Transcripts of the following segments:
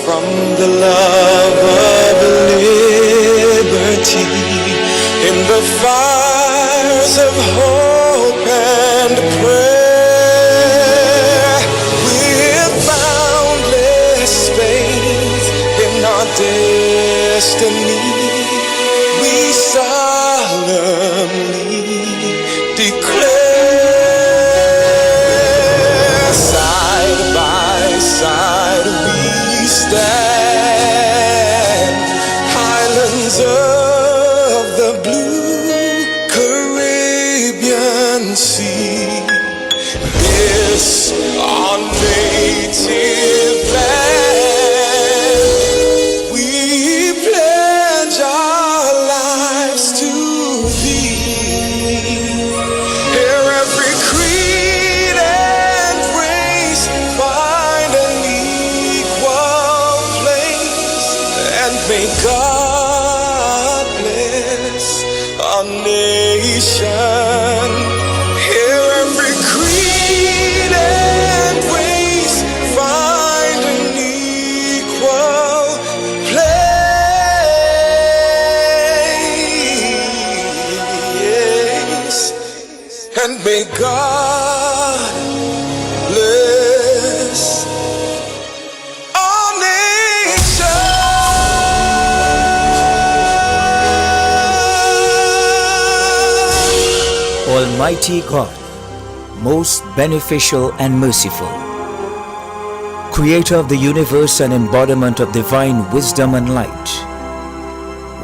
from the love of liberty in the fires of hope and prayer. With boundless faith in our destiny, we solemnly declare, side by side we stand, highlands of the blue Caribbean Sea. This our native land, we pledge our lives to thee. Here every creed and race find an equal place, and may God bless our nation. Here every creed and race find an equal place, and may God bless our nation. Almighty God, most beneficial and merciful, Creator of the universe and embodiment of divine wisdom and light,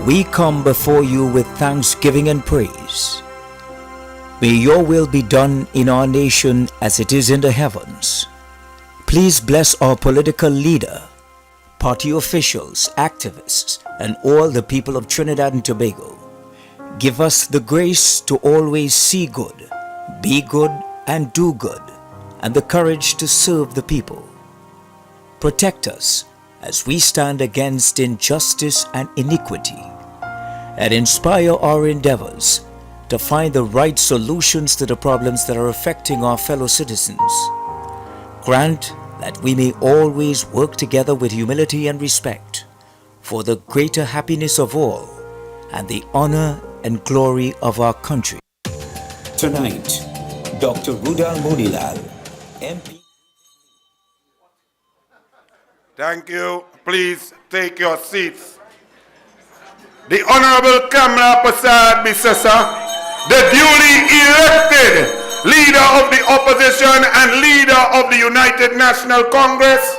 we come before you with thanksgiving and praise. May your will be done in our nation as it is in the heavens. Please bless our political leader, party officials, activists, and all the people of Trinidad and Tobago. Give us the grace to always see good, be good, and do good, and the courage to serve the people. Protect us as we stand against injustice and iniquity, and inspire our endeavors to find the right solutions to the problems that are affecting our fellow citizens. Grant that we may always work together with humility and respect for the greater happiness of all and the honor and glory of our country. Tonight, Dr. Rudal Munilal, MP. Thank you. Please take your seats. The Honourable Kamla Persad-Bissessar, the duly elected Leader of the Opposition and Leader of the United National Congress,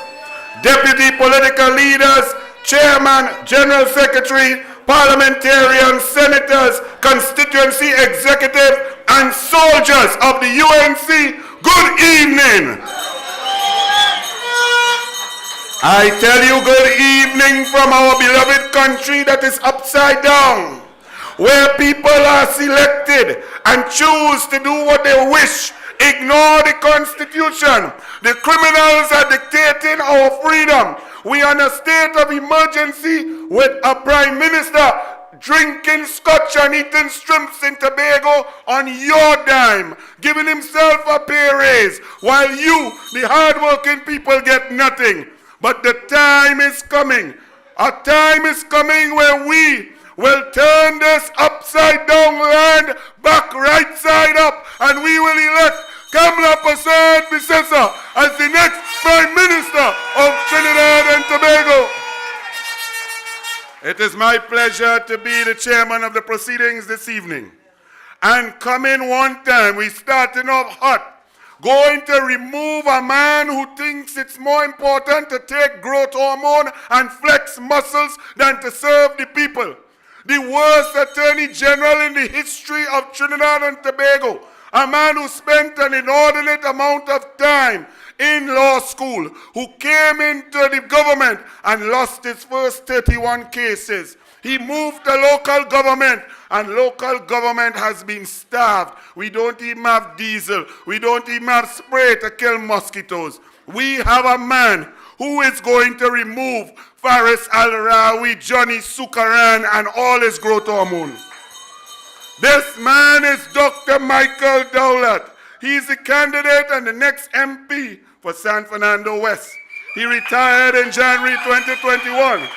Deputy Political Leaders, Chairman, General Secretary, Parliamentarians, Senators, Constituency Executive, and soldiers of the UNC, good evening. I tell you good evening from our beloved country that is upside down, where people are selected and choose to do what they wish, ignore the Constitution. The criminals are dictating our freedom. We are in a state of emergency with a Prime Minister drinking scotch and eating shrimps in Tobago on your dime, giving himself a pay raise, while you, the hard-working people, get nothing. But the time is coming. A time is coming where we will turn this upside down land back right side up, and we will elect Kamla Persad-Bissessar as the next Prime Minister of Trinidad and Tobago. It is my pleasure to be the chairman of the proceedings this evening. And coming one time, we starting off hot, going to remove a man who thinks it's more important to take growth hormone and flex muscles than to serve the people. The worst Attorney General in the history of Trinidad and Tobago, a man who spent an inordinate amount of time in law school, who came into the government and lost his first 31 cases. He moved to local government, and local government has been starved. We don't even have diesel. We don't even have spray to kill mosquitoes. We have a man who is going to remove Faris Al-Rawi, Johnny Sukaran, and all his growth hormone. This man is Dr. Michael Dowlett. He is the candidate and the next MP for San Fernando West. He retired in January 2021.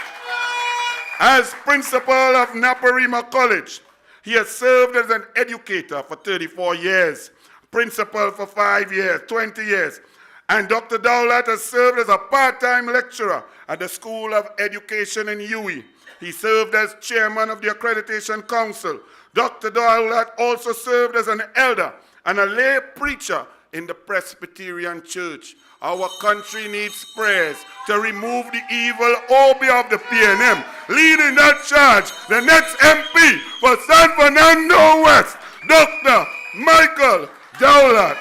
As principal of Naparima College, he has served as an educator for 34 years, principal for 5 years, 20 years. And Dr. Dowlat has served as a part-time lecturer at the School of Education in UWI. He served as chairman of the Accreditation Council. Dr. Dowlat also served as an elder and a lay preacher in the Presbyterian Church. Our country needs prayers to remove the evil obi of the PNM. Leading that charge, the next MP for San Fernando West, Dr. Michael Dowlat.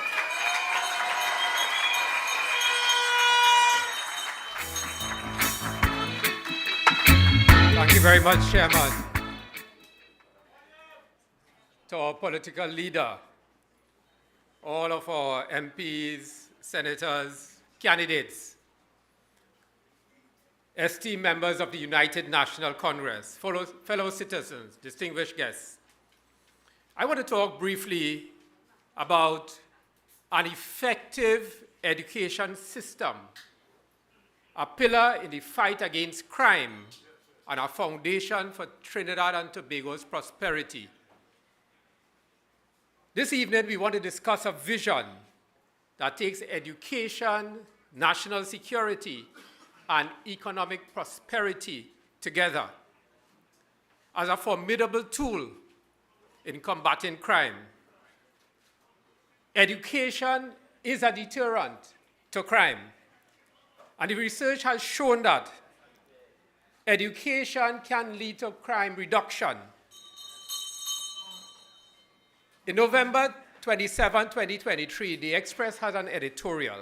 Thank you very much, Chairman. To our political leader, all of our MPs, senators, candidates, esteemed members of the United National Congress, fellow citizens, distinguished guests. I want to talk briefly about an effective education system, a pillar in the fight against crime and a foundation for Trinidad and Tobago's prosperity. This evening, we want to discuss a vision that takes education, national security, and economic prosperity together as a formidable tool in combating crime. Education is a deterrent to crime, and the research has shown that education can lead to crime reduction. In November 27, 2023, the Express has an editorial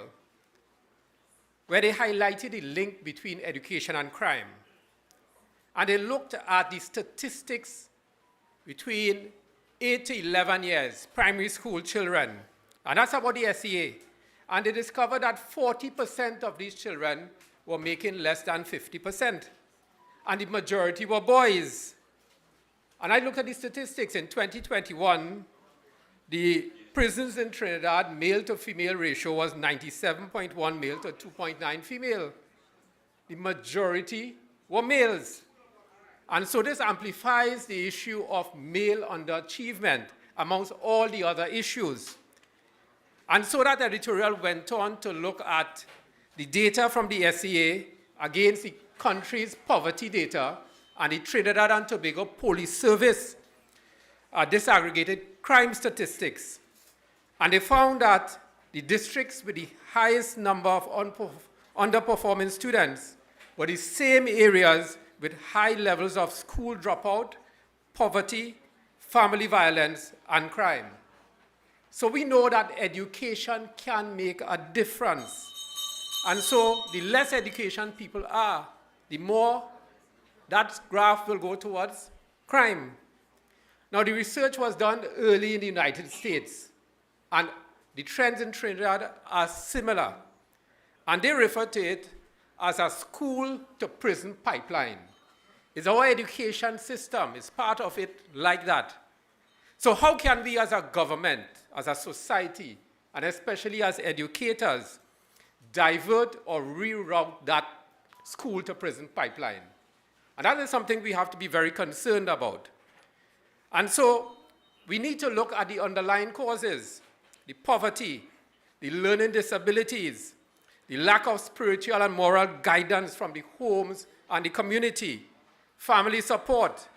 where they highlighted the link between education and crime. And they looked at the statistics between 8 to 11 years, primary school children, and that's about the SEA. And they discovered that 40% of these children were making less than 50%. And the majority were boys. And I looked at the statistics in 2021, the prisons in Trinidad, male to female ratio was 97.1 male to 2.9 female. The majority were males. And so this amplifies the issue of male underachievement amongst all the other issues. And so that editorial went on to look at the data from the SEA against the country's poverty data and the Trinidad and Tobago Police Service disaggregated crime statistics. And they found that the districts with the highest number of underperforming students were the same areas with high levels of school dropout, poverty, family violence, and crime. So we know that education can make a difference. And so the less education people are, the more that graph will go towards crime. Now, the research was done early in the United States, and the trends in Trinidad are similar. And they refer to it as a school-to-prison pipeline. It's our education system. It's part of it like that. So how can we as a government, as a society, and especially as educators, divert or reroute that school-to-prison pipeline? And that is something we have to be very concerned about. And so we need to look at the underlying causes, the poverty, the learning disabilities, the lack of spiritual and moral guidance from the homes and the community, family support,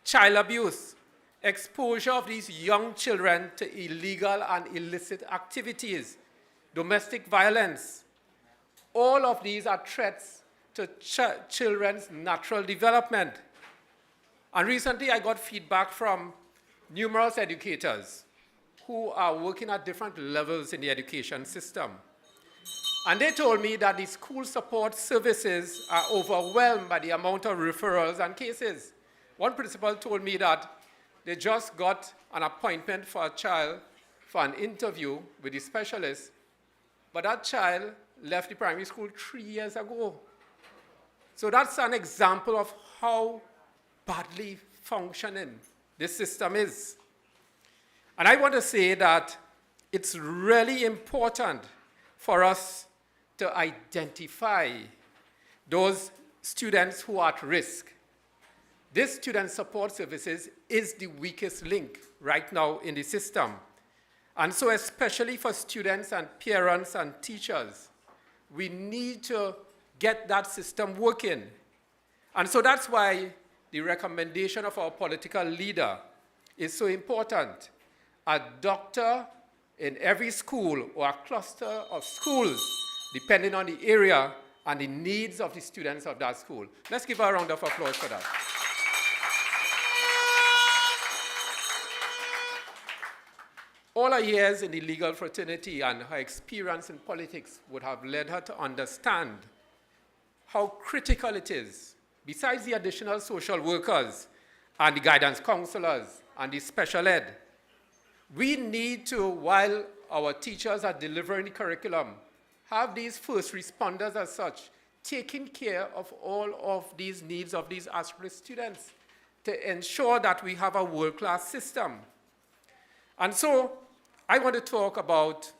child abuse, exposure of these young children to illegal and illicit activities, domestic violence. All of these are threats to children's natural development. And recently I got feedback from numerous educators who are working at different levels in the education system. And they told me that the school support services are overwhelmed by the amount of referrals and cases. One principal told me that they just got an appointment for a child for an interview with the specialist, but that child left the primary school 3 years ago. So that's an example of how badly functioning this system is. And I want to say that it's really important for us to identify those students who are at risk. This student support services is the weakest link right now in the system. And so especially for students and parents and teachers, we need to get that system working. And so that's why the recommendation of our political leader is so important. A doctor in every school or a cluster of schools, depending on the area and the needs of the students of that school. Let's give a round of applause for that. All her years in the legal fraternity and her experience in politics would have led her to understand how critical it is, besides the additional social workers and the guidance counselors and the special ed, we need to, while our teachers are delivering the curriculum, have these first responders as such, taking care of all of these needs of these at-risk students to ensure that we have a world-class system. And so I want to talk about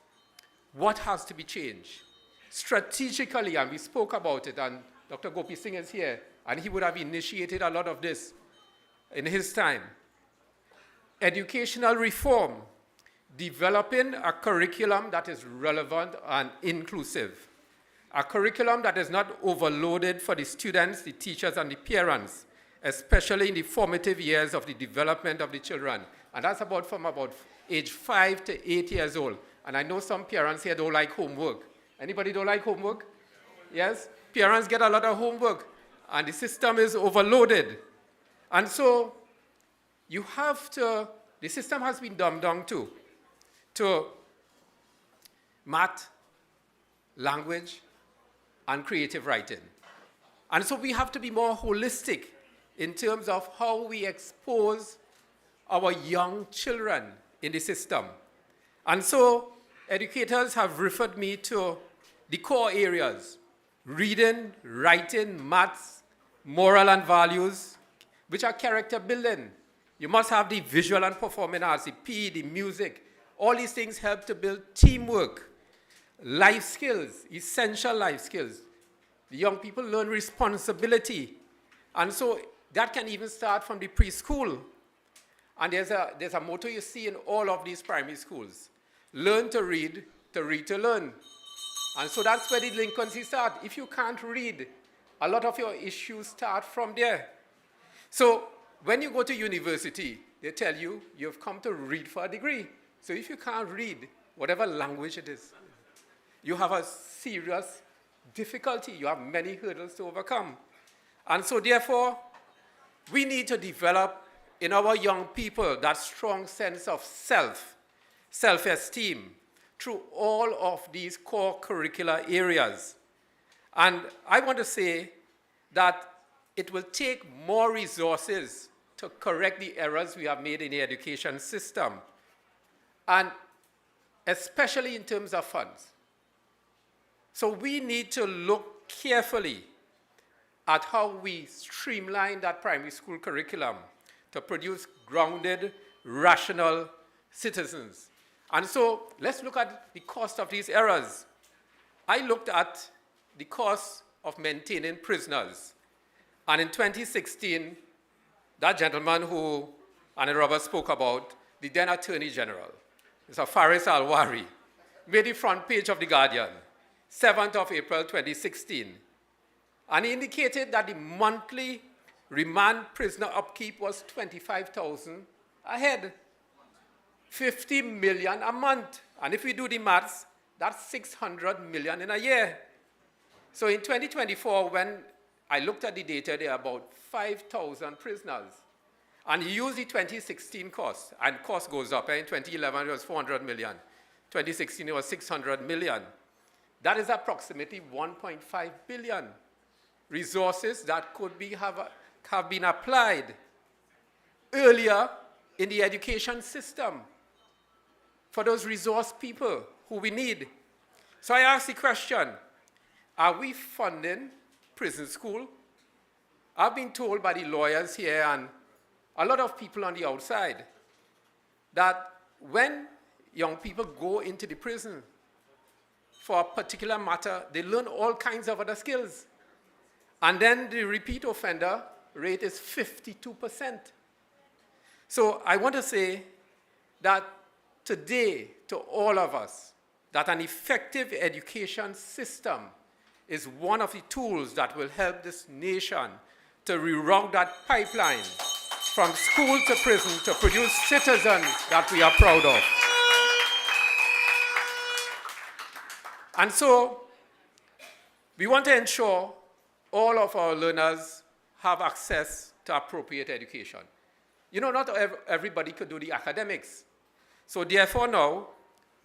what has to be changed. Strategically, and we spoke about it, and Dr. Gopi Singh is here, and he would have initiated a lot of this in his time. Educational reform, developing a curriculum that is relevant and inclusive. A curriculum that is not overloaded for the students, the teachers, and the parents, especially in the formative years of the development of the children. And that's from about age 5 to 8 years old. And I know some parents here don't like homework. Anybody don't like homework? Yes? Parents get a lot of homework, and the system is overloaded. And so you have to, the system has been dumbed down to math, language, and creative writing. And so we have to be more holistic in terms of how we expose our young children in the system. And so educators have referred me to the core areas: reading, writing, maths, moral and values, which are character building. You must have the visual and performing arts, the PE, the music. All these things help to build teamwork, life skills, essential life skills. The young people learn responsibility. And so that can even start from the preschool. And there's a motto you see in all of these primary schools: learn to read to learn. And so that's where the delinquency starts. If you can't read, a lot of your issues start from there. So when you go to university, they tell you you've come to read for a degree. So if you can't read, whatever language it is, you have a serious difficulty. You have many hurdles to overcome. And so therefore, we need to develop in our young people that strong sense of self-esteem through all of these core curricular areas. And I want to say that it will take more resources to correct the errors we have made in the education system, and especially in terms of funds. So we need to look carefully at how we streamline that primary school curriculum to produce grounded, rational citizens. And so let's look at the cost of these errors. I looked at the cost of maintaining prisoners. And in 2016, that gentleman who Honourable spoke about, the then Attorney General, Mr. Faris Alwari, made the front page of The Guardian, 7th of April 2016. And he indicated that the monthly remand prisoner upkeep was $25,000 a head, 50 million a month. And if we do the maths, that's 600 million in a year. So in 2024, when I looked at the data, there are about 5,000 prisoners. And you use the 2016 cost, and cost goes up. In 2011, it was 400 million. 2016, it was 600 million. That is approximately 1.5 billion resources that could have been applied earlier in the education system for those resource people who we need. So I ask the question, are we funding prison school? I've been told by the lawyers here and a lot of people on the outside that when young people go into the prison, for a particular matter, they learn all kinds of other skills. And then the repeat offender rate is 52%. So I want to say that today, to all of us, that an effective education system is one of the tools that will help this nation to reroute that pipeline from school to prison to produce citizens that we are proud of. And so, we want to ensure all of our learners have access to appropriate education. You know, not everybody could do the academics. So therefore now,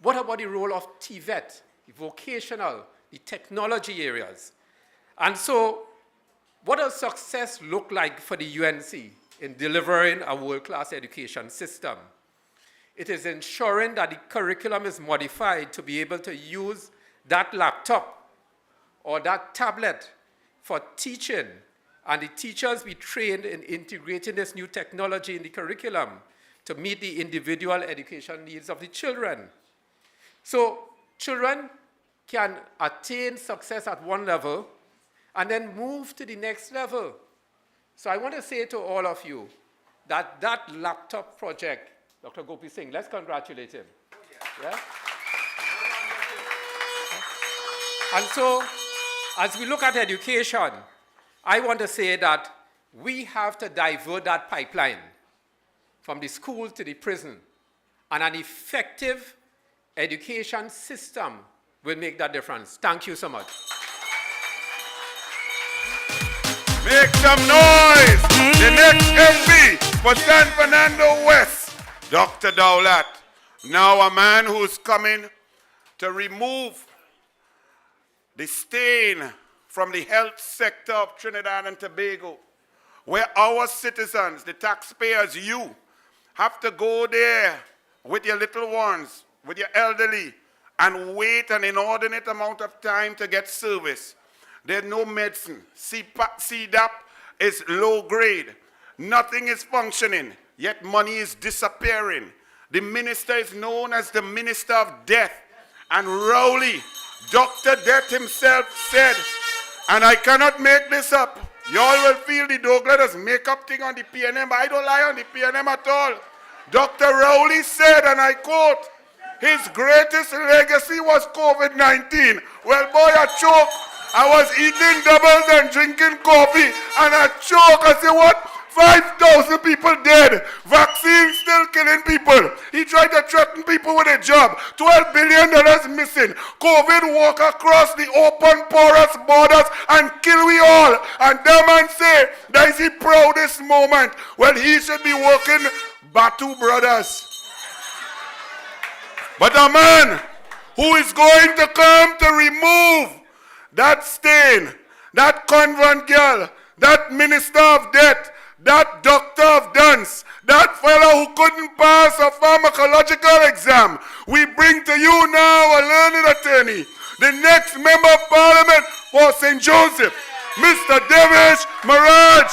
what about the role of TVET, the vocational, the technology areas? And so, what does success look like for the UNC in delivering a world-class education system? It is ensuring that the curriculum is modified to be able to use that laptop or that tablet for teaching, and the teachers be trained in integrating this new technology in the curriculum to meet the individual education needs of the children. So children can attain success at one level and then move to the next level. So I want to say to all of you that that laptop project, Dr. Gopi Singh, let's congratulate him. Yeah? And so, as we look at education, I want to say that we have to divert that pipeline from the school to the prison, and an effective education system will make that difference. Thank you so much. Make some noise! The next MP for San Fernando West, Dr. Dowlat. Now a man who's coming to remove the stain from the health sector of Trinidad and Tobago, where our citizens, the taxpayers, you, have to go there with your little ones, with your elderly, and wait an inordinate amount of time to get service. There's no medicine. CDAP is low grade. Nothing is functioning, yet money is disappearing. The minister is known as the Minister of Death. And Rowley, Dr. Death himself said, and I cannot make this up, y'all will feel the Douglas makeup thing on the PNM. I don't lie on the PNM at all. Dr. Rowley said, and I quote, his greatest legacy was COVID-19. Well, boy, I choke. I was eating doubles and drinking coffee, and I choke. I say, what? 5,000 people dead. Vaccines still killing people. He tried to threaten people with a job. $12 billion missing. COVID walk across the open porous borders and kill we all. And that man say, that is the proudest moment. Well, he should be working Batu Brothers. But a man who is going to come to remove that stain, that convent girl, that minister of death, that doctor of dance, that fellow who couldn't pass a pharmacological exam. We bring to you now a learned attorney, the next member of parliament for St. Joseph, Mr. Devesh Maharaj.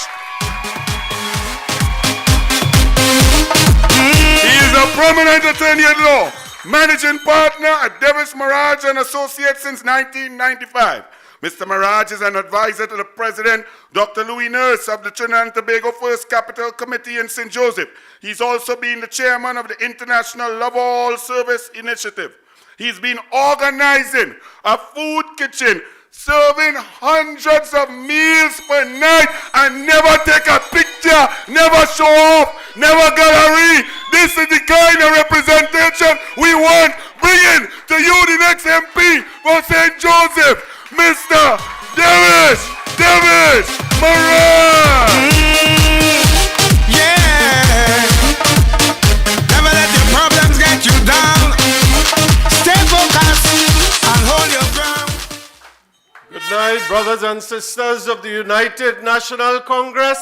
He is a prominent attorney at law, managing partner at Devesh Maharaj and Associates since 1995. Mr. Maharaj is an advisor to the President, Dr. Louis Nurse of the Trinidad and Tobago First Capital Committee in St. Joseph. He's also been the chairman of the International Love All Service Initiative. He's been organizing a food kitchen, serving hundreds of meals per night, and never take a picture, never show off, never gallery. This is the kind of representation we want. Bringing to you the next MP for St. Joseph, Mr. Devesh Maharaj. Yeah. Never let your problems get you down. Stay focused and hold your ground. Good night, brothers and sisters of the United National Congress.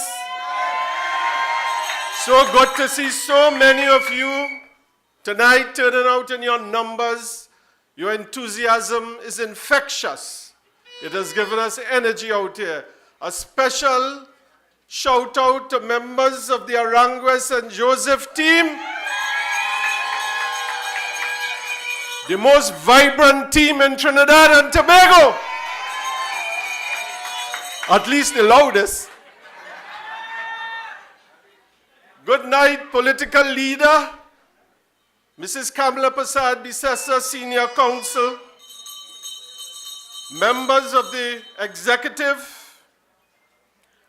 So good to see so many of you tonight turning out in your numbers. Your enthusiasm is infectious. It has given us energy out here. A special shout out to members of the Aranguez and Joseph team. the most vibrant team in Trinidad and Tobago. At least the loudest. Good night, political leader, Mrs. Kamla Persad-Bissessar, Senior Counsel, members of the executive,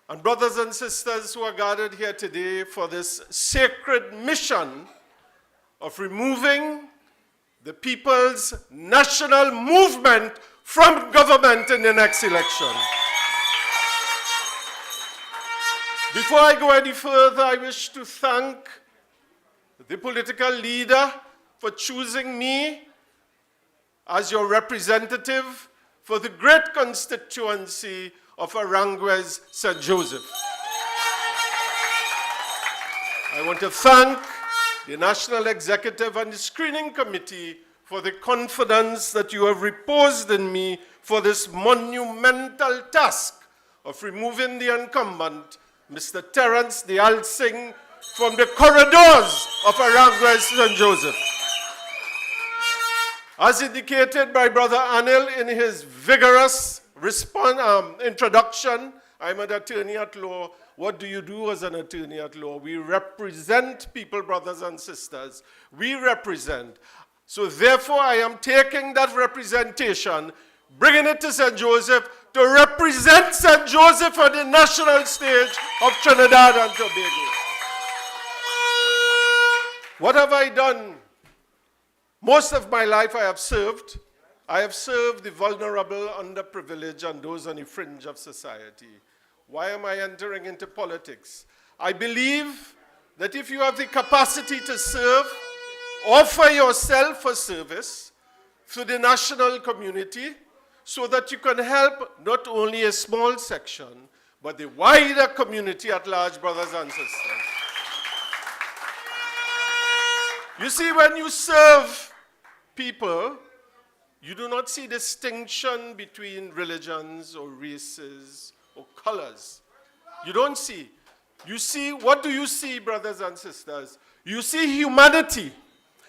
and brothers and sisters who are gathered here today for this sacred mission of removing the people's national movement from government in the next election. Before I go any further, I wish to thank the political leader for choosing me as your representative for the great constituency of Aranguez St. Joseph. I want to thank the National Executive and the Screening Committee for the confidence that you have reposed in me for this monumental task of removing the incumbent, Mr. Terence Dial Singh, from the corridors of Aranguez St. Joseph. As indicated by Brother Anil in his vigorous introduction, I'm an attorney at law. What do you do as an attorney at law? We represent people, brothers and sisters. We represent. So therefore, I am taking that representation, bringing it to St. Joseph to represent St. Joseph on the national stage of Trinidad and Tobago. What have I done? Most of my life I have served. I have served the vulnerable, underprivileged, and those on the fringe of society. Why am I entering into politics? I believe that if you have the capacity to serve, offer yourself for service to the national community so that you can help not only a small section, but the wider community at large, brothers and sisters. You see, when you serve people, you do not see distinction between religions or races or colors. You don't see. You see, what do you see, brothers and sisters? You see humanity.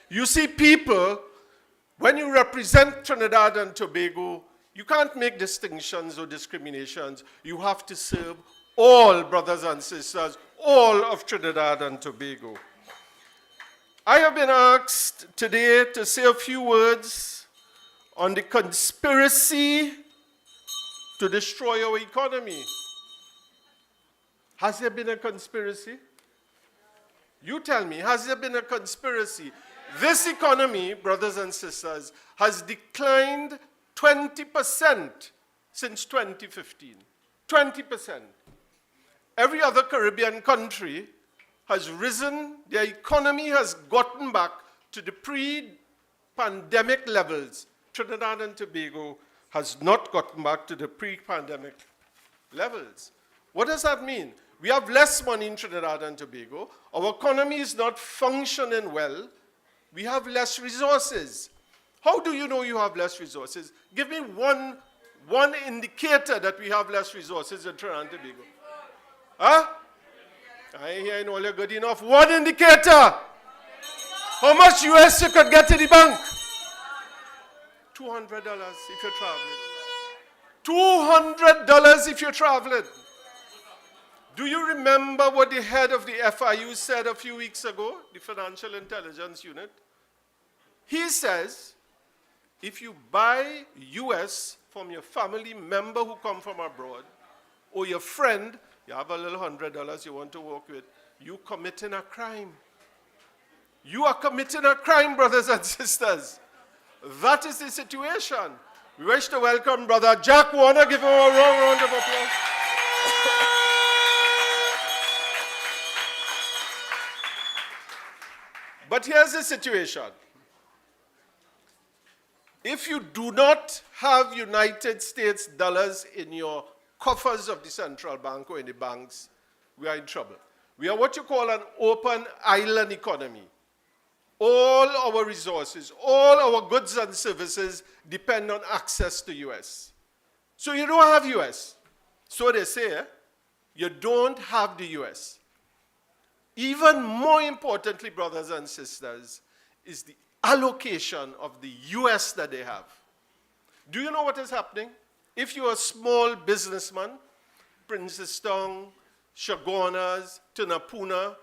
You see people. When you represent Trinidad and Tobago, you can't make distinctions or discriminations. You have to serve all brothers and sisters, all of Trinidad and Tobago. I have been asked today to say a few words on the conspiracy to destroy our economy. Has there been a conspiracy? You tell me, has there been a conspiracy? This economy, brothers and sisters, has declined 20% since 2015. 20%. Every other Caribbean country has risen, their economy has gotten back to the pre-pandemic levels. Trinidad and Tobago has not gotten back to the pre-pandemic levels. What does that mean? We have less money in Trinidad and Tobago. Our economy is not functioning well. We have less resources. How do you know you have less resources? Give me one indicator that we have less resources in Trinidad and Tobago. Huh? I know you're good enough. One indicator. How much US you could get to the bank? $200 if you're traveling. $200 if you're traveling. Do you remember what the head of the FIU said a few weeks ago, the Financial Intelligence Unit? He says, if you buy US from your family member who come from abroad, or your friend, you have a little $100 you want to work with, you committing a crime. You are committing a crime, brothers and sisters. That is the situation. We wish to welcome Brother Jack Warner. Give him a round of applause. But here's the situation. If you do not have United States dollars in your coffers of the central bank or in the banks, we are in trouble. We are what you call an open island economy. All our resources, all our goods and services depend on access to US. So you don't have US. So they say, you don't have the US. Even more importantly, brothers and sisters, is the allocation of the US that they have. Do you know what is happening? If you're a small businessman, Princestown, Chaguanas, Tunapuna,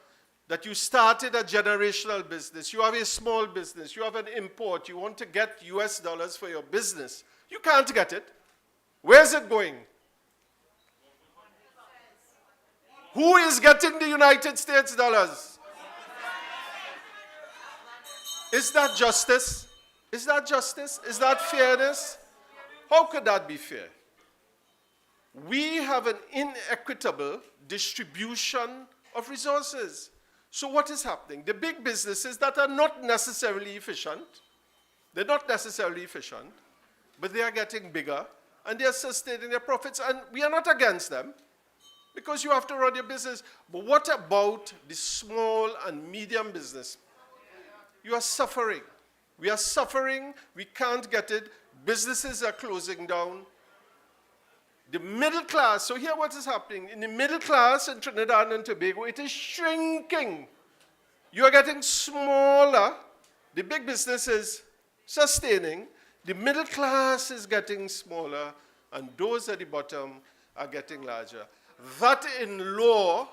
that you started a generational business, you have a small business, you have an import, you want to get US dollars for your business, you can't get it. Where's it going? Who is getting the United States dollars? Is that justice? Is that justice? Is that fairness? How could that be fair? We have an inequitable distribution of resources. So what is happening? The big businesses that are not necessarily efficient, they're not necessarily efficient, but they are getting bigger and they are sustaining their profits, and we are not against them because you have to run your business. But what about the small and medium business? You are suffering. We are suffering. We can't get it. Businesses are closing down. The middle class, so here what is happening. In the middle class in Trinidad and Tobago, it is shrinking. You are getting smaller. The big business is sustaining. The middle class is getting smaller, and those at the bottom are getting larger. That in law,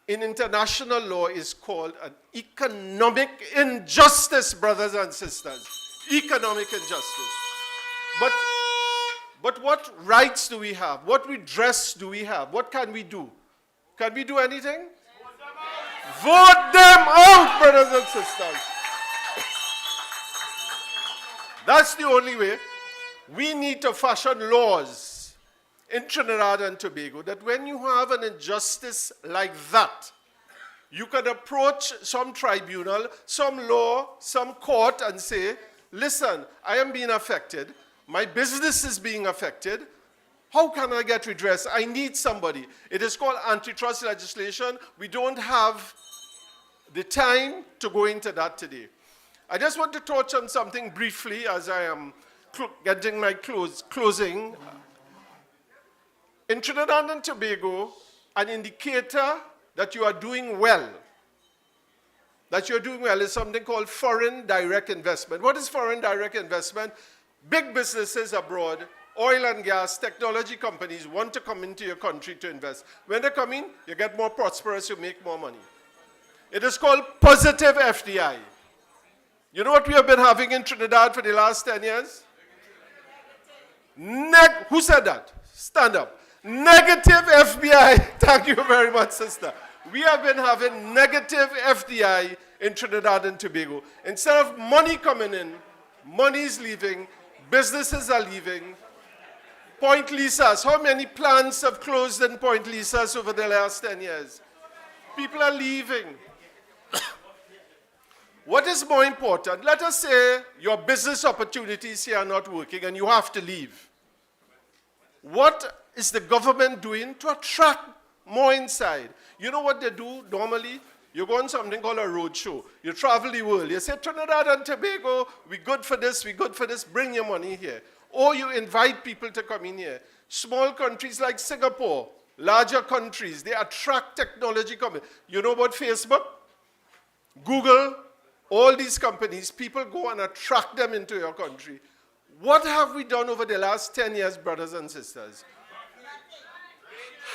in international law, is called an economic injustice, brothers and sisters. Economic injustice. But what rights do we have? What redress do we have? What can we do? Can we do anything? Vote them out, brothers and sisters. That's the only way. We need to fashion laws in Trinidad and Tobago that when you have an injustice like that, you can approach some tribunal, some law, some court and say, listen, I am being affected. My business is being affected. How can I get redress? I need somebody. It is called antitrust legislation. We don't have the time to go into that today. I just want to touch on something briefly as I am getting my closing. In Trinidad and Tobago, an indicator that you are doing well, is something called foreign direct investment. What is foreign direct investment? Big businesses abroad, oil and gas, technology companies want to come into your country to invest. When they come in, you get more prosperous, you make more money. It is called positive FDI. You know what we have been having in Trinidad for the last 10 years? Who said that? Stand up. Negative FBI. Thank you very much, sister. We have been having negative FDI in Trinidad and Tobago. Instead of money coming in, money is leaving, businesses are leaving. Point Lisas, how many plants have closed in Point Lisas over the last 10 years? People are leaving. What is more important? Let us say your business opportunities here are not working and you have to leave. What is the government doing to attract more inside? You know what they do normally? You go on something called a road show. You travel the world. You say, Trinidad and Tobago, we good for this, bring your money here. Or you invite people to come in here. Small countries like Singapore, larger countries, they attract technology companies. You know about Facebook? Google, all these companies, people go and attract them into your country. What have we done over the last 10 years, brothers and sisters?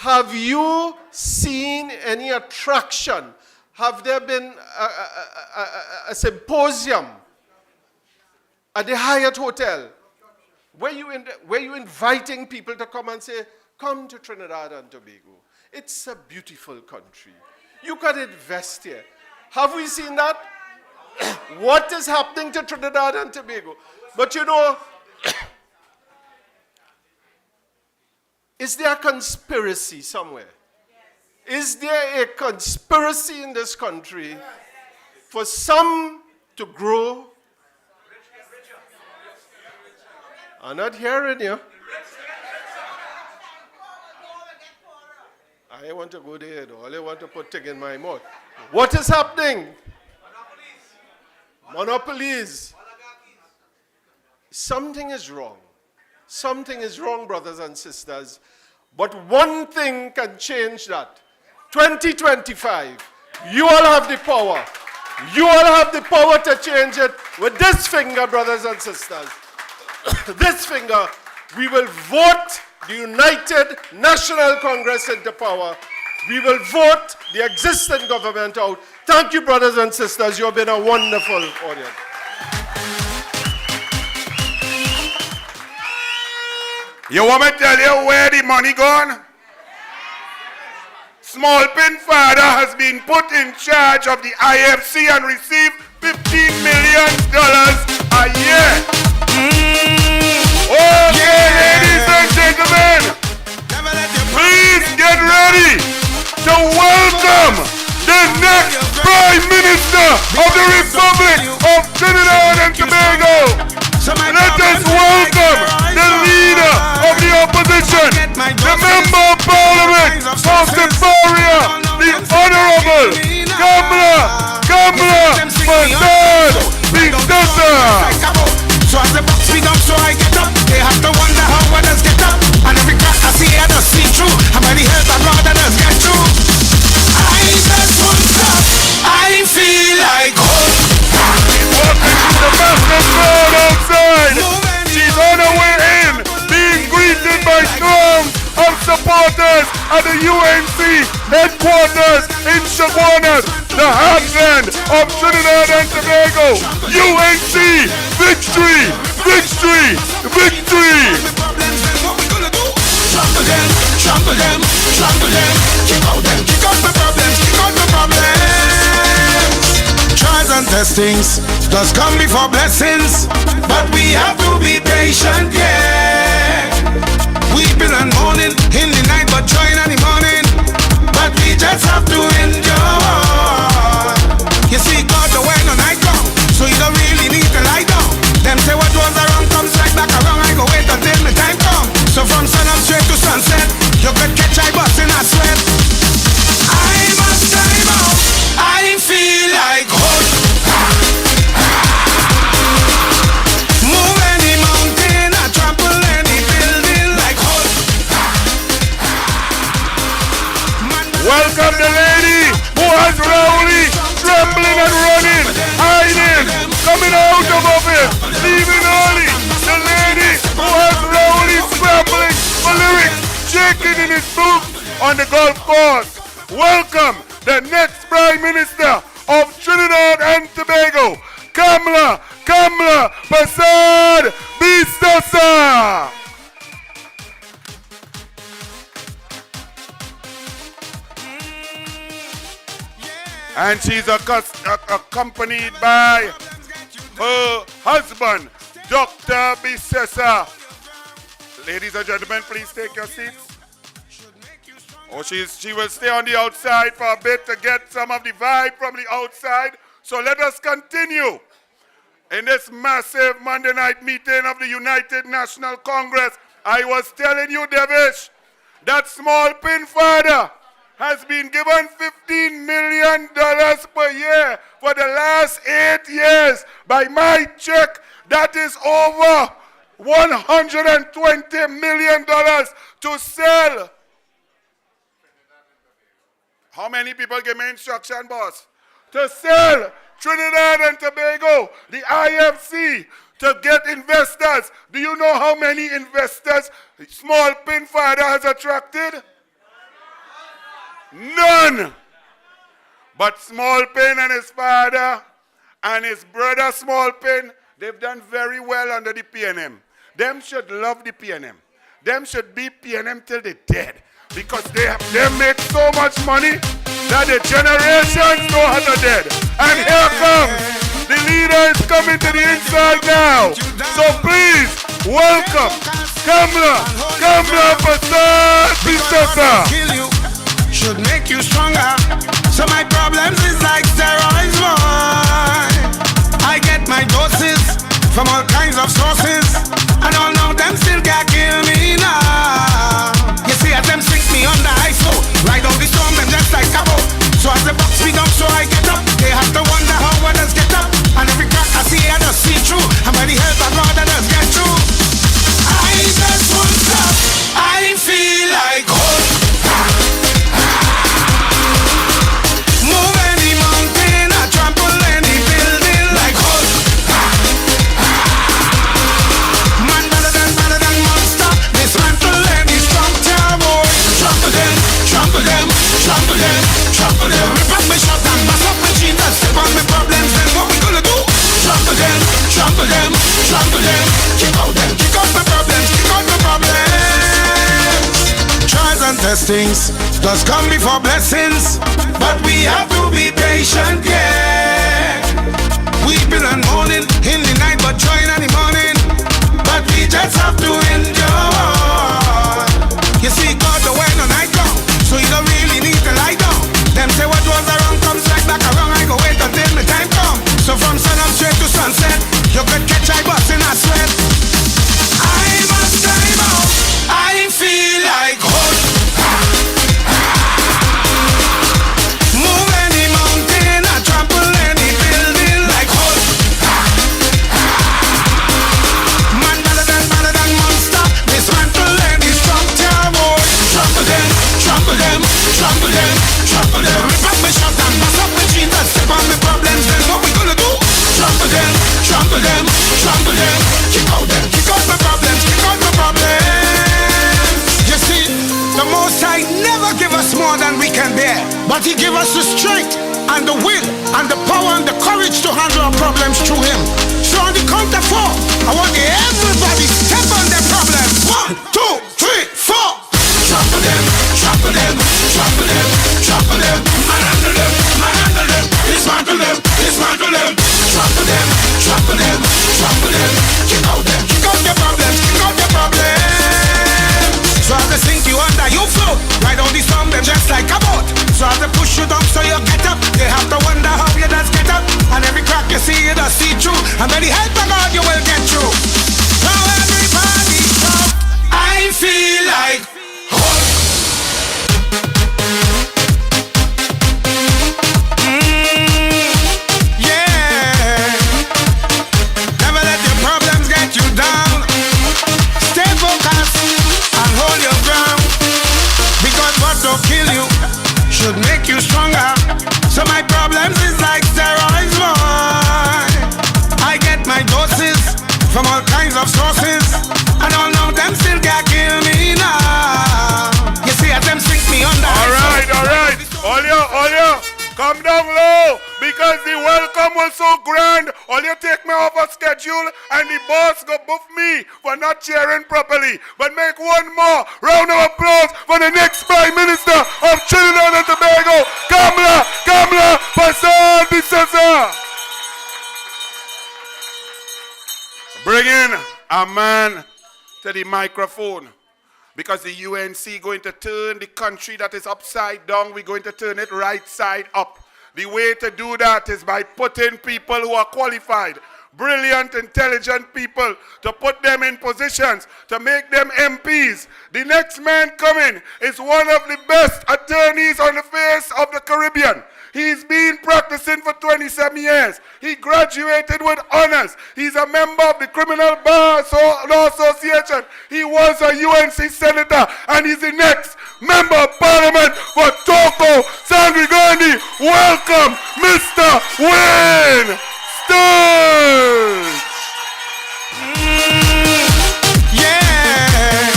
Have you seen any attraction? Have there been a symposium at the Hyatt Hotel where you inviting people to come and say, come to Trinidad and Tobago. It's a beautiful country. You can invest here. Have we seen that? What is happening to Trinidad and Tobago? But you know, is there a conspiracy somewhere? Is there a conspiracy in this country for some to grow? I'm not hearing you. I want to go there, though. I want to put thing in my mouth. What is happening? Monopolies. Something is wrong. Something is wrong, brothers and sisters. But one thing can change that. 2025. You all have the power. You all have the power to change it with this finger, brothers and sisters. This finger, we will vote the United National Congress into power. We will vote the existing government out. Thank you, brothers and sisters. You have been a wonderful audience. You want me to tell you where the money gone? Small Pin Father has been put in charge of the IFC and received $15 million a year. Okay, ladies and gentlemen, please get ready to welcome the next Prime Minister of the Republic of Trinidad and Tobago. Let us welcome the leader of the opposition, the Member of Parliament for Separia, the Honourable Kamla Persad-Bissessar. So as the box speed up, so I get up. They have to wonder how others get up. And every crack I see, I just see through. And by the help of God, others get through. I just won't stop. I feel like hope. Walking through the massive crowd outside. She's on her way in, being greeted by throngs of supporters at the UNC headquarters in Chaguanas, the heartland of Trinidad and Tobago. UNC, victory, victory, victory. Trample them, trample them, trample them. Kick out them, kick out the problems, kick out the problems. Trials and testings does come before blessings, but we have to be patient, yeah. Weeping and mourning in the night, but joy in the morning. But we just have to endure. You see, God, the way no night come, so you don't really need to lie down. Them say what was around comes right back around. I go wait until the time come. So from sun up straight to sunset, you could catch I bus in a sweat. I must time out. I feel like hope. Move any mountain, I trample any building like hope. Welcome the lady who has Rowley trembling and running, hiding, coming out of office, leaving early. The lady who has Rowley scrambling for lyrics, shaking in his boots on the golf course. Welcome the next Prime Minister of Trinidad and Tobago, Kamla Persad-Bissessar. And she's accompanied by her husband, Dr. Bissessar. Ladies and gentlemen, please take your seats. Oh, she will stay on the outside for a bit to get some of the vibe from the outside. So let us continue in this massive Monday night meeting of the United National Congress. I was telling you, Devish, that Small Pin Father has been given $15 million per year for the last 8 years. By my check, that is over $120 million to sell. How many people give me instruction, boss? To sell Trinidad and Tobago, the IFC, to get investors. Do you know how many investors Small Pin Father has attracted? None. But Small Pin and his father and his brother Small Pin, they've done very well under the PNM. Them should love the PNM. Them should be PNM till they're dead. Because they make so much money that the generations know how to dead. And here comes, the leader is coming to the inside now. So please, welcome Kamla Persad-Bissessar. Should make you stronger. So my problems is like steroids, boy. I get my doses from all kinds of sources, and all now them still can't kill me now. You see, as them sink me under ice flow, ride on the storm, them just like a boat. So as the box speed up, so I get up. They have to wonder how others get up. And every crack I see, I just see through. And by the help of God, others get through. I just won't stop. I feel like hope. and testings does come before blessings, but we have to be patient, yeah. Weeping and mourning in the night, but joy in the morning. But we just have to endure. You see, God, the way the night come, so you don't really need to lie down. Them say what was around comes right back around. I go wait until the time come. So from sun up straight to sunset, you could catch I bus in a sweat. I must time out. I feel like hope. Move any mountain, I trample any building like hope. Man better than monster, dismantle any structure, boy. Trample them, trample them, trample them, trample them. Rip up my shot and bust up my jeans and step on my problems. Then what we gonna do? Trample them, trample them, trample them. Kick out my problems, kick out my problems. You see, the Most High never give us more than we can bear, but He give us the strength and the will and the power and the courage to handle our problems through Him. So on the count of 4, I want everybody step on their problems. 1, 2, 3, 4. Trample them, trample them, trample them, trample them. Manhandle them, manhandle them. Dismantle them, dismantle them. Trample them, trample them, trample them. Kick out your problems, kick out your problems. So as they sink you under, you float. Ride on the storm, them just like a boat. So as they push you down, so you get up. They have to wonder how you just get up. And every crack you see, you just see through. And by the help of God, you will get through. Now everybody stop. I feel like hope. Yeah. Never let your problems get you down. Stay focused and hold your ground, because what don't kill you should make you stronger. So my problems is like steroids, boy. I get my doses from all kinds of sources, and all of them still can't kill me now. You see, as them sink me under. All right. All you, come down low, because the welcome was so grand. All you take me off a schedule, and the boss go buff me for not cheering properly. But make one more round of applause for the next Prime Minister of Trinidad and Tobago, Kamla, Persad-Bissessar. Bring in a man to the microphone, because the UNC going to turn the country that is upside down. We're going to turn it right side up. The way to do that is by putting people who are qualified, brilliant, intelligent people, to put them in positions, to make them MPs. The next man coming is one of the best attorneys on the face of the Caribbean. He's been practicing for 27 years. He graduated with honors. He's a member of the Criminal Bar Law Association. He was a UNC senator, and he's the next member of parliament for Toko Sangregani. Welcome, Mr. Wayne Sturge. Yeah.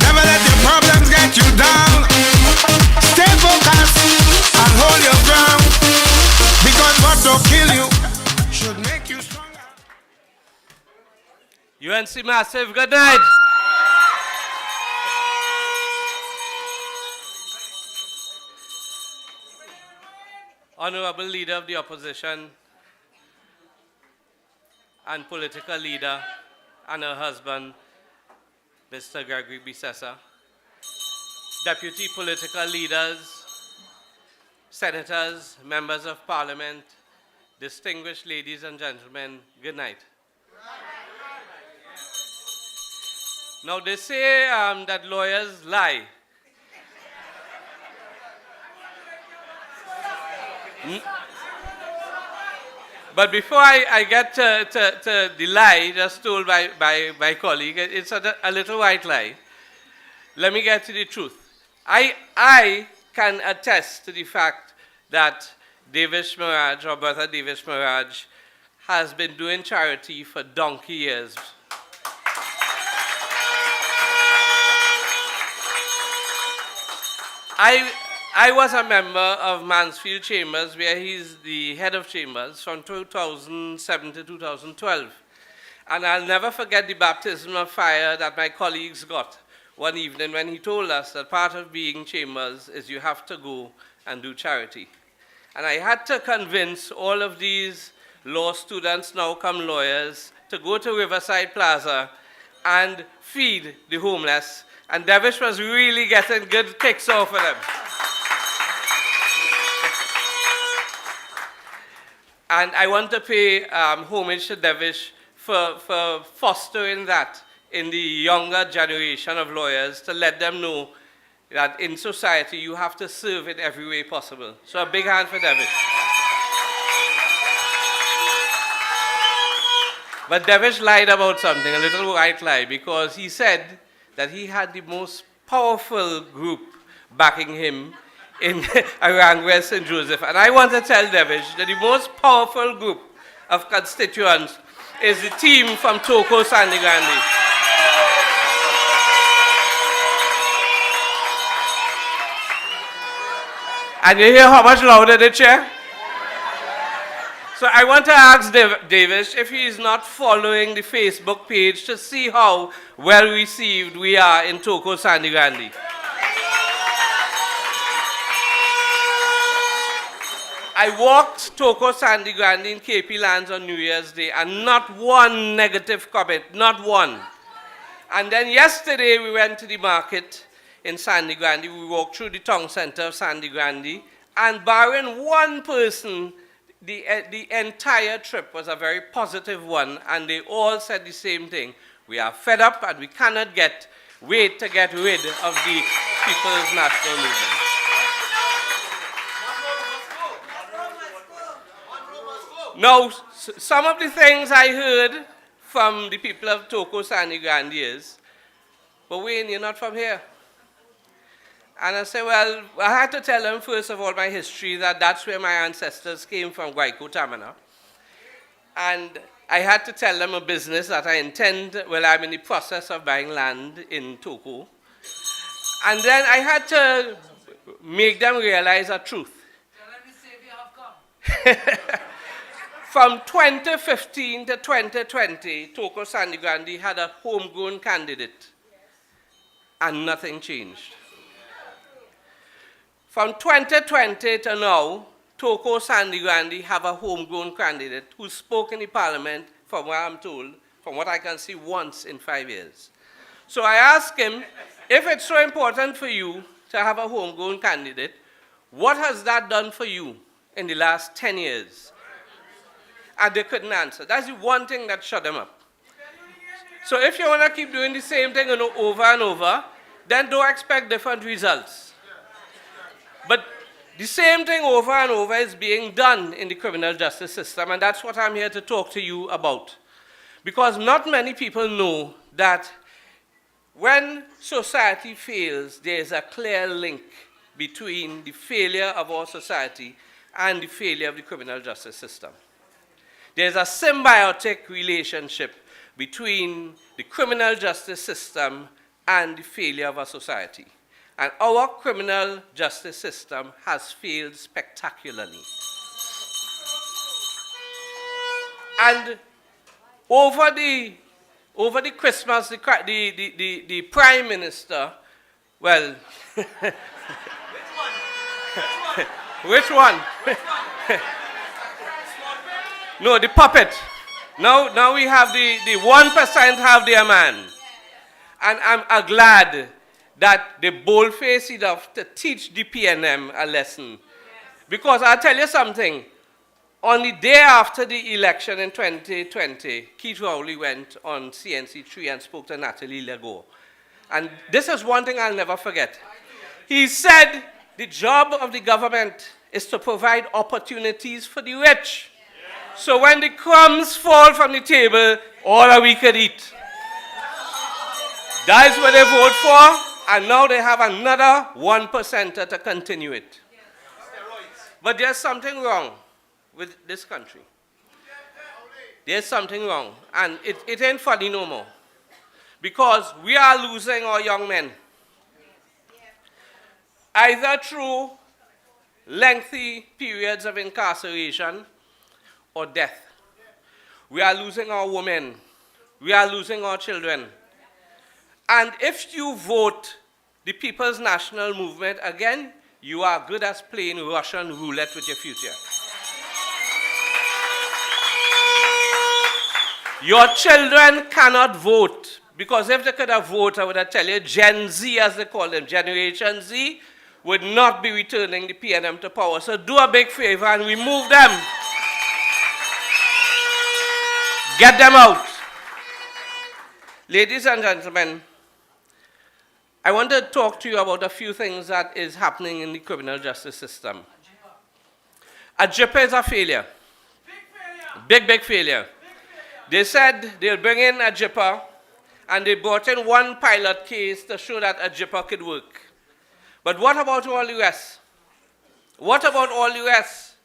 Never let your problems get you down. Stay focused and hold your ground, because what don't kill you should make you stronger. UNC Massive, good night. Honourable Leader of the Opposition and political leader and her husband, Mr. Persad-Bissessar, deputy political leaders, senators, members of parliament, distinguished ladies and gentlemen, good night. Now they say that lawyers lie. But before I get to the lie just told by my colleague, it's a little white lie. Let me get to the truth. I can attest to the fact that Davis Mirage, or Bertha Davis Mirage, has been doing charity for donkey years. I was a member of Mansfield Chambers, where he's the head of chambers, from 2007 to 2012. And I'll never forget the baptism of fire that my colleagues got one evening when he told us that part of being chambers is you have to go and do charity. And I had to convince all of these law students, now come lawyers, to go to Riverside Plaza and feed the homeless. And Devish was really getting good kicks off of them. And I want to pay homage to Devish for fostering that in the younger generation of lawyers, to let them know that in society you have to serve in every way possible. So a big hand for Devish. But Devish lied about something, a little white lie, because he said that he had the most powerful group backing him in Arangwell St. Joseph. And I want to tell Devish that the most powerful group of constituents is the team from Toko Sandy Grande. And you hear how much louder the chair? So I want to ask Davis if he is not following the Facebook page to see how well received we are in Toko Sandy Grande. I walked Toko Sandy Grande in KP Lands on New Year's Day, and not one negative comment, not one. And then yesterday we went to the market in Sandy Grande. We walked through the town center of Sandy Grande, and barring one person, the entire trip was a very positive one, and they all said the same thing. We are fed up and we cannot wait to get rid of the People's National Movement. Now, some of the things I heard from the people of Toko Sandy Grande is, but Wayne, you're not from here. And I said, well, I had to tell them, first of all, my history, that that's where my ancestors came from, Guayco Tamana. And I had to tell them a business that I intend, well, I'm in the process of buying land in Toko. And then I had to make them realize a truth. From 2015 to 2020, Toko Sandy Grande had a homegrown candidate, and nothing changed. From 2020 to now, Toko Sandy Grande have a homegrown candidate who spoke in the parliament, from what I'm told, from what I can see, once in 5 years. So I asked him, if it's so important for you to have a homegrown candidate, what has that done for you in the last 10 years? And they couldn't answer. That's the one thing that shut them up. So if you want to keep doing the same thing over and over, then don't expect different results. But the same thing over and over is being done in the criminal justice system, and that's what I'm here to talk to you about. Because not many people know that when society fails, there is a clear link between the failure of our society and the failure of the criminal justice system. There's a symbiotic relationship between the criminal justice system and the failure of our society. And our criminal justice system has failed spectacularly. And over the Christmas, the Prime Minister, well, which one? No, the puppet. Now we have the 1% have their man. And I'm glad that they bold-faced enough to teach the PNM a lesson. Because I'll tell you something, on the day after the election in 2020, Keith Rowley went on CNC3 and spoke to Natalie Legault. And this is one thing I'll never forget. He said the job of the government is to provide opportunities for the rich. So when the crumbs fall from the table, all that we could eat. That's what they vote for. And now they have another 1% to continue it. But there's something wrong with this country. There's something wrong. And it ain't funny no more. Because we are losing our young men. Either through lengthy periods of incarceration or death. We are losing our women. We are losing our children. And if you vote the People's National Movement, again, you are good as playing Russian roulette with your future. Your children cannot vote, because if they could have voted, I would have tell you, Gen Z, as they call them, Generation Z, would not be returning the PNM to power. So do a big favor and remove them. Get them out. Ladies and gentlemen, I want to talk to you about a few things that is happening in the criminal justice system. AJIPA is a failure. Big failure. They said they'll bring in AJIPA, and they brought in one pilot case to show that AJIPA could work. But what about all the rest? What about all the rest?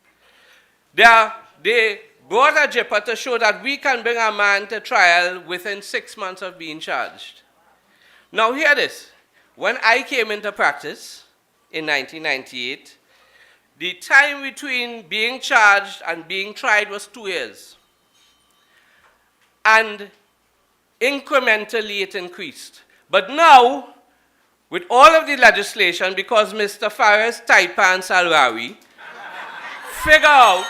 They brought AJIPA to show that we can bring a man to trial within 6 months of being charged. Now hear this. When I came into practice in 1998, the time between being charged and being tried was 2 years. And incrementally it increased. But now, with all of the legislation, because Mr. Fares, Taipa, and Salrawi figure out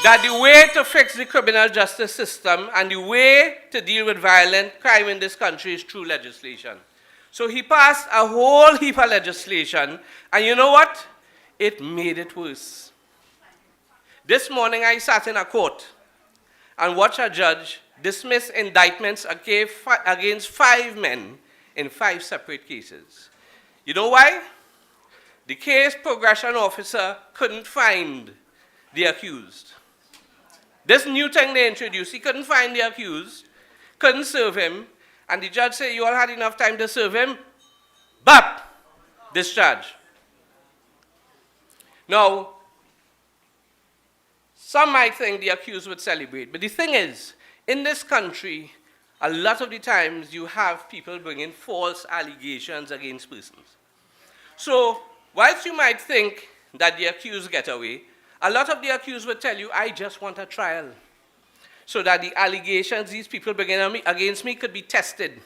that the way to fix the criminal justice system and the way to deal with violent crime in this country is through legislation. So he passed a whole heap of legislation, and you know what? It made it worse. This morning I sat in a court and watched a judge dismiss indictments against 5 men in 5 separate cases. You know why? The case progression officer couldn't find the accused. This new thing they introduced, he couldn't find the accused, couldn't serve him, and the judge said, you all had enough time to serve him, but discharge. Now, some might think the accused would celebrate, but the thing is, in this country, a lot of the times you have people bringing false allegations against persons. So, whilst you might think that the accused get away, a lot of the accused will tell you, I just want a trial, so that the allegations these people bring against me could be tested.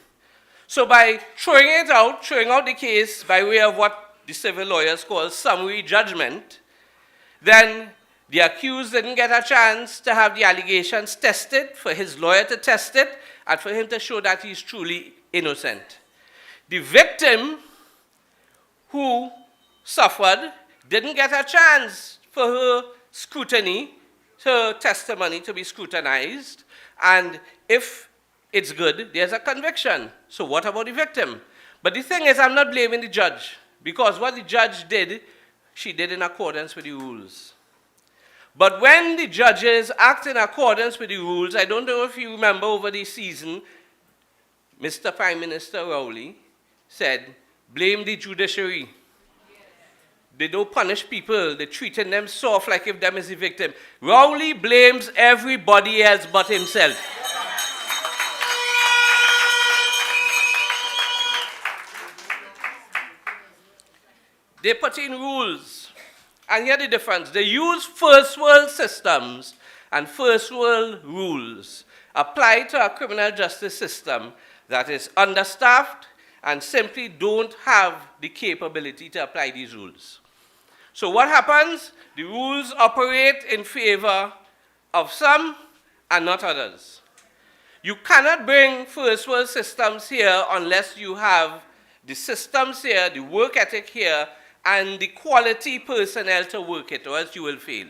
So by throwing out the case by way of what the civil lawyers call summary judgment, then the accused didn't get a chance to have the allegations tested, for his lawyer to test it, and for him to show that he's truly innocent. The victim who suffered didn't get a chance for her scrutiny, her testimony to be scrutinized, and if it's good, there's a conviction. So what about the victim? But the thing is, I'm not blaming the judge, because what the judge did, she did in accordance with the rules. But when the judges act in accordance with the rules, I don't know if you remember over the season, Mr. Prime Minister Rowley said, blame the judiciary. They don't punish people, they're treating them soft like if them is the victim. Rowley blames everybody else but himself. They put in rules. And here's the difference. They use first world systems and first world rules applied to a criminal justice system that is understaffed and simply don't have the capability to apply these rules. So what happens? The rules operate in favor of some and not others. You cannot bring first world systems here unless you have the systems here, the work ethic here, and the quality personnel to work it, or else you will fail.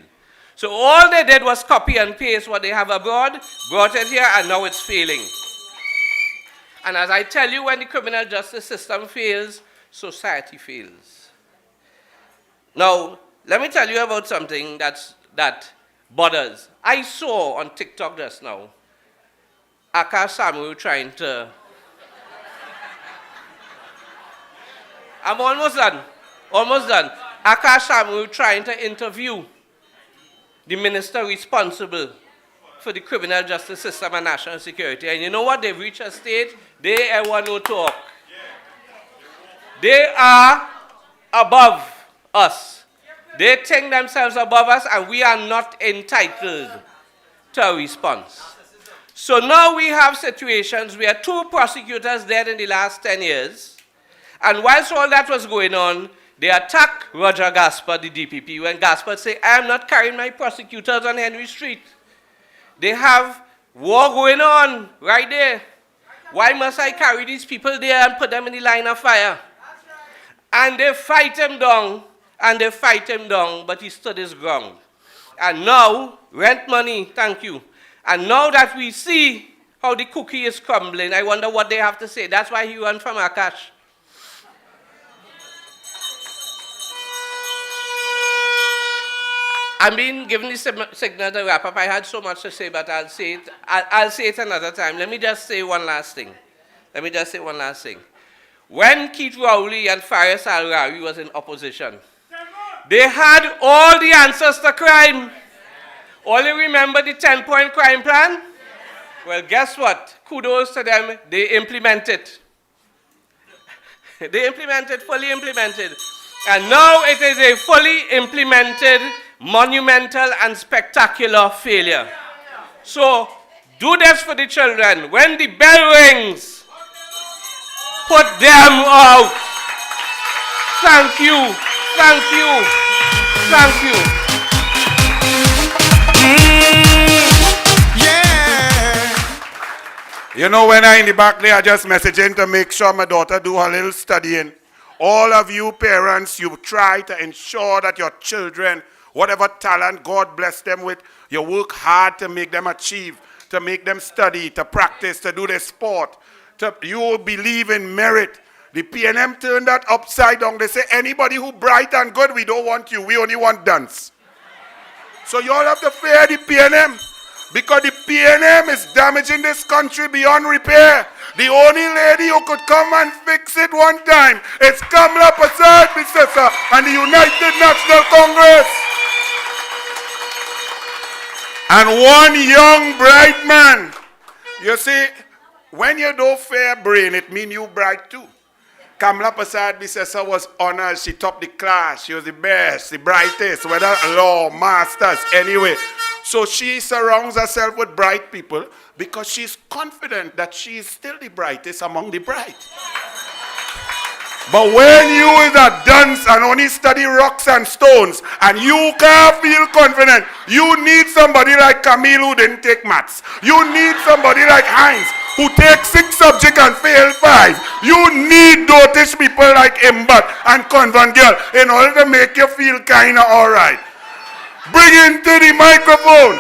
So all they did was copy and paste what they have abroad, brought it here, and now it's failing. And as I tell you, when the criminal justice system fails, society fails. Now, let me tell you about something that bothers. I saw on TikTok just now, Akash Samuel trying to... I'm almost done. Almost done. Akash Samuel trying to interview the minister responsible for the criminal justice system and national security. And you know what? They've reached a stage, they want no talk. They are above us. They think themselves above us, and we are not entitled to a response. So now we have situations where 2 prosecutors dead in the last 10 years. And whilst all that was going on, they attacked Roger Gaspar, the DPP, when Gaspar said, I am not carrying my prosecutors on Henry Street. They have war going on right there. Why must I carry these people there and put them in the line of fire? And they fight him down, but he stood his ground. And now, rent money, thank you. And now that we see how the cookie is crumbling, I wonder what they have to say. That's why he ran from Akash. I'm being given the signal to wrap up. I had so much to say, but I'll say it another time. Let me just say one last thing. When Keith Rowley and Faris Al-Rawi was in opposition, they had all the answers to crime. Only remember the 10-point crime plan? Well, guess what? Kudos to them. They implemented. They implemented, fully implemented. And now it is a fully implemented, monumental and spectacular failure. So, do this for the children. When the bell rings, put them out. Thank you. Thank you. Thank you. You know, when I in the back there, I just messaging to make sure my daughter do her little studying. All of you parents, you try to ensure that your children, whatever talent God bless them with, you work hard to make them achieve, to make them study, to practice, to do their sport. You believe in merit. The PNM turned that upside down. They say, anybody who bright and good, we don't want you. We only want dance. So you all have to fear the PNM. Because the PNM is damaging this country beyond repair. The only lady who could come and fix it one time is Kamla Persad-Bissessar and the United National Congress. And one young bright man. You see, when you don't fair brain, it means you bright too. Kamla Persad-Bissessar was honored. She topped the class. She was the best, the brightest, whether law, masters, anyway. So she surrounds herself with bright people because she's confident that she is still the brightest among the bright. But when you is a dunce and only study rocks and stones and you can't feel confident, you need somebody like Camille who didn't take maths. You need somebody like Heinz who takes 6 subjects and fail 5. You need dotish people like Imbat and Convent Girl in order to make you feel kind of all right. Bring him to the microphone.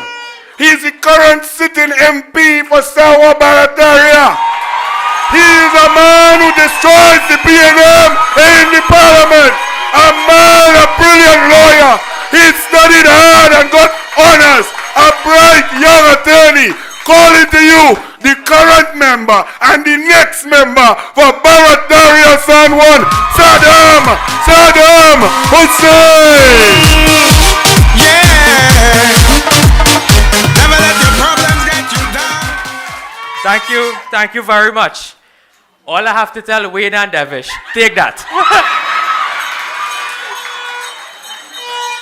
He's the current sitting MP for Sawa Barataria. He is a man who destroys the PNM in the parliament. A man, a brilliant lawyer. He studied hard and got honors. A bright young attorney. Calling to you, the current member and the next member for Barataria San Juan, Saddam Hussein. Never let your problems get you down. Thank you very much. All I have to tell Wayne and Devish, take that.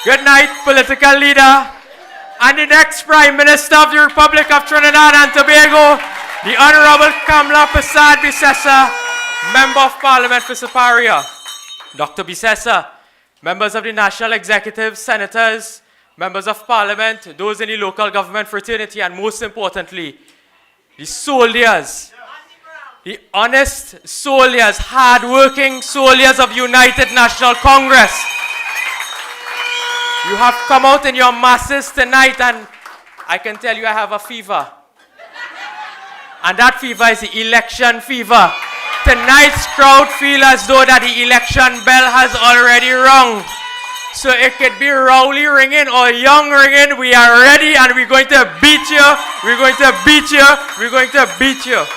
Good night, political leader. And the next Prime Minister of the Republic of Trinidad and Tobago, the Honourable Kamla Persad-Bissessar, Member of Parliament for Siparia. Dr. Bissessar, members of the National Executive, senators, members of Parliament, those in the local government fraternity, and most importantly, the soldiers, the honest soldiers, hard-working soldiers of United National Congress. You have come out in your masses tonight, and I can tell you I have a fever. And that fever is the election fever. Tonight's crowd feel as though that the election bell has already rung. So it could be Rowley ringing or Young ringing. We are ready and we're going to beat you. We're going to beat you. We're going to beat you.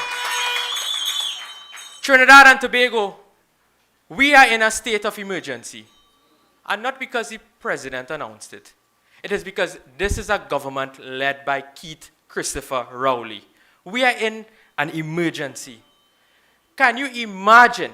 Trinidad and Tobago, we are in a state of emergency. And not because the president announced it. It is because this is a government led by Keith Christopher Rowley. We are in an emergency. Can you imagine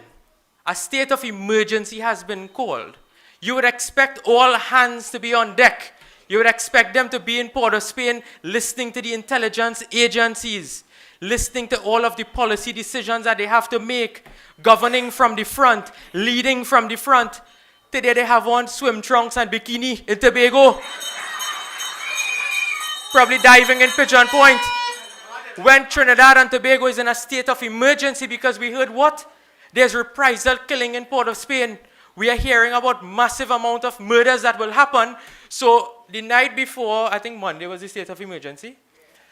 a state of emergency has been called? You would expect all hands to be on deck. You would expect them to be in Port of Spain listening to the intelligence agencies, listening to all of the policy decisions that they have to make, governing from the front, leading from the front. Today they have on swim trunks and bikini in Tobago. Probably diving in Pigeon Point. When Trinidad and Tobago is in a state of emergency because we heard what? There's reprisal killing in Port of Spain. We are hearing about massive amount of murders that will happen. So the night before, I think Monday was the state of emergency.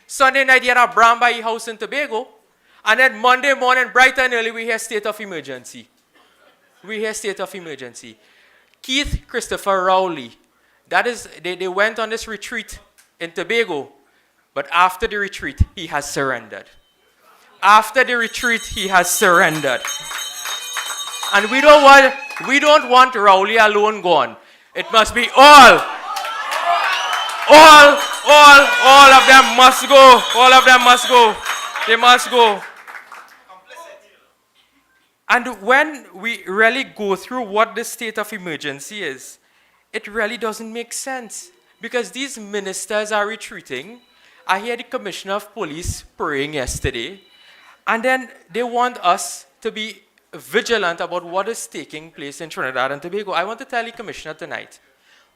Sunday night, you had a Brambai house in Tobago. And then Monday morning, bright and early, we hear state of emergency. We hear state of emergency. Keith Christopher Rowley, that is, they went on this retreat in Tobago. But after the retreat, he has surrendered. After the retreat, he has surrendered. And we don't want Rowley alone gone. It must be all of them must go. All of them must go. They must go. And when we really go through what the state of emergency is, it really doesn't make sense. Because these ministers are retreating. I hear the Commissioner of Police praying yesterday. And then they want us to be vigilant about what is taking place in Trinidad and Tobago. I want to tell the Commissioner tonight,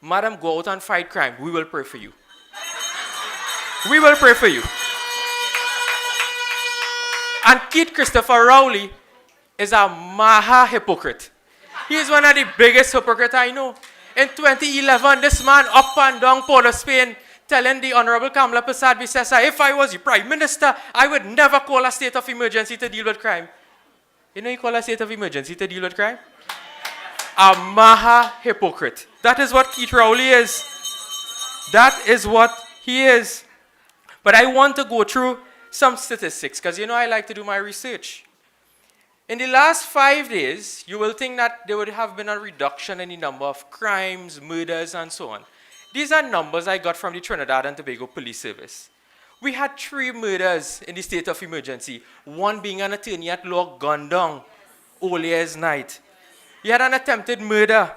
Madam, go out and fight crime. We will pray for you. We will pray for you. And Keith Christopher Rowley is a maha hypocrite. He is one of the biggest hypocrites I know. In 2011, this man up and down Port of Spain telling the Honourable Kamla Persad-Bissessar, if I was the Prime Minister, I would never call a state of emergency to deal with crime. You know you call a state of emergency to deal with crime? A maha hypocrite. That is what Keith Rowley is. That is what he is. But I want to go through some statistics because you know I like to do my research. In the last 5 days, you will think that there would have been a reduction in the number of crimes, murders, and so on. These are numbers I got from the Trinidad and Tobago Police Service. We had 3 murders in the state of emergency, one being an attorney at law gunned down all year's night. We had an attempted murder.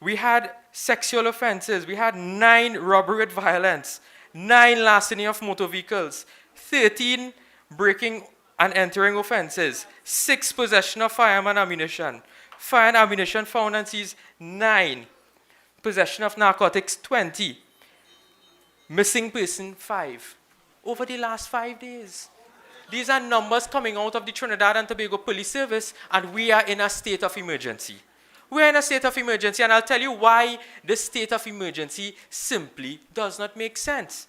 We had sexual offenses. We had 9 robbery with violence, 9 larceny of motor vehicles, 13 breaking and entering offenses, 6 possession of firearm and ammunition, fire and ammunition found and seized 9, possession of narcotics 20, missing person 5. Over the last 5 days. These are numbers coming out of the Trinidad and Tobago Police Service, and we are in a state of emergency. We are in a state of emergency, and I'll tell you why this state of emergency simply does not make sense.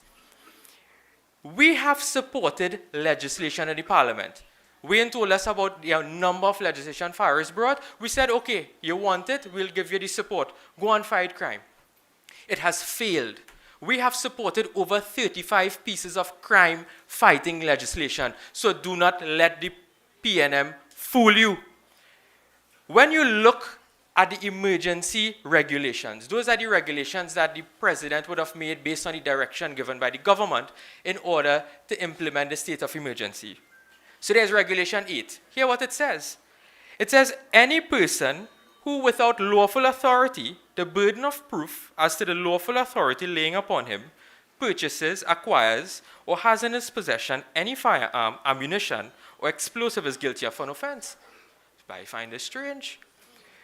We have supported legislation in the Parliament. Wayne told us about the number of legislation Farris brought. We said, okay, you want it, we'll give you the support. Go and fight crime. It has failed. We have supported over 35 pieces of crime-fighting legislation. So do not let the PNM fool you. When you look at the emergency regulations, those are the regulations that the president would have made based on the direction given by the government in order to implement the state of emergency. So there's Regulation 8. Hear what it says. It says, any person who without lawful authority, the burden of proof as to the lawful authority laying upon him, purchases, acquires, or has in his possession any firearm, ammunition, or explosive is guilty of an offense. I find this strange.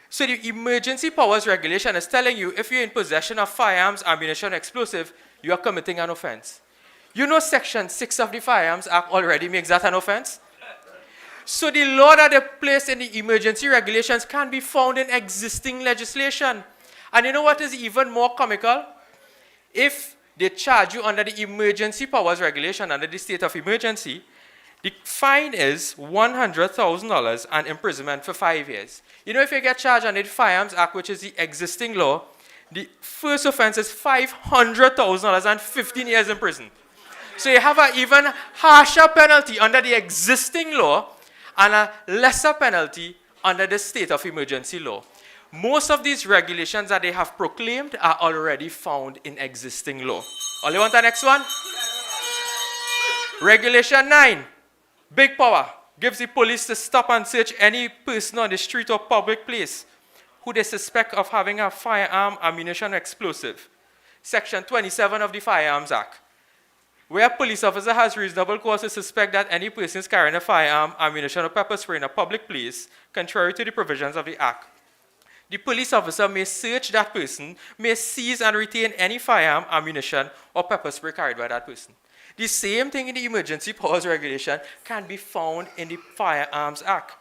So the emergency powers regulation is telling you if you're in possession of firearms, ammunition, explosive, you are committing an offense. You know Section 6 of the Firearms Act already makes that an offense? So the law that they place in the emergency regulations can be found in existing legislation. And you know what is even more comical? If they charge you under the emergency powers regulation, under the state of emergency, the fine is $100,000 and imprisonment for 5 years. You know, if you get charged under the Firearms Act, which is the existing law, the first offense is $500,000 and 15 years in prison. So you have an even harsher penalty under the existing law and a lesser penalty under the state of emergency law. Most of these regulations that they have proclaimed are already found in existing law. All you want the next one? Regulation 9. Big power. Gives the police to stop and search any person on the street or public place who they suspect of having a firearm, ammunition, or explosive. Section 27 of the Firearms Act, where a police officer has reasonable cause to suspect that any person is carrying a firearm, ammunition, or pepper spray in a public place, contrary to the provisions of the Act. The police officer may search that person, may seize and retain any firearm, ammunition, or pepper spray carried by that person. The same thing in the Emergency Powers Regulation can be found in the Firearms Act.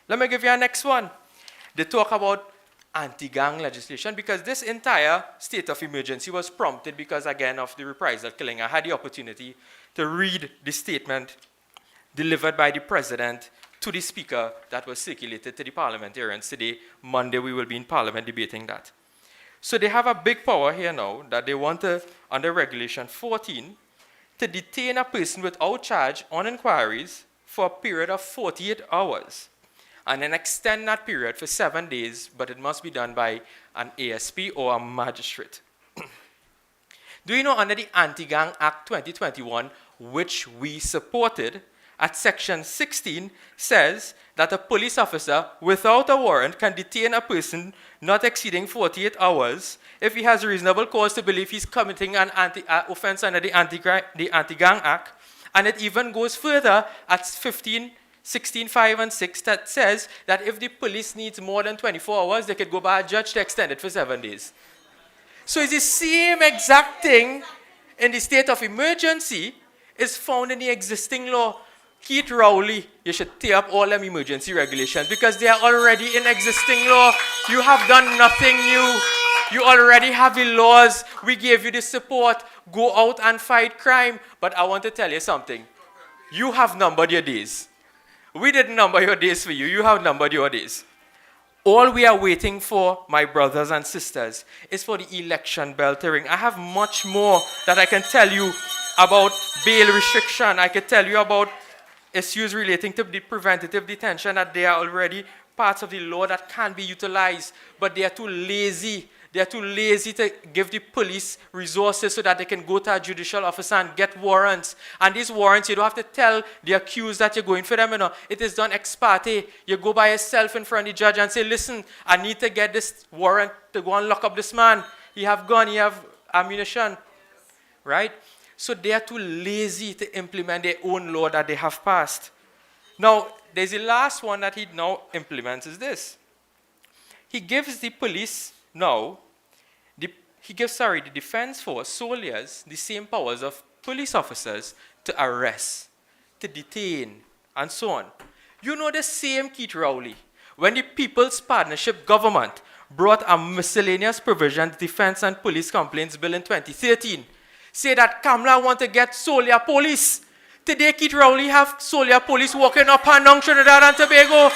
Let me give you a next one. They talk about anti-gang legislation, because this entire state of emergency was prompted because, again, of the reprisal killing. I had the opportunity to read the statement delivered by the president to the speaker that was circulated to the parliamentarians today. Monday, we will be in parliament debating that. So they have a big power here now that they want to, under Regulation 14, to detain a person without charge on inquiries for a period of 48 hours. And then extend that period for 7 days, but it must be done by an ASP or a magistrate. Do you know, under the Anti-Gang Act 2021, which we supported, at section 16 says that a police officer without a warrant can detain a person not exceeding 48 hours if he has reasonable cause to believe he's committing an offense under the Anti-Gang Act. And it even goes further at 16, 5, and 6 that says that if the police needs more than 24 hours, they could go by a judge to extend it for 7 days. So it's the same exact thing in the state of emergency is found in the existing law. Keith Rowley, you should tear up all them emergency regulations because they are already in existing law. You have done nothing new. You already have the laws. We gave you the support. Go out and fight crime. But I want to tell you something. You have numbered your days. We didn't number your days for you. You have numbered your days. All we are waiting for, my brothers and sisters, is for the election bell to ring. I have much more that I can tell you about bail restriction. I can tell you about issues relating to the preventative detention, that they are already parts of the law that can be utilized, but they are too lazy. They are too lazy to give the police resources so that they can go to a judicial officer and get warrants. And these warrants, you don't have to tell the accused that you're going for them. You know. It is done ex parte. You go by yourself in front of the judge and say, listen, I need to get this warrant to go and lock up this man. He have gun, he have ammunition. Right? So they are too lazy to implement their own law that they have passed. Now, there's the last one that he now implements is this. He gives the police now, the defense force, soldiers, the same powers of police officers to arrest, to detain, and so on. You know the same Keith Rowley, when the People's Partnership Government brought a miscellaneous provisions defense and police complaints bill in 2013, say that Kamla want to get soldier police. Today, Keith Rowley have soldier police walking up and down Trinidad and Tobago.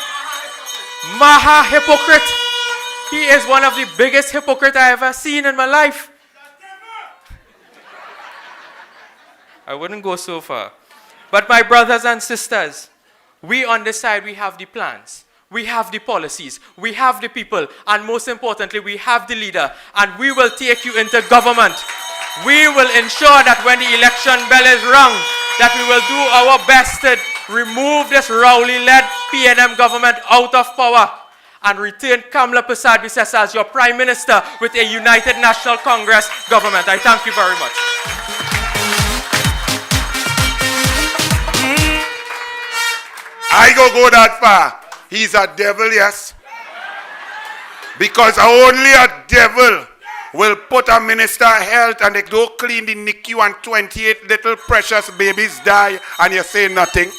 Maha hypocrite. He is one of the biggest hypocrites I ever seen in my life. I wouldn't go so far. But my brothers and sisters, we on this side, we have the plans. We have the policies. We have the people. And most importantly, we have the leader. And we will take you into government. We will ensure that when the election bell is rung, that we will do our best to remove this Rowley-led PNM government out of power and return Kamla Persad-Bissessar as your Prime Minister with a United National Congress government. I thank you very much. I go that far. He's a devil, yes. Because only a devil will put a minister of health and they don't clean the NICU and 28 little precious babies die and you say nothing.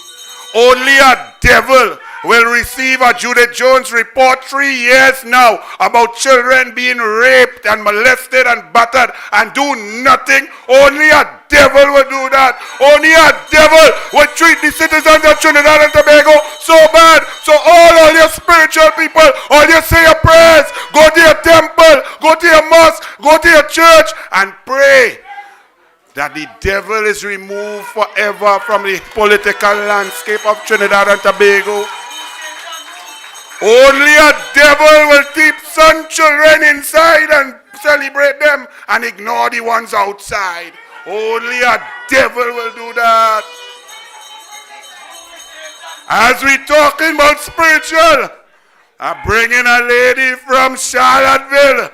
Only a devil will receive a Judith Jones report 3 years now about children being raped and molested and battered and do nothing. Only a devil will do that. Only a devil will treat the citizens of Trinidad and Tobago so bad. So all your spiritual people, all you say your prayers, go to your temple, go to your mosque, go to your church and pray that the devil is removed forever from the political landscape of Trinidad and Tobago. Only a devil will keep some children inside and celebrate them and ignore the ones outside. Only a devil will do that. As we talking about spiritual, I bring in a lady from Charlottesville.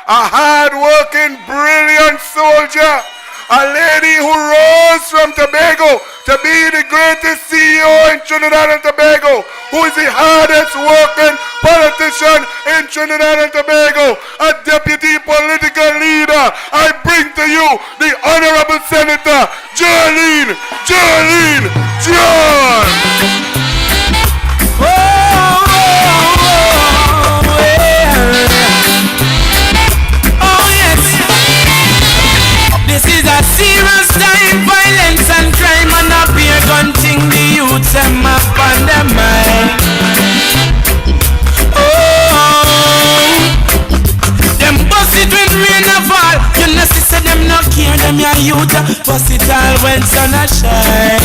a hard-working, brilliant soldier, a lady who rose from Tobago to be the greatest CEO in Trinidad and Tobago, who is the hardest working politician in Trinidad and Tobago, a deputy political leader. I bring to you the Honourable Senator Jolene John. This is a serious time, violence and crime, and a beer gun thing, the youths them up on their mind. Oh, them bust it when rain a fall. You know, sister, them not care, them your youth. Bust it all when sun a shine.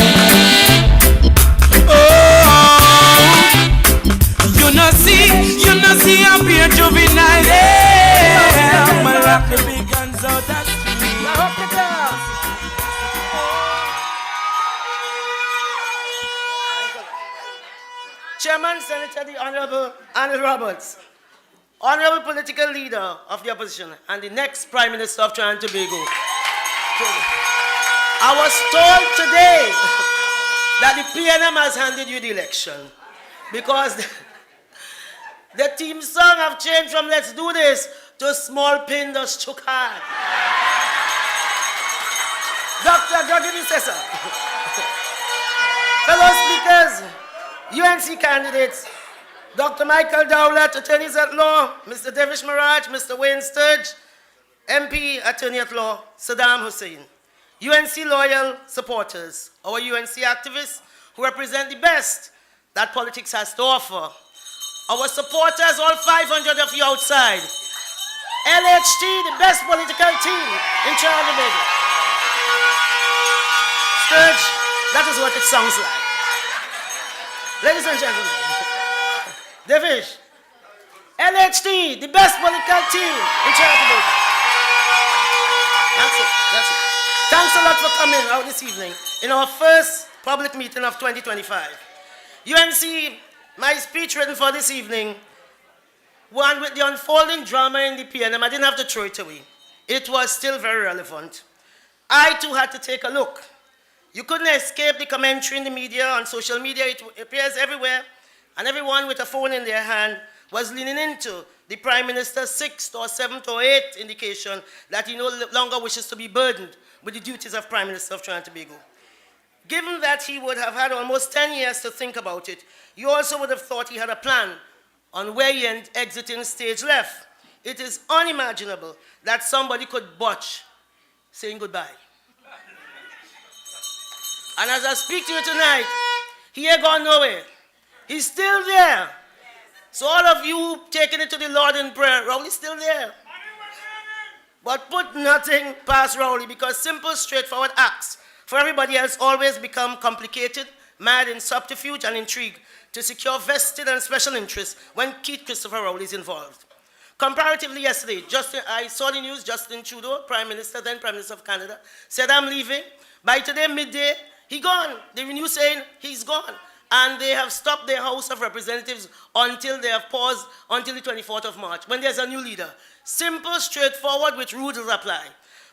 Oh, you know see a beer juvenile. Yeah, I'ma rock the big guns out of street. Chairman, Senator the Honourable Arnold Roberts, Honourable political leader of the opposition and the next Prime Minister of Trinidad and Tobago. I was told today that the PNM has handed you the election because the team song have changed from Let's Do This to Small Pin Does Chook Hard. Dr. Persad-Bissessar, fellow speakers, UNC candidates, Dr. Michael Dowlett, attorneys at law, Mr. Devish Maraj, Mr. Wayne Sturge, MP, attorney at law, Saddam Hussein, UNC loyal supporters, our UNC activists who represent the best that politics has to offer, our supporters, all 500 of you outside, LHT, the best political team in Trinidad and Tobago. Sturge, that is what it sounds like. Ladies and gentlemen, Devish, LHT, the best political team in Trinidad and Tobago. That's it. Thanks a lot for coming out this evening in our first public meeting of 2025. UNC, my speech written for this evening, one with the unfolding drama in the PNM, I didn't have to throw it away. It was still very relevant. I too had to take a look. You couldn't escape the commentary in the media, on social media, it appears everywhere, and everyone with a phone in their hand was leaning into the Prime Minister's 6th or 7th or 8th indication that he no longer wishes to be burdened with the duties of Prime Minister of Trinidad and Tobago. Given that he would have had almost 10 years to think about it, you also would have thought he had a plan on where he exiting stage left. It is unimaginable that somebody could botch saying goodbye. And as I speak to you tonight, he ain't gone nowhere. He's still there. So all of you taking it to the Lord in prayer, Rowley's still there. But put nothing past Rowley, because simple, straightforward acts for everybody else always become complicated, mad in subterfuge and intrigue to secure vested and special interests when Keith Christopher Rowley is involved. Comparatively yesterday, I saw the news, Justin Trudeau, Prime Minister, then Prime Minister of Canada, said, I'm leaving. By today, midday, he gone. The news saying he's gone. And they have stopped their House of Representatives until they have paused until the 24th of March, when there's a new leader. Simple, straightforward, with rules apply.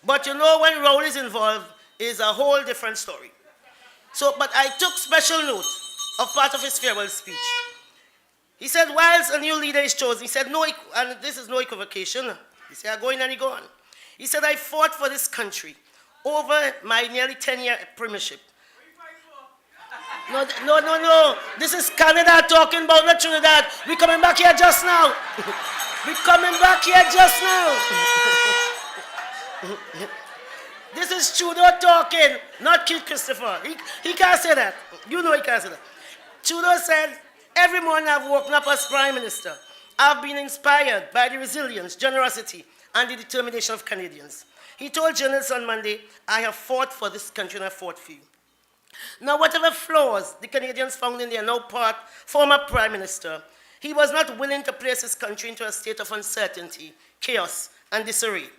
But you know, when Rowley is involved, is a whole different story. So, but I took special note of part of his farewell speech. He said, whilst a new leader is chosen, he said, no, and this is no equivocation. He said, I'm going and he gone. He said, I fought for this country over my nearly 10-year premiership. No. This is Canada talking about, not Trinidad. We're coming back here just now. We're coming back here just now. This is Trudeau talking, not Keith Christopher. He can't say that. You know he can't say that. Trudeau said, every morning I've woken up as Prime Minister. I've been inspired by the resilience, generosity, and the determination of Canadians. He told journalists on Monday, I have fought for this country and I fought for you. Now, whatever flaws the Canadians found in their now former Prime Minister, he was not willing to place his country into a state of uncertainty, chaos, and disarray.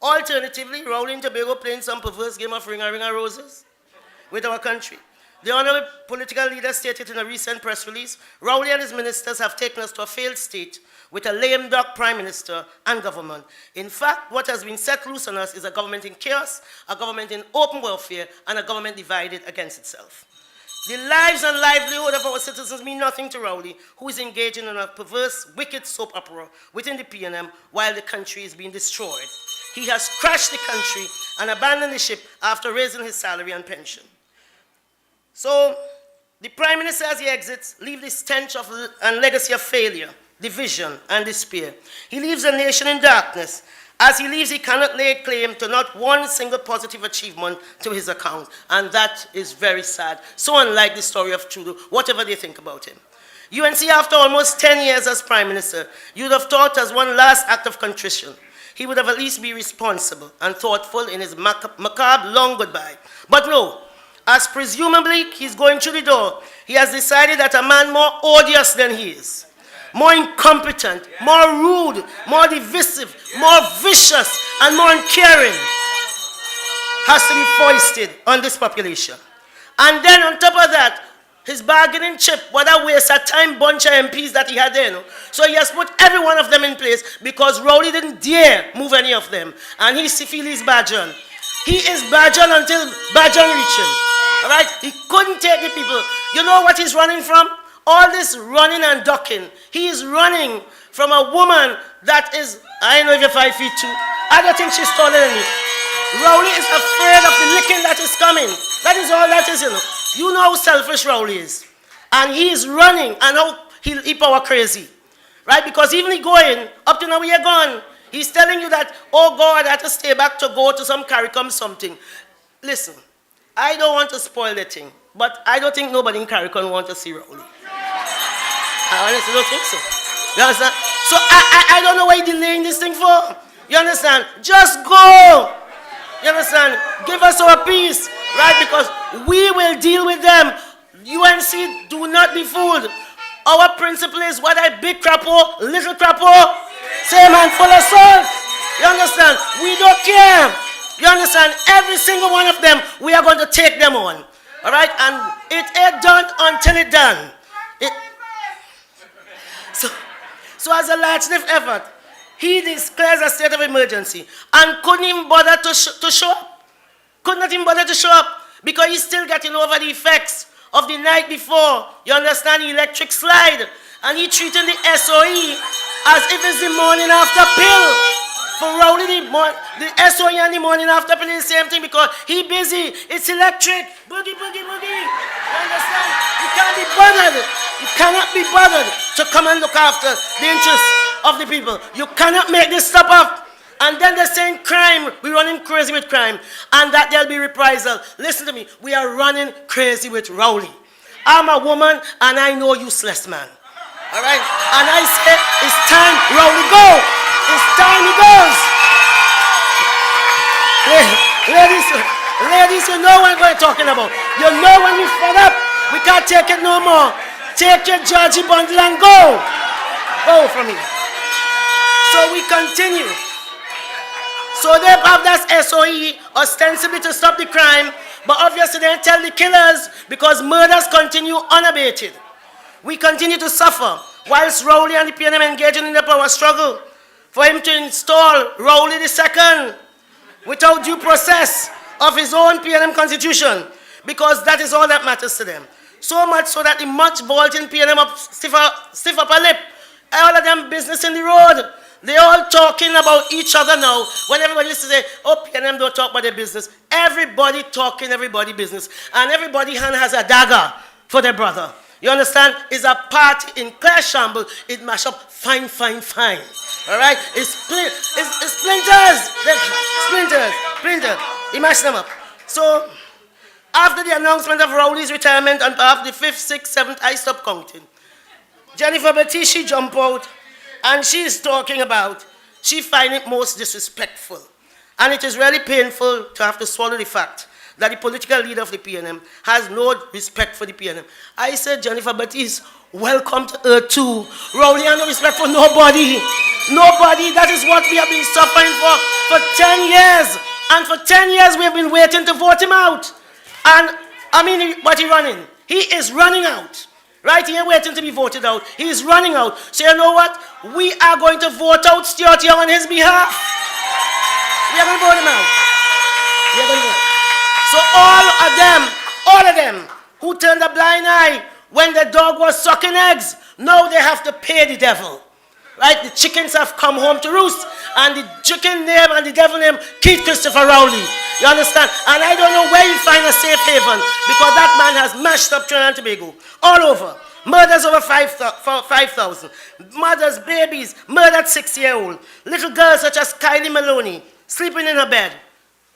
Alternatively, Rowley and Tobago playing some perverse game of ring-a-ring-a roses with our country. The Honourable political leader stated in a recent press release, Rowley and his ministers have taken us to a failed state with a lame duck prime minister and government. In fact, what has been set loose on us is a government in chaos, a government in open warfare, and a government divided against itself. The lives and livelihood of our citizens mean nothing to Rowley, who is engaging in a perverse, wicked soap opera within the PNM while the country is being destroyed. He has crashed the country and abandoned the ship after raising his salary and pension. So, the Prime Minister, as he exits, leaves the stench of and legacy of failure, division, and despair. He leaves a nation in darkness. As he leaves, he cannot lay claim to not one single positive achievement to his account, and that is very sad. So unlike the story of Trudeau, whatever they think about him. UNC, after almost 10 years as Prime Minister, you'd have thought as one last act of contrition, he would have at least been responsible and thoughtful in his macabre long goodbye. But no. As presumably he's going through the door, he has decided that a man more odious than he is, more incompetent, more rude, more divisive, more vicious, and more uncaring has to be foisted on this population. And then on top of that, his bargaining chip, what a waste of time bunch of MPs that he had there. No? So he has put every one of them in place because Rowley didn't dare move any of them. And he feels he's badgered. He is badgered until badgered reach him. All right? He couldn't take the people. You know what he's running from? All this running and ducking. He is running from a woman that is, I don't know if you're 5 feet 2. I don't think she's taller than me. Rowley is afraid of the licking that is coming. That is all that is, you know. You know how selfish Rowley is. And he is running and how he power crazy. Right? Because even he going, up to now we are gone. He's telling you that, oh God, I have to stay back to go to some CARICOM something. Listen, I don't want to spoil the thing, but I don't think nobody in CARICOM wants to see Rowley. I honestly don't think so. You understand? So I don't know why you're delaying this thing for. You understand? Just go. You understand? Give us our peace, right? Because we will deal with them. UNC, do not be fooled. Our principle is what I big crapo, little crapo, same and full of salt. You understand? We don't care. You understand? Every single one of them, we are going to take them on. All right? And it ain't done until it's done. So as a large-scale effort, he declares a state of emergency and couldn't even bother to show up. Could not even bother to show up because he's still getting over the effects of the night before. You understand? The electric slide. And he treating the SOE as if it's the morning after pill. For Rowley, the SOE and the morning after pill is the same thing because he busy. It's electric. Boogie, boogie, boogie. You understand? You can't be bothered. You cannot be bothered to come and look after the interests of the people. You cannot make this stop up. And then they're saying crime. We're running crazy with crime. And that there'll be reprisal. Listen to me. We are running crazy with Rowley. I'm a woman and I know useless man. All right? And I say, it's time, Rowley, go. It's time he goes. Ladies, you know what we're talking about. You know when we fed up. We can't take it no more. Take your Georgie bundle and go. Go from here. So we continue. So they have that SOE ostensibly to stop the crime, but obviously they tell the killers because murders continue unabated. We continue to suffer whilst Rowley and the PNM engaging in the power struggle for him to install Rowley II without due process of his own PNM constitution because that is all that matters to them. So much so that the much vaulting PNM up stiff upper lip, all of them business in the road. They're all talking about each other now. When everybody used to say, oh, PNM don't talk about their business. Everybody talking everybody business. And everybody hand has a dagger for their brother. You understand? It's a party in clear shambles. It mash up fine, fine, fine. All right? It's splinters. Splinters. He mashed them up. So, after the announcement of Rowley's retirement on behalf of the 5th, 6th, 7th, I stopped counting. Jennifer Baptiste, she jumped out. And she's talking about, she finds it most disrespectful. And it is really painful to have to swallow the fact that the political leader of the PNM has no respect for the PNM. I said, Jennifer Baptiste, welcome to Earth 2. Rowley has no respect for nobody. Nobody. That is what we have been suffering for 10 years. And for 10 years we have been waiting to vote him out. And What he running? He is running out. Right here waiting to be voted out. He is running out. So you know what? We are going to vote out Stuart Young on his behalf. We are going to vote him out. We are going to vote. So all of them who turned a blind eye when the dog was sucking eggs, now they have to pay the devil. Right? The chickens have come home to roost, and the chicken name and the devil name, Keith Christopher Rowley. You understand? And I don't know where you find a safe haven, because that man has mashed up Trinidad and Tobago. All over. Murders over 5,000. Mothers, babies, murdered 6-year-old. Little girls such as Kylie Maloney, sleeping in her bed.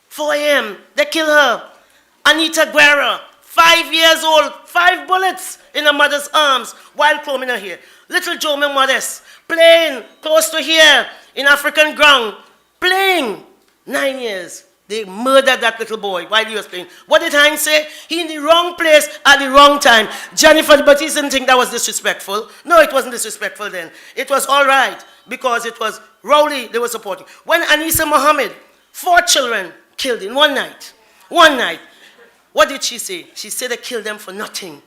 4 a.m., they kill her. Anita Guerra, 5 years old, 5 bullets in her mother's arms while combing her hair. Little Jome Modest, playing close to here in African ground, playing 9 years. They murdered that little boy while he was playing. What did Hines say? He in the wrong place at the wrong time. Jennifer Baptiste didn't think that was disrespectful. No, it wasn't disrespectful then. It was all right because it was Rowley they were supporting. When Anisa Mohammed, 4 children killed in one night. One night. What did she say? She said they killed them for nothing.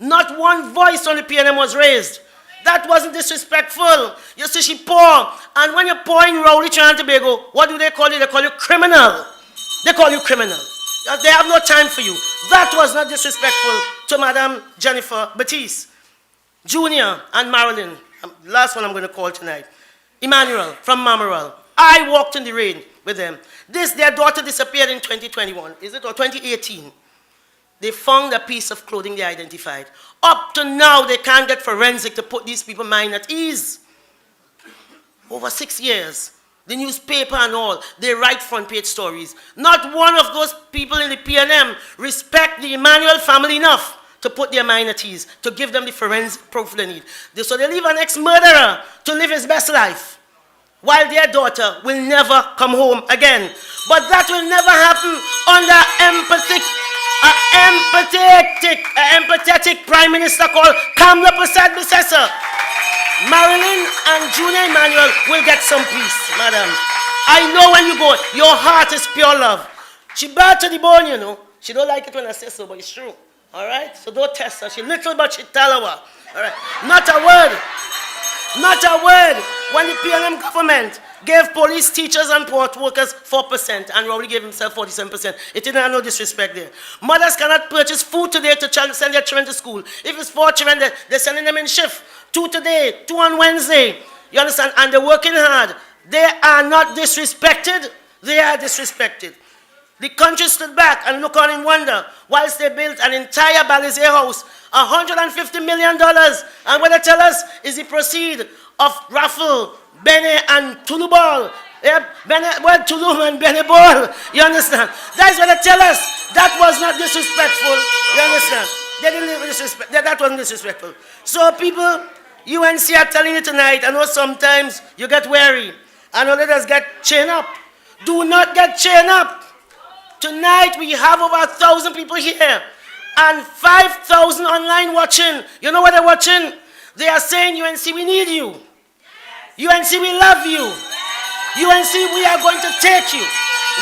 Not one voice on the PNM was raised. That wasn't disrespectful. You see, she poor. And when you're poor in Rowley, Trinidad and Tobago, what do they call you? They call you criminal. They call you criminal. They have no time for you. That was not disrespectful to Madam Jennifer Baptiste. Junior and Marilyn, last one I'm going to call tonight. Emmanuel from Mamoral. I walked in the rain with them. Their daughter disappeared in 2021, is it, or 2018? They found a piece of clothing they identified. Up to now, they can't get forensic to put these people's mind at ease. Over 6 years. The newspaper and all, they write front page stories. Not one of those people in the PNM respect the Emmanuel family enough to put their mind at ease, to give them the forensic proof they need. So they leave an ex-murderer to live his best life, while their daughter will never come home again. But that will never happen under empathetic Prime Minister called Kamla Persad-Bissessar. Marilyn and Junior Emmanuel will get some peace, madam. I know when you go, your heart is pure love. She bad to the bone, you know. She don't like it when I say so, but it's true. All right? So don't test her. She little, but she tell her. All right? Not a word. Not a word. When the PNM government gave police, teachers, and port workers 4%, and Rowley gave himself 47%. It didn't have no disrespect there. Mothers cannot purchase food today to send their children to school. If it's 4 children, they're sending them in shift. 2 today, 2 on Wednesday. You understand? And they're working hard. They are not disrespected. They are disrespected. The country stood back and looked on in wonder whilst they built an entire Balizé house, $150 million. And what they tell us is the proceed of raffle, Bene and Tulu ball. Tulum and Bene ball. You understand? That's what they tell us. That was not disrespectful. You understand? They didn't disrespect. That wasn't disrespectful. So people, UNC are telling you tonight, I know sometimes you get wary. I know let us get chained up. Do not get chained up. Tonight we have over 1,000 people here and 5,000 online watching. You know what they're watching? They are saying, UNC, we need you. UNC, we love you. UNC, we are going to take you.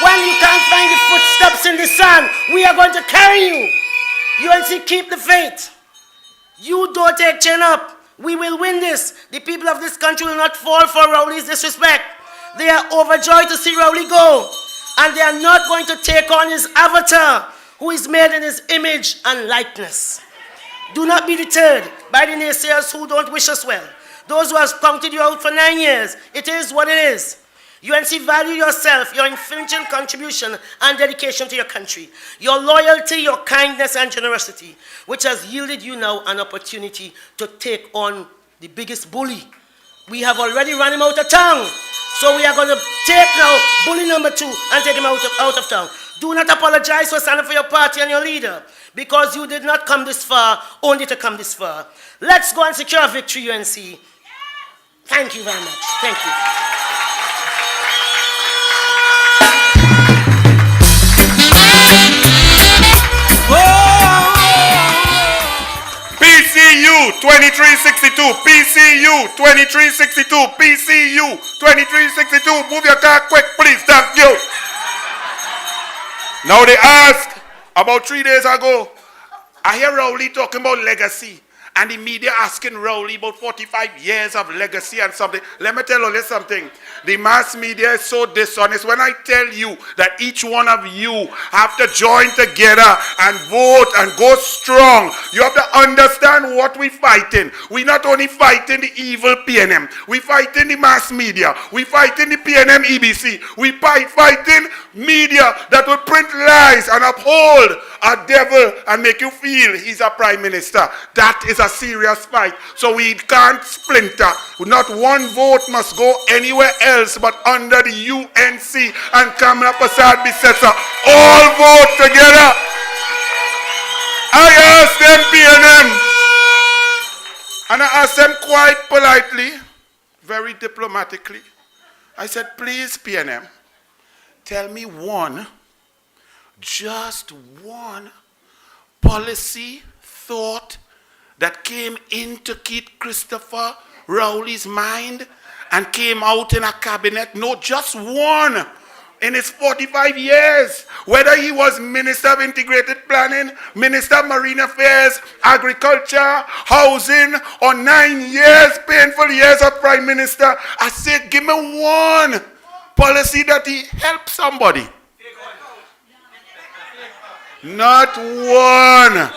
When you can't find the footsteps in the sun, we are going to carry you. UNC, keep the faith. You don't take chin up. We will win this. The people of this country will not fall for Rowley's disrespect. They are overjoyed to see Rowley go. And they are not going to take on his avatar, who is made in his image and likeness. Do not be deterred by the naysayers who don't wish us well. Those who have counted you out for 9 years, it is what it is. UNC, value yourself, your influential contribution and dedication to your country, your loyalty, your kindness and generosity, which has yielded you now an opportunity to take on the biggest bully. We have already run him out of town, so we are going to take now bully number 2 and take him out of town. Do not apologize for standing for your party and your leader, because you did not come this far only to come this far. Let's go and secure victory, UNC. Thank you very much. Thank you. PCU 2362, PCU 2362, PCU 2362. Move your car quick, please. Thank you. Now they asked about 3 days ago, I hear Rowley talking about legacy. And the media asking Rowley about 45 years of legacy and something. Let me tell you something. The mass media is so dishonest. When I tell you that each one of you have to join together and vote and go strong, you have to understand what we're fighting. We're not only fighting the evil PNM. We're fighting the mass media. We're fighting the PNM EBC. We're fighting media that will print lies and uphold a devil and make you feel he's a prime minister. That is a serious fight. So we can't splinter. Not one vote must go anywhere else but under the UNC and Kamla Persad-Bissessar. All vote together. I asked them PNM, and I asked them quite politely, very diplomatically. I said, please PNM, tell me one, just one policy thought that came into Keith Christopher Rowley's mind and came out in a cabinet. No, just one in his 45 years. Whether he was Minister of Integrated Planning, Minister of Marine Affairs, Agriculture, Housing, or 9 years, painful years of Prime Minister. I said, give me one policy that he helped somebody. Not one.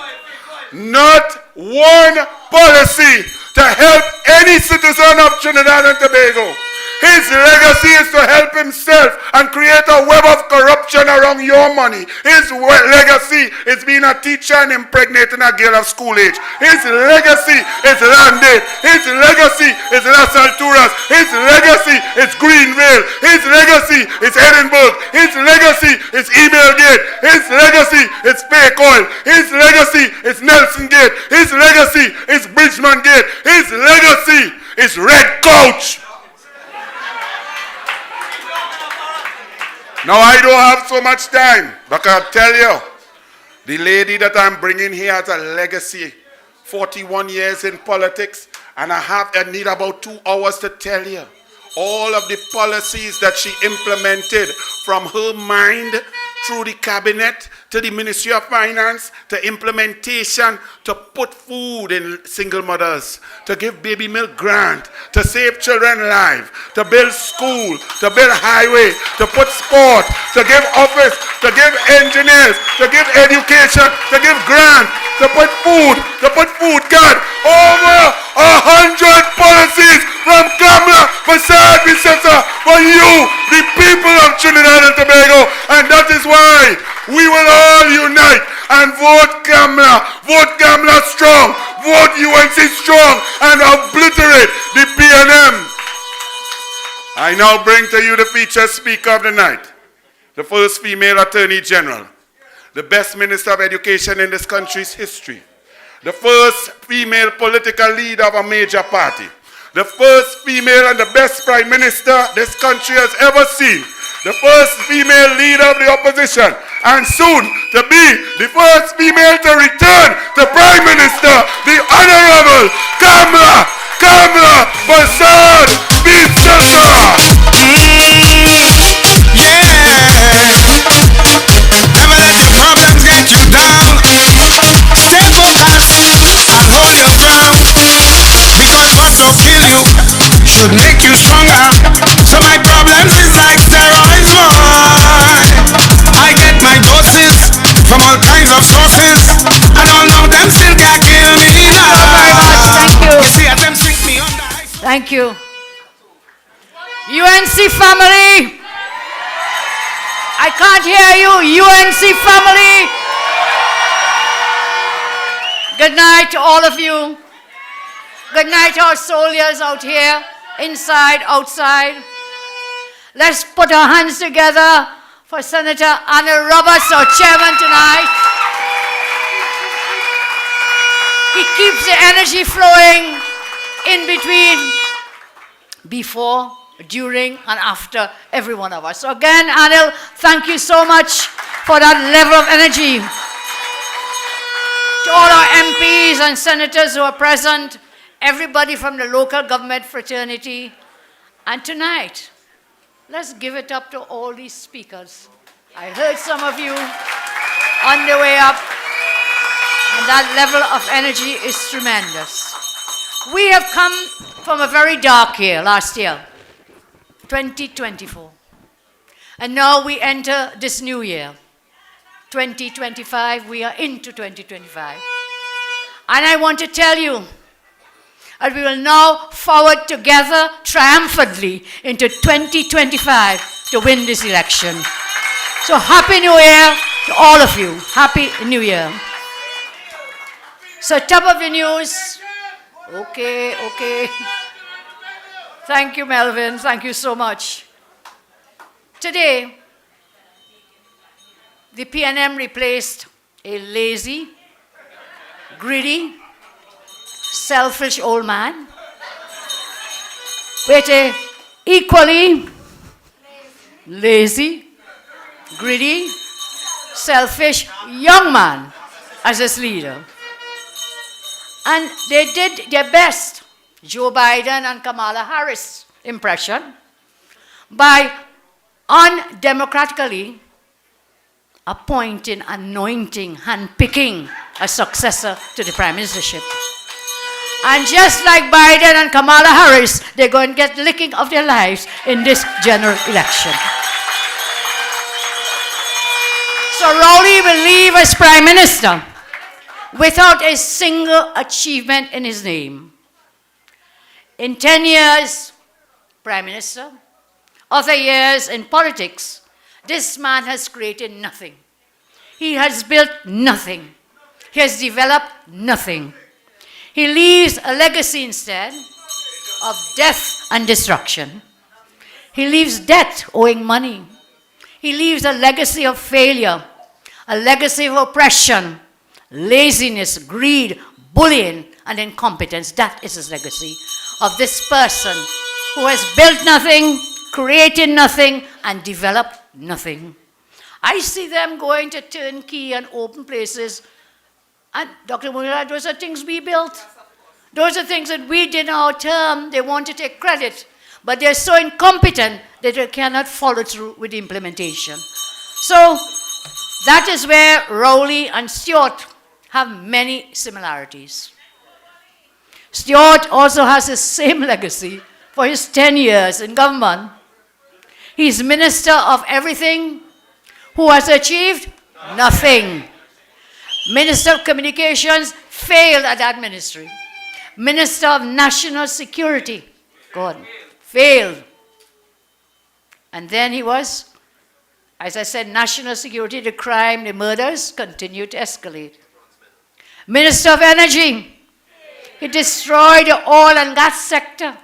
Not one policy to help any citizen of Trinidad and Tobago. His legacy is to help himself and create a web of corruption around your money. His legacy is being a teacher and impregnating a girl of school age. His legacy is landed. His legacy is Las Alturas. His legacy is Greenville. His legacy is Edinburgh. His legacy is Emailgate. His legacy is Fake Oil. His legacy is Nelson Gate. His legacy is Bridgman Gate. His legacy is Red Coach. Now, I don't have so much time, but I'll tell you, the lady that I'm bringing here has a legacy, 41 years in politics, and I need about 2 hours to tell you all of the policies that she implemented from her mind through the cabinet to the Ministry of Finance to implementation to put food in single mothers, to give baby milk grant, to save children lives, to build school, to build highway, to put sport, to give office, to give engineers, to give education, to give grant, to put food, God, over 100 policies from Kamla Persad-Bissessar for you, the people of Trinidad and Tobago, and that is why we will all unite and vote Kamla strong, vote UNC strong, and obliterate the PNM. I now bring to you the featured speaker of the night, the first female Attorney General, the best Minister of Education in this country's history, the first female political leader of a major party, the first female and the best Prime Minister this country has ever seen, the first female leader of the opposition, and soon to be the first female to return to Prime Minister, the Honourable Kamla Persad-Bissessar. Never let your problems get you down. Stay focused and hold your ground. Because what will kill you should make you stronger. So my problems is like steroids, boy. I get my doses from all kinds of sources, and all of them still can't kill me now. Thank you. You see, them sink me under ice. Thank you. UNC family. I can't hear you. UNC family. Good night to all of you. Good night to our soldiers out here, inside, outside. Let's put our hands together for Senator Honourable, our chairman tonight. He keeps the energy flowing in between, before, during, and after every one of us. So again, Anil, thank you so much for that level of energy. To all our MPs and senators who are present, everybody from the local government fraternity, and tonight, let's give it up to all these speakers. I heard some of you on the way up. And that level of energy is tremendous. We have come from a very dark year last year, 2024. And now we enter this new year, 2025. We are into 2025. And I want to tell you that we will now forward together triumphantly into 2025 to win this election. So Happy New Year to all of you. Happy New Year. So top of the news. Okay. Thank you, Melvin. Thank you so much. Today, the PNM replaced a lazy, greedy, selfish old man with a equally lazy, greedy, selfish young man as his leader. And they did their best, Joe Biden and Kamala Harris impression, by undemocratically appointing, anointing, handpicking a successor to the prime ministership. And just like Biden and Kamala Harris, they're going to get licking of their lives in this general election. So Rowley will leave as prime minister without a single achievement in his name. In 10 years, prime minister, other years in politics, this man has created nothing. He has built nothing. He has developed nothing. He leaves a legacy instead of death and destruction. He leaves debt owing money. He leaves a legacy of failure, a legacy of oppression, laziness, greed, bullying, and incompetence. That is his legacy of this person who has built nothing, created nothing, and developed nothing. I see them going to turnkey and open places. And Dr. Munira, those are things we built. Those are things that we did in our term. They want to take credit, but they're so incompetent that they cannot follow through with the implementation. So that is where Rowley and Stewart have many similarities. Stewart also has the same legacy for his 10 years in government. He's Minister of Everything, who has achieved nothing. Minister of Communications failed at that ministry. Minister of National Security, God, failed. And then he was, as I said, National Security, the crime, the murders continued to escalate. Minister of Energy, he destroyed the oil and gas sector.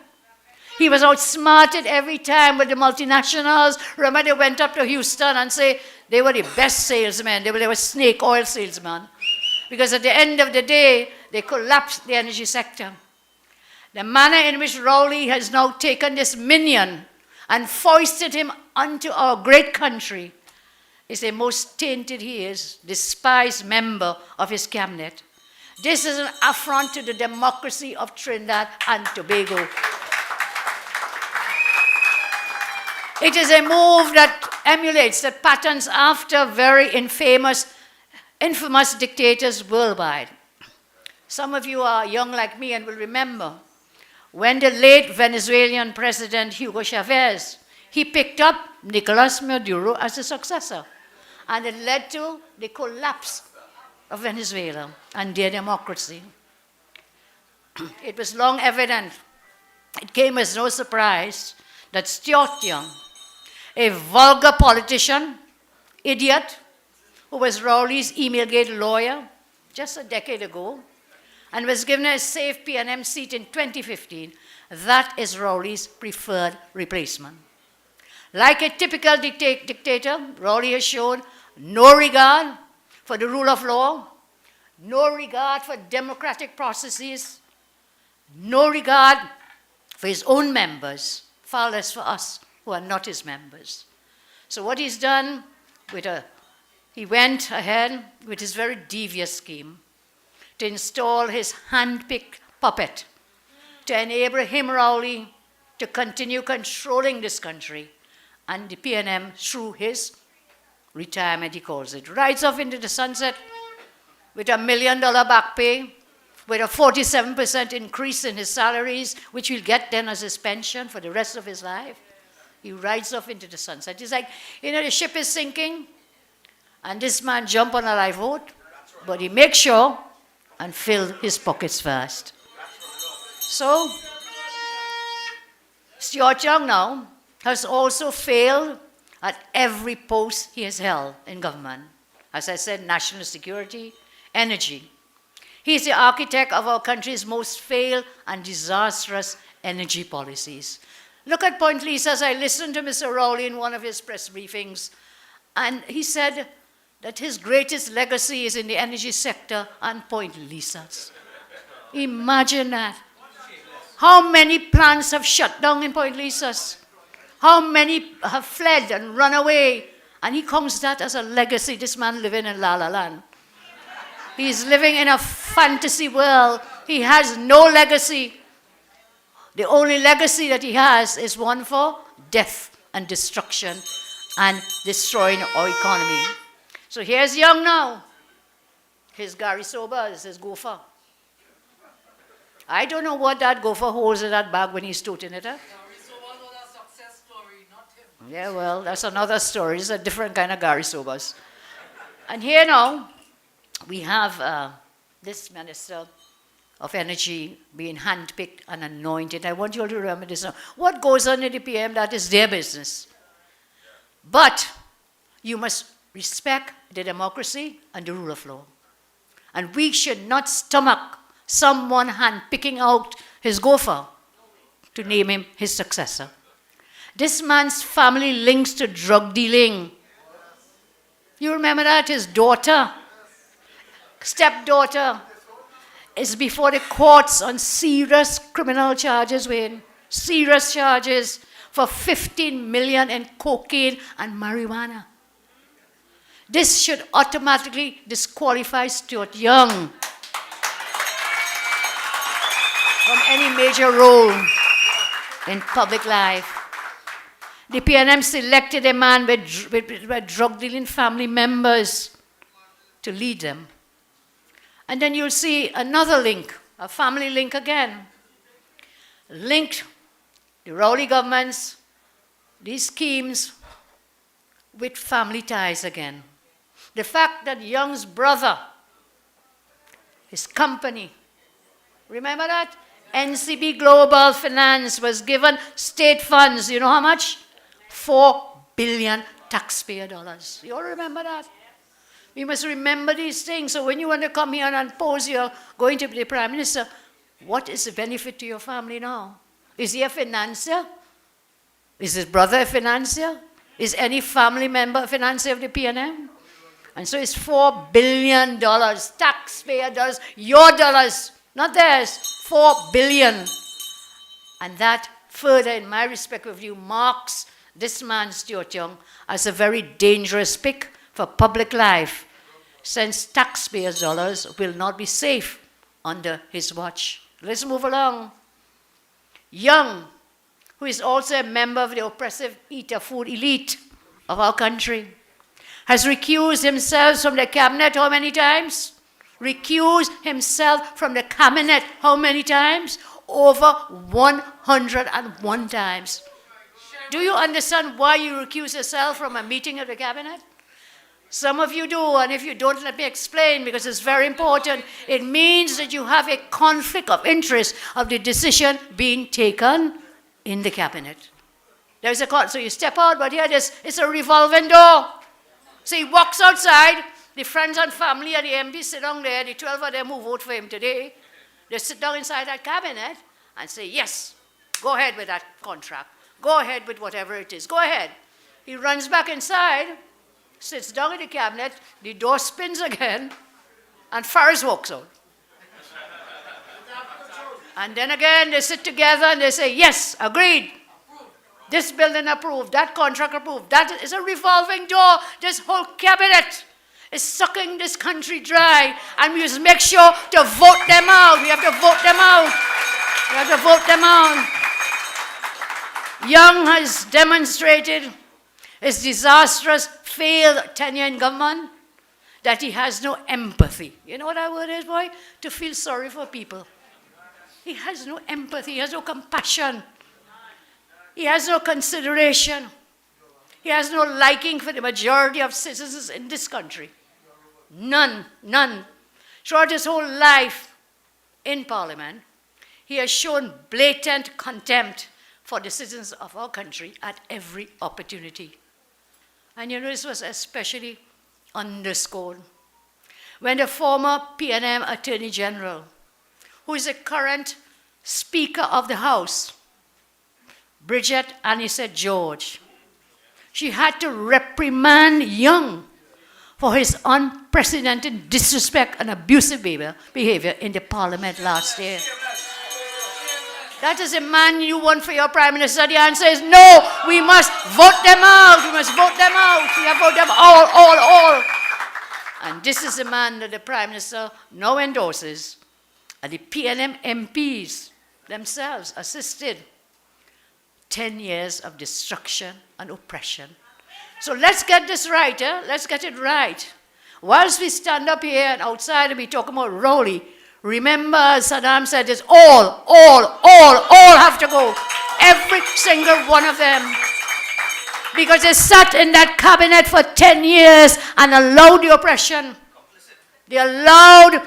He was outsmarted every time with the multinationals. Remember, they went up to Houston and say they were the best salesmen. They were snake oil salesmen. Because at the end of the day, they collapsed the energy sector. The manner in which Rowley has now taken this minion and foisted him onto our great country is the most tainted he is, despised member of his cabinet. This is an affront to the democracy of Trinidad and Tobago. It is a move that emulates, that patterns after very infamous dictators worldwide. Some of you are young like me and will remember when the late Venezuelan president Hugo Chavez, he picked up Nicolas Maduro as a successor. And it led to the collapse of Venezuela and their democracy. It was long evident, it came as no surprise, that Stuart Young, a vulgar politician, idiot, who was Rowley's emailgate lawyer just a decade ago, and was given a safe PNM seat in 2015, that is Rowley's preferred replacement. Like a typical dictator, Rowley has shown no regard for the rule of law, no regard for democratic processes, no regard for his own members, far less for us who are not his members. So what he's done, he went ahead with his very devious scheme to install his hand-picked puppet to enable him, Rowley, to continue controlling this country and the PNM through his retirement, he calls it. Rides off into the sunset with $1 million back pay, with a 47% increase in his salaries, which he'll get then as his pension for the rest of his life. He rides off into the sunset. He's like, the ship is sinking, and this man jump on a lifeboat, but he makes sure and fill his pockets first. So, Stuart Young now has also failed at every post he has held in government. As I said, national security, energy. He is the architect of our country's most failed and disastrous energy policies. Look at Point Lisas. I listened to Mr. Rowley in one of his press briefings, and he said that his greatest legacy is in the energy sector and Point Lisas. Imagine that. How many plants have shut down in Point Lisas? How many have fled and run away? And he counts that as a legacy, this man living in La La Land. He's living in a fantasy world. He has no legacy. The only legacy that he has is one for death and destruction and destroying our economy. So here's Young now. His Gary Sober is his gopher. I don't know what that gopher holds in that bag when he's tooting it up. Yeah, well, that's another story. It's a different kind of Gary Sobers. And here now, we have this Minister of Energy being handpicked and anointed. I want you all to remember this now. What goes on in the PM, that is their business. But you must respect the democracy and the rule of law. And we should not stomach someone handpicking out his gopher to name him his successor. This man's family links to drug dealing. You remember that? His daughter, stepdaughter, is before the courts on serious criminal charges, Wayne. Serious charges for $15 million in cocaine and marijuana. This should automatically disqualify Stuart Young from any major role in public life. The PNM selected a man with drug-dealing family members to lead them. And then you'll see another link, a family link again. Linked the Rowley governments, these schemes, with family ties again. The fact that Young's brother, his company, remember that? NCB Global Finance was given state funds. You know how much? $4 billion taxpayer dollars. You all remember that? We must remember these things. So when you want to come here and pose you're going to be the Prime Minister, what is the benefit to your family now? Is he a financier? Is his brother a financier? Is any family member a financier of the PNM? And so it's $4 billion, taxpayer dollars, your dollars, not theirs, $4 billion. And that further, in my respectful view, marks this man, Stuart Young, as a very dangerous pick for public life, since taxpayers' dollars will not be safe under his watch. Let's move along. Young, who is also a member of the oppressive eater food elite of our country, has recused himself from the cabinet how many times? Recused himself from the cabinet how many times? Over 101 times. Do you understand why you recuse yourself from a meeting of the cabinet? Some of you do, and if you don't, let me explain, because it's very important. It means that you have a conflict of interest of the decision being taken in the cabinet. There's a so you step out, but here it's a revolving door. So he walks outside, the friends and family and the MPs sit down there, the 12 of them who vote for him today, they sit down inside that cabinet and say, yes, go ahead with that contract. Go ahead with whatever it is. Go ahead. He runs back inside, sits down in the cabinet, the door spins again, and Farris walks out. And then again, they sit together and they say, yes, agreed. This building approved, that contract approved. That is a revolving door. This whole cabinet is sucking this country dry, and we must make sure to vote them out. We have to vote them out. We have to vote them out. Young has demonstrated his disastrous failed tenure in government. that he has no empathy. You know what that word is, boy? To feel sorry for people. He has no empathy, he has no compassion. He has no consideration. He has no liking for the majority of citizens in this country. None, none. Throughout his whole life in Parliament, he has shown blatant contempt for the citizens of our country at every opportunity. And you know, this was especially underscored when the former PNM Attorney General, who is the current Speaker of the House, Bridget Anisette George, she had to reprimand Young for his unprecedented disrespect and abusive behavior in the Parliament last year. That is a man you want for your Prime Minister. The answer is no. We must vote them out. We must vote them out. We have voted them all. And this is the man that the Prime Minister now endorses. And the PNM MPs themselves assisted. 10 years of destruction and oppression. So let's get this right, let's get it right. Whilst we stand up here and outside and we talk about Rowley, remember Saddam said this, all have to go. Every single one of them. Because they sat in that cabinet for 10 years and allowed the oppression. They allowed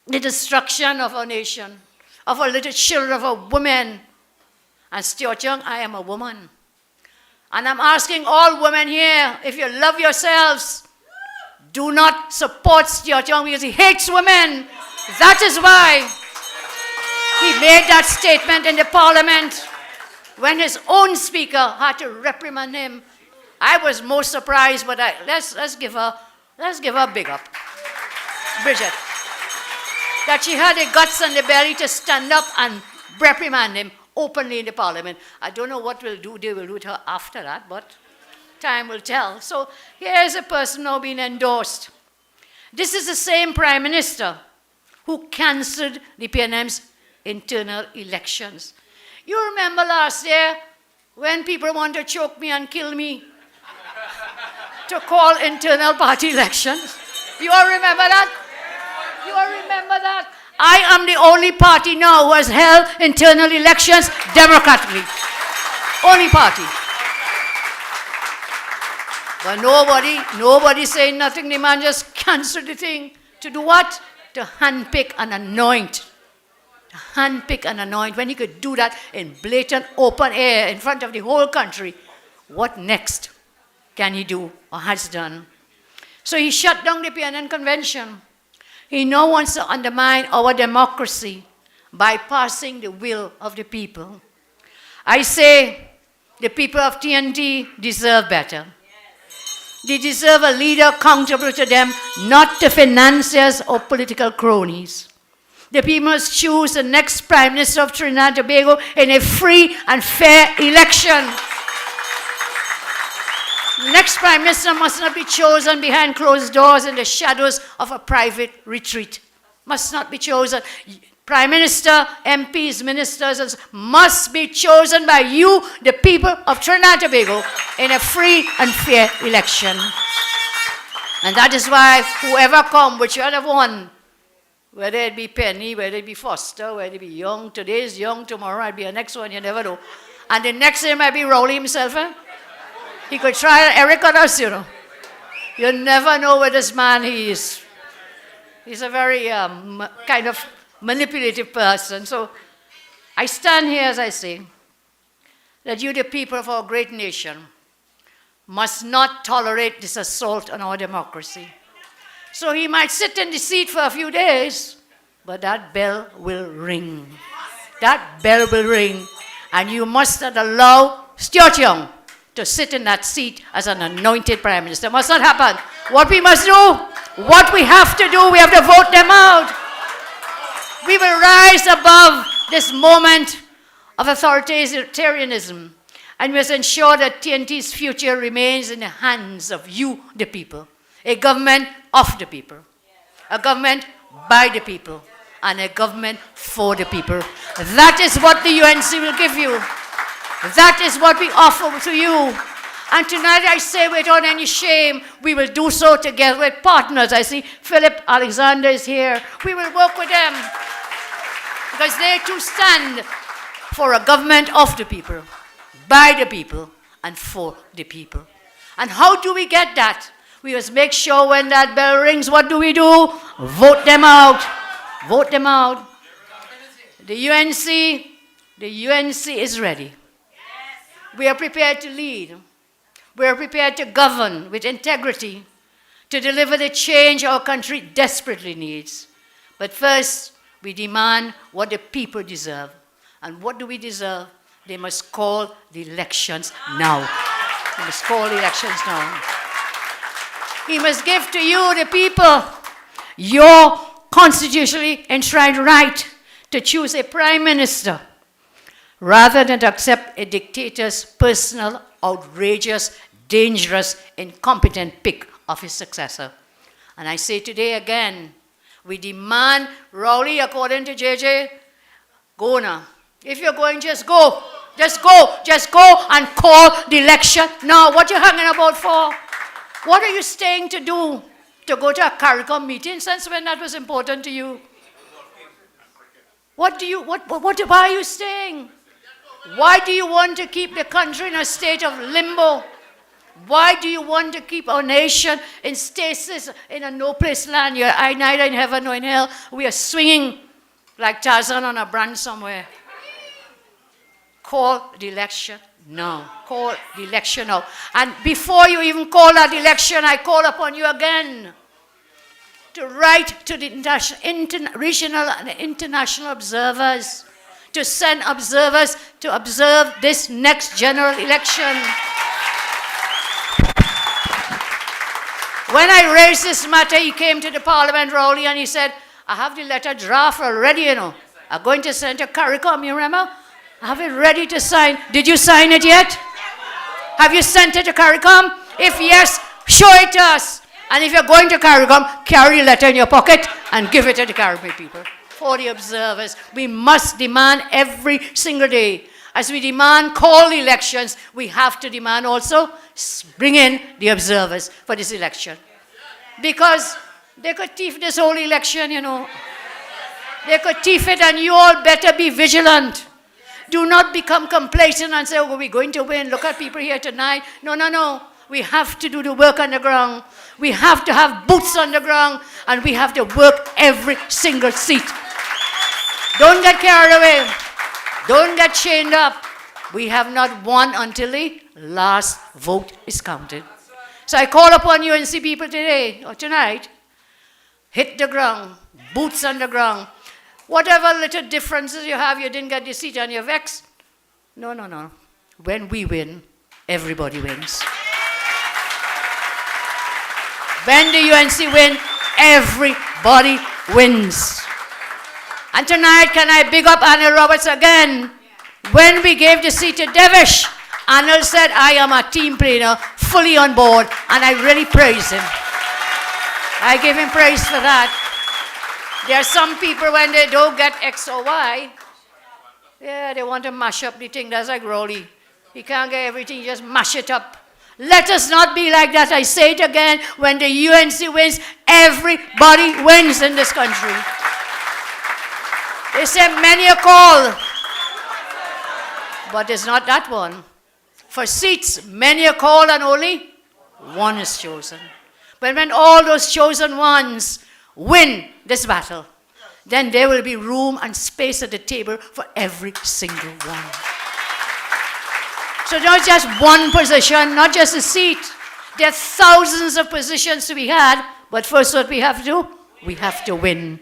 the destruction of our nation, of our little children, of our women. And Stuart Young, I am a woman. And I'm asking all women here, if you love yourselves, do not support Stuart Young because he hates women. That is why he made that statement in the Parliament when his own speaker had to reprimand him. I was most surprised, but let's give her a big up. Bridget. That she had the guts and the belly to stand up and reprimand him openly in the Parliament. I don't know what they will do with her after that, but time will tell. So here's a person now being endorsed. This is the same Prime Minister who cancelled the PNM's internal elections. You remember last year when people wanted to choke me and kill me to call internal party elections? You all remember that? You all remember that? I am the only party now who has held internal elections democratically. Only party. But nobody saying nothing. The man just cancelled the thing. To do what? To handpick and anoint. To handpick and anoint. When he could do that in blatant open air in front of the whole country, what next can he do or has done? So he shut down the PNN convention. He now wants to undermine our democracy by passing the will of the people. I say the people of TNT deserve better. They deserve a leader accountable to them, not to financiers or political cronies. The people must choose the next Prime Minister of Trinidad and Tobago in a free and fair election. The next Prime Minister must not be chosen behind closed doors in the shadows of a private retreat. Must not be chosen. Prime Minister, MPs, ministers must be chosen by you, the people of Trinidad and Tobago, in a free and fair election. And that is why whoever come, whichever one, whether it be Penny, whether it be Foster, whether it be Young, today is Young, tomorrow might be the next one, you never know. And the next day might be Rowley himself, He could try Eric or us, You never know where this man is. He's a very kind of manipulative person. So I stand here, as I say, that you, the people of our great nation, must not tolerate this assault on our democracy. So he might sit in the seat for a few days, but that bell will ring. That bell will ring. And you must not allow Stuart Young to sit in that seat as an anointed Prime Minister. It must not happen. What we must do, what we have to do, we have to vote them out. We will rise above this moment of authoritarianism and we must ensure that TNT's future remains in the hands of you, the people. A government of the people. A government by the people. And a government for the people. That is what the UNC will give you. That is what we offer to you. And tonight I say without any shame, we will do so together with partners. I see Philip Alexander is here. We will work with them because they too stand for a government of the people, by the people, and for the people. And how do we get that? We must make sure when that bell rings, what do? Vote them out. Vote them out. The UNC is ready. We are prepared to lead. We are prepared to govern with integrity, to deliver the change our country desperately needs. But first, we demand what the people deserve. And what do we deserve? They must call the elections now. They must call the elections now. He must give to you, the people, your constitutionally enshrined right to choose a prime minister rather than to accept a dictator's personal, outrageous, dangerous, incompetent pick of his successor. And I say today again, we demand, Rowley, according to JJ, go now. If you're going, just go. Just go. Just go and call the election now. What are you hanging about for? What are you staying to do? To go to a CARICOM meeting? Since when that was important to you? Why are you staying? Why do you want to keep the country in a state of limbo? Why do you want to keep our nation in stasis in a no-place land? You're neither in heaven nor in hell. We are swinging like Tarzan on a branch somewhere. Call the election now. Call the election now. And before you even call that election, I call upon you again to write to the regional and international observers, to send observers to observe this next general election. When I raised this matter, he came to the Parliament, Rowley, and he said, I have the letter draft already, you know. I'm going to send to CARICOM, you remember? I have it ready to sign. Did you sign it yet? Have you sent it to CARICOM? If yes, show it to us. And if you're going to CARICOM, carry the letter in your pocket and give it to the CARICOM people. For the observers, we must demand every single day. As we demand call the elections, we have to demand also bring in the observers for this election. Because they could thief this whole election, you know. They could thief it, and you all better be vigilant. Do not become complacent and say, oh, we're going to win. Look at people here tonight. No, no, no. We have to do the work on the ground. We have to have boots on the ground, and we have to work every single seat. Don't get carried away. Don't get chained up. We have not won until the last vote is counted. So I call upon UNC people today or tonight, hit the ground, boots on the ground. Whatever little differences you have, you didn't get the seat and you're vexed. No, no, no. When we win, everybody wins. When the UNC win, everybody wins. And tonight, can I big up Anil Roberts again? When we gave the seat to Devish, Anil said, I am a team player, fully on board, and I really praise him. I give him praise for that. There are some people, when they don't get X or Y, yeah, they want to mash up the thing. That's like Rowley. He can't get everything, you just mash it up. Let us not be like that. I say it again, when the UNC wins, everybody wins in this country. They say many a call, but it's not that one. For seats, many a call and only one is chosen. But when all those chosen ones win this battle, then there will be room and space at the table for every single one. So not just one position, not just a seat. There are thousands of positions to be had, but first what we have to do? We have to win.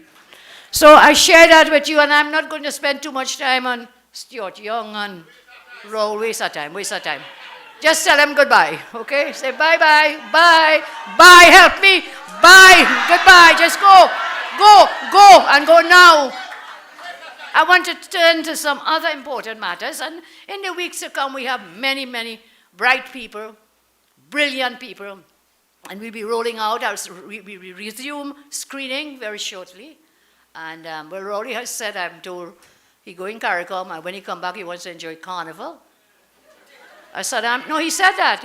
So I share that with you, and I'm not going to spend too much time on Stuart Young and Roll. Waste our time. Just tell them goodbye, okay? Say bye-bye, bye, bye, help me, bye, goodbye, just go, and go now. I want to turn to some other important matters, and in the weeks to come, we have many, many bright people, brilliant people, and we'll be rolling out, we resume screening very shortly. And well, Rory has said, I'm told, he going CARICOM, and when he come back, he wants to enjoy Carnival. Saddam, no, he said that.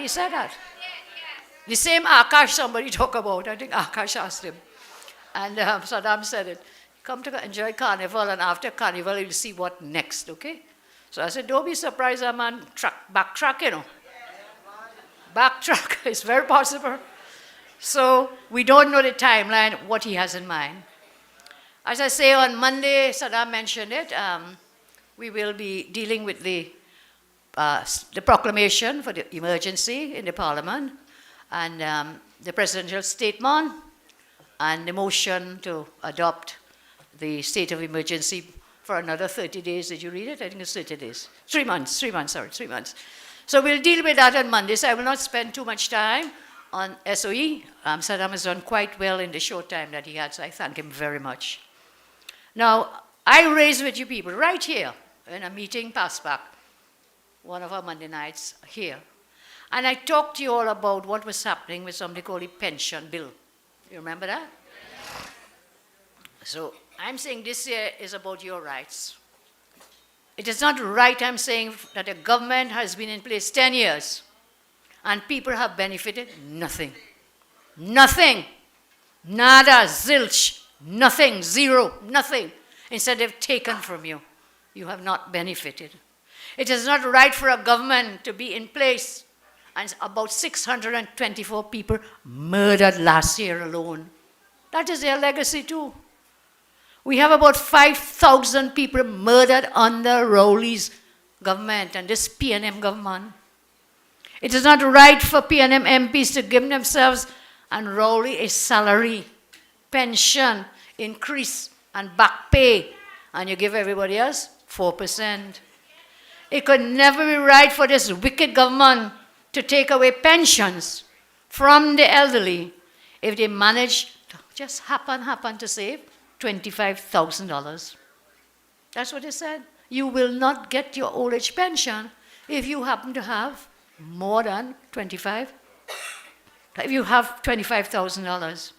The same Akash somebody talked about. I think Akash asked him. And Saddam said it. Come to enjoy Carnival, and after Carnival, you'll see what next, okay? So I said, don't be surprised, man, backtrack, you know. Backtrack, it's very possible. So we don't know the timeline, what he has in mind. As I say, on Monday, Saddam mentioned it, we will be dealing with the proclamation for the emergency in the parliament, and the presidential statement, and the motion to adopt the state of emergency for another 30 days. Did you read it? I think it's 30 days. 3 months. So we'll deal with that on Monday. So I will not spend too much time on SOE. Saddam has done quite well in the short time that he had, so I thank him very much. Now, I raised with you people right here in a meeting passed back, one of our Monday nights here. And I talked to you all about what was happening with something called the pension bill. You remember that? So I'm saying this year is about your rights. It is not right, I'm saying, that a government has been in place 10 years and people have benefited nothing. Nothing. Nada, zilch, nothing, zero, nothing. Instead, they've taken from you. You have not benefited. It is not right for a government to be in place and about 624 people murdered last year alone. That is their legacy too. We have about 5,000 people murdered under Rowley's government and this PNM government. It is not right for PNM MPs to give themselves and Rowley a salary, pension, increase, and back pay, and you give everybody else 4%. It could never be right for this wicked government to take away pensions from the elderly if they manage to just happen to save $25,000. That's what they said. You will not get your old age pension if you happen to have more than if you have $25,000.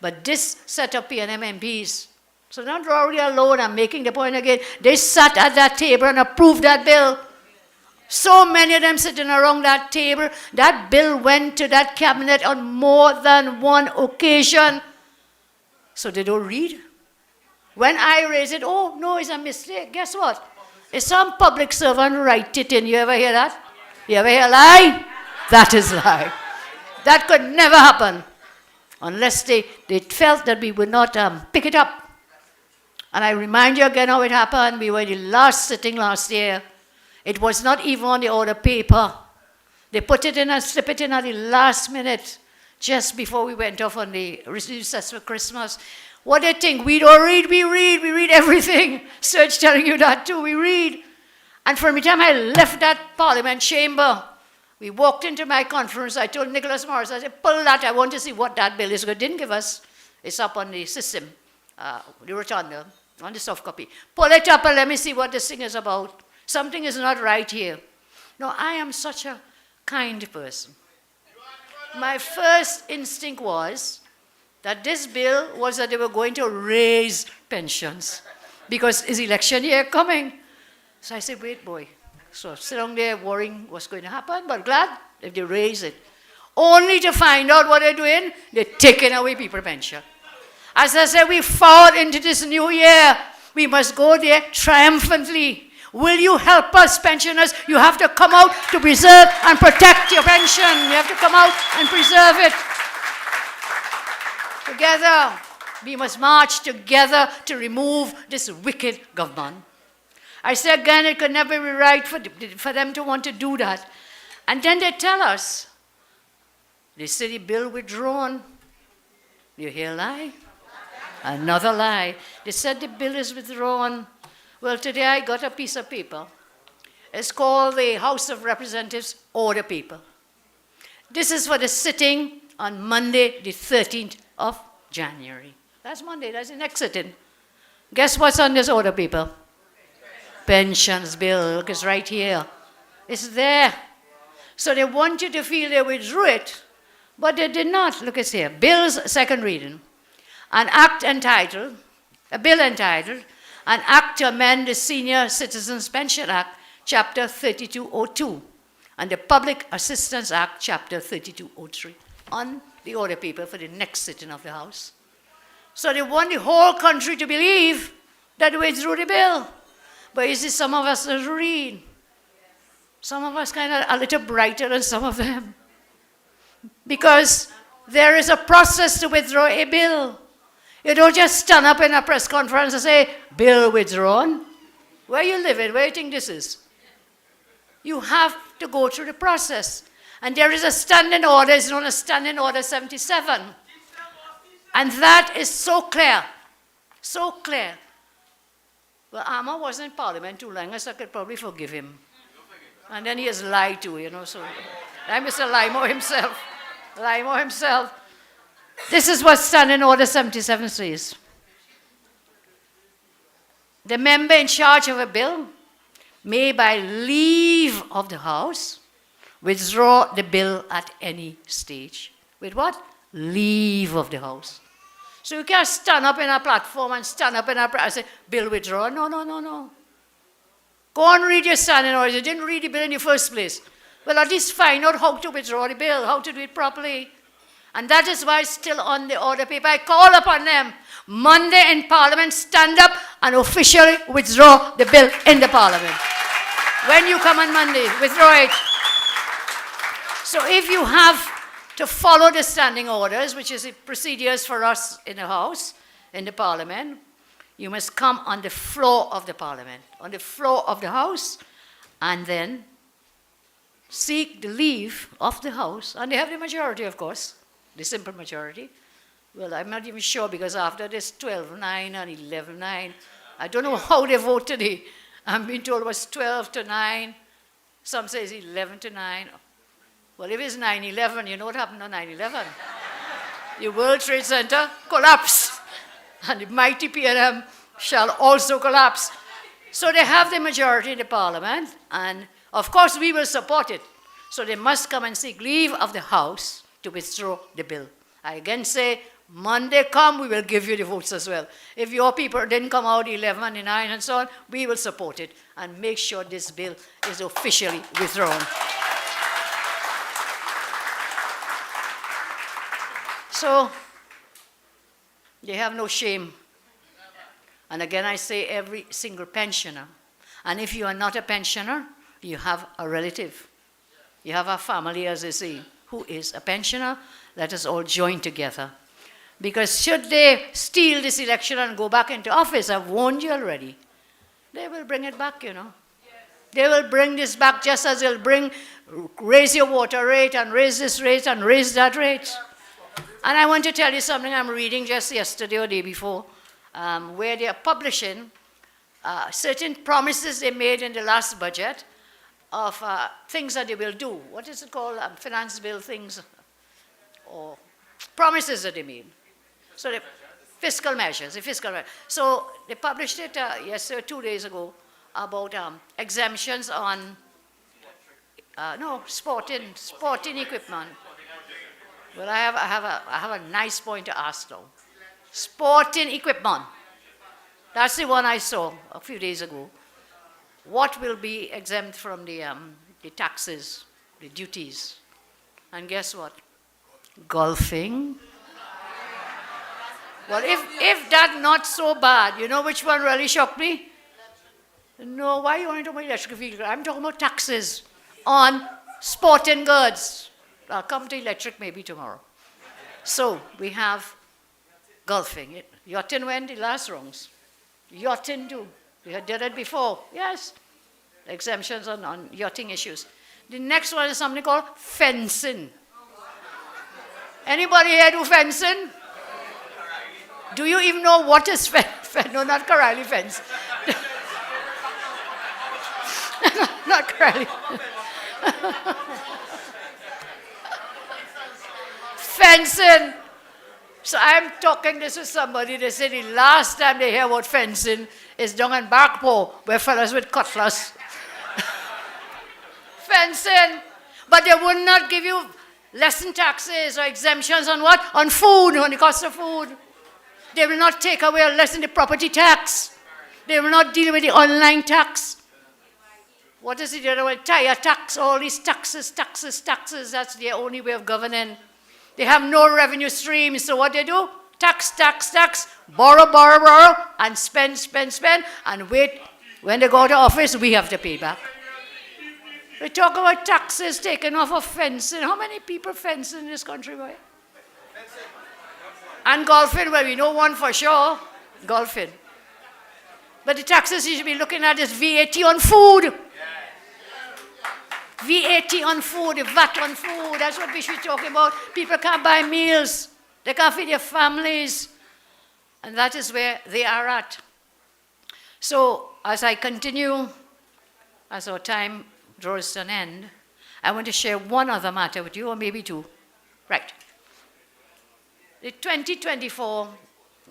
But this set of PNM MPs, so not Rory alone, I'm making the point again, they sat at that table and approved that bill. So many of them sitting around that table, that bill went to that cabinet on more than one occasion. So they don't read. When I raise it, oh, no, it's a mistake. Guess what? If some public servant write it in, you ever hear that? You ever hear a lie? That is lie. That could never happen unless they felt that we would not pick it up. And I remind you again how it happened. We were in the last sitting last year. It was not even on the order paper. They put it in and slip it in at the last minute, just before we went off on the recess for Christmas. What do you think? We don't read, we read everything. Serge telling you that too, we read. And from the time I left that Parliament chamber, we walked into my conference, I told Nicholas Morris, I said, pull that, I want to see what that bill is. He didn't give us, it's up on the system, the rotunda, on the soft copy. Pull it up and let me see what this thing is about. Something is not right here. No, I am such a kind person. My first instinct was that this bill was that they were going to raise pensions because is election year coming. So I said, wait, boy. So sit down there worrying what's going to happen, but glad if they raise it. Only to find out what they're doing, they're taking away people's pension. As I said, we fought into this new year. We must go there triumphantly. Will you help us, pensioners? You have to come out to preserve and protect your pension. You have to come out and preserve it. Together, we must march together to remove this wicked government. I say again, it could never be right for them to want to do that. And then they tell us, they say the bill withdrawn. You hear a lie? Another lie. They said the bill is withdrawn. Well, today I got a piece of paper. It's called the House of Representatives Order Paper. This is for the sitting on Monday, the 13th of January. That's Monday, that's the next sitting. Guess what's on this order paper? Pensions bill, look, it's right here. It's there. So they want you to feel they withdrew it, but they did not. Look, it's here. Bill's second reading. A bill entitled, an act to amend the Senior Citizens Pension Act, Chapter 3202, and the Public Assistance Act, Chapter 3203, on the order paper for the next sitting of the House. So they want the whole country to believe that they withdrew the bill. But you see, some of us don't read. Some of us kind of a little brighter than some of them. Because there is a process to withdraw a bill. You don't just stand up in a press conference and say, bill withdrawn. Where you living? Where you think this is? You have to go through the process. And there is a standing order, it's known as Standing Order 77. And that is so clear. So clear. Well, Amma wasn't in Parliament too long, so I could probably forgive him. And then he has lied too, so I'm Mr. Limo himself. Limo himself. This is what Standing Order 77 says. The member in charge of a bill may, by leave of the House, withdraw the bill at any stage. With what? Leave of the House. So you can't stand up in a platform and stand up in a and say, bill withdraw. No, no, no, no. Go and read your standing orders. You didn't read the bill in the first place. Well, at least find out how to withdraw the bill, how to do it properly. And that is why it's still on the order paper. I call upon them, Monday in Parliament, stand up and officially withdraw the bill in the Parliament. When you come on Monday, withdraw it. So if you have to follow the standing orders, which is the procedures for us in the House, in the Parliament, you must come on the floor of the Parliament, on the floor of the House, and then seek the leave of the House. And they have the majority, of course, the simple majority. Well, I'm not even sure, because after this 12-9 and 11-9, I don't know how they vote today. I'm being told it was 12-9. Some say it's 11-9. Well, if it's 9/11, you know what happened on 9/11? The World Trade Center collapsed, and the mighty PLM shall also collapse. So they have the majority in the Parliament, and of course we will support it. So they must come and seek leave of the House to withdraw the bill. I again say, Monday come, we will give you the votes as well. If your people didn't come out 11 and 9 and so on, we will support it and make sure this bill is officially withdrawn. So, they have no shame. And again, I say every single pensioner. And if you are not a pensioner, you have a relative. You have a family, as they say, who is a pensioner. Let us all join together. Because should they steal this election and go back into office, I've warned you already, they will bring it back, They will bring this back just as they'll raise your water rate and raise this rate and raise that rate. And I want to tell you something I'm reading just yesterday or day before, where they are publishing certain promises they made in the last budget of things that they will do. What is it called? Finance bill things, or promises that they made. So the fiscal measures. So they published it yesterday, 2 days ago, about exemptions on sporting equipment. Well, I have a nice point to ask now. Sporting equipment. That's the one I saw a few days ago. What will be exempt from the taxes, the duties? And guess what? Golfing. Well, if that's not so bad, you know which one really shocked me? No, why are you only talking about electric vehicles? I'm talking about taxes on sporting goods. I'll come to electric maybe tomorrow. So we have golfing. Yachting went the last rounds. Yachting too. We had did it before. Yes. Exemptions on yachting issues. The next one is something called fencing. Anybody here do fencing? Do you even know what is fencing? No, not Corrali fence. Not Corrali. Fencing. So I'm talking this with somebody, they say the last time they hear about fencing is down in Barkpo, where fellas with cutlass. Fencing. But they would not give you lesson taxes or exemptions on what? On food, on the cost of food. They will not take away or lessen the property tax. They will not deal with the online tax. What is it? You know, tire tax, all these taxes. That's their only way of governing. They have no revenue streams, so what they do? Tax, borrow, and spend, and wait. When they go to office, we have to pay back. We talk about taxes taken off of fencing. How many people fence in this country, boy? And golfing, well, we know one for sure, golfing. But the taxes you should be looking at is VAT on food. VAT on food, the VAT on food, that's what we should be talking about. People can't buy meals. They can't feed their families. And that is where they are at. So as I continue, as our time draws to an end, I want to share one other matter with you, or maybe two. Right. The 2024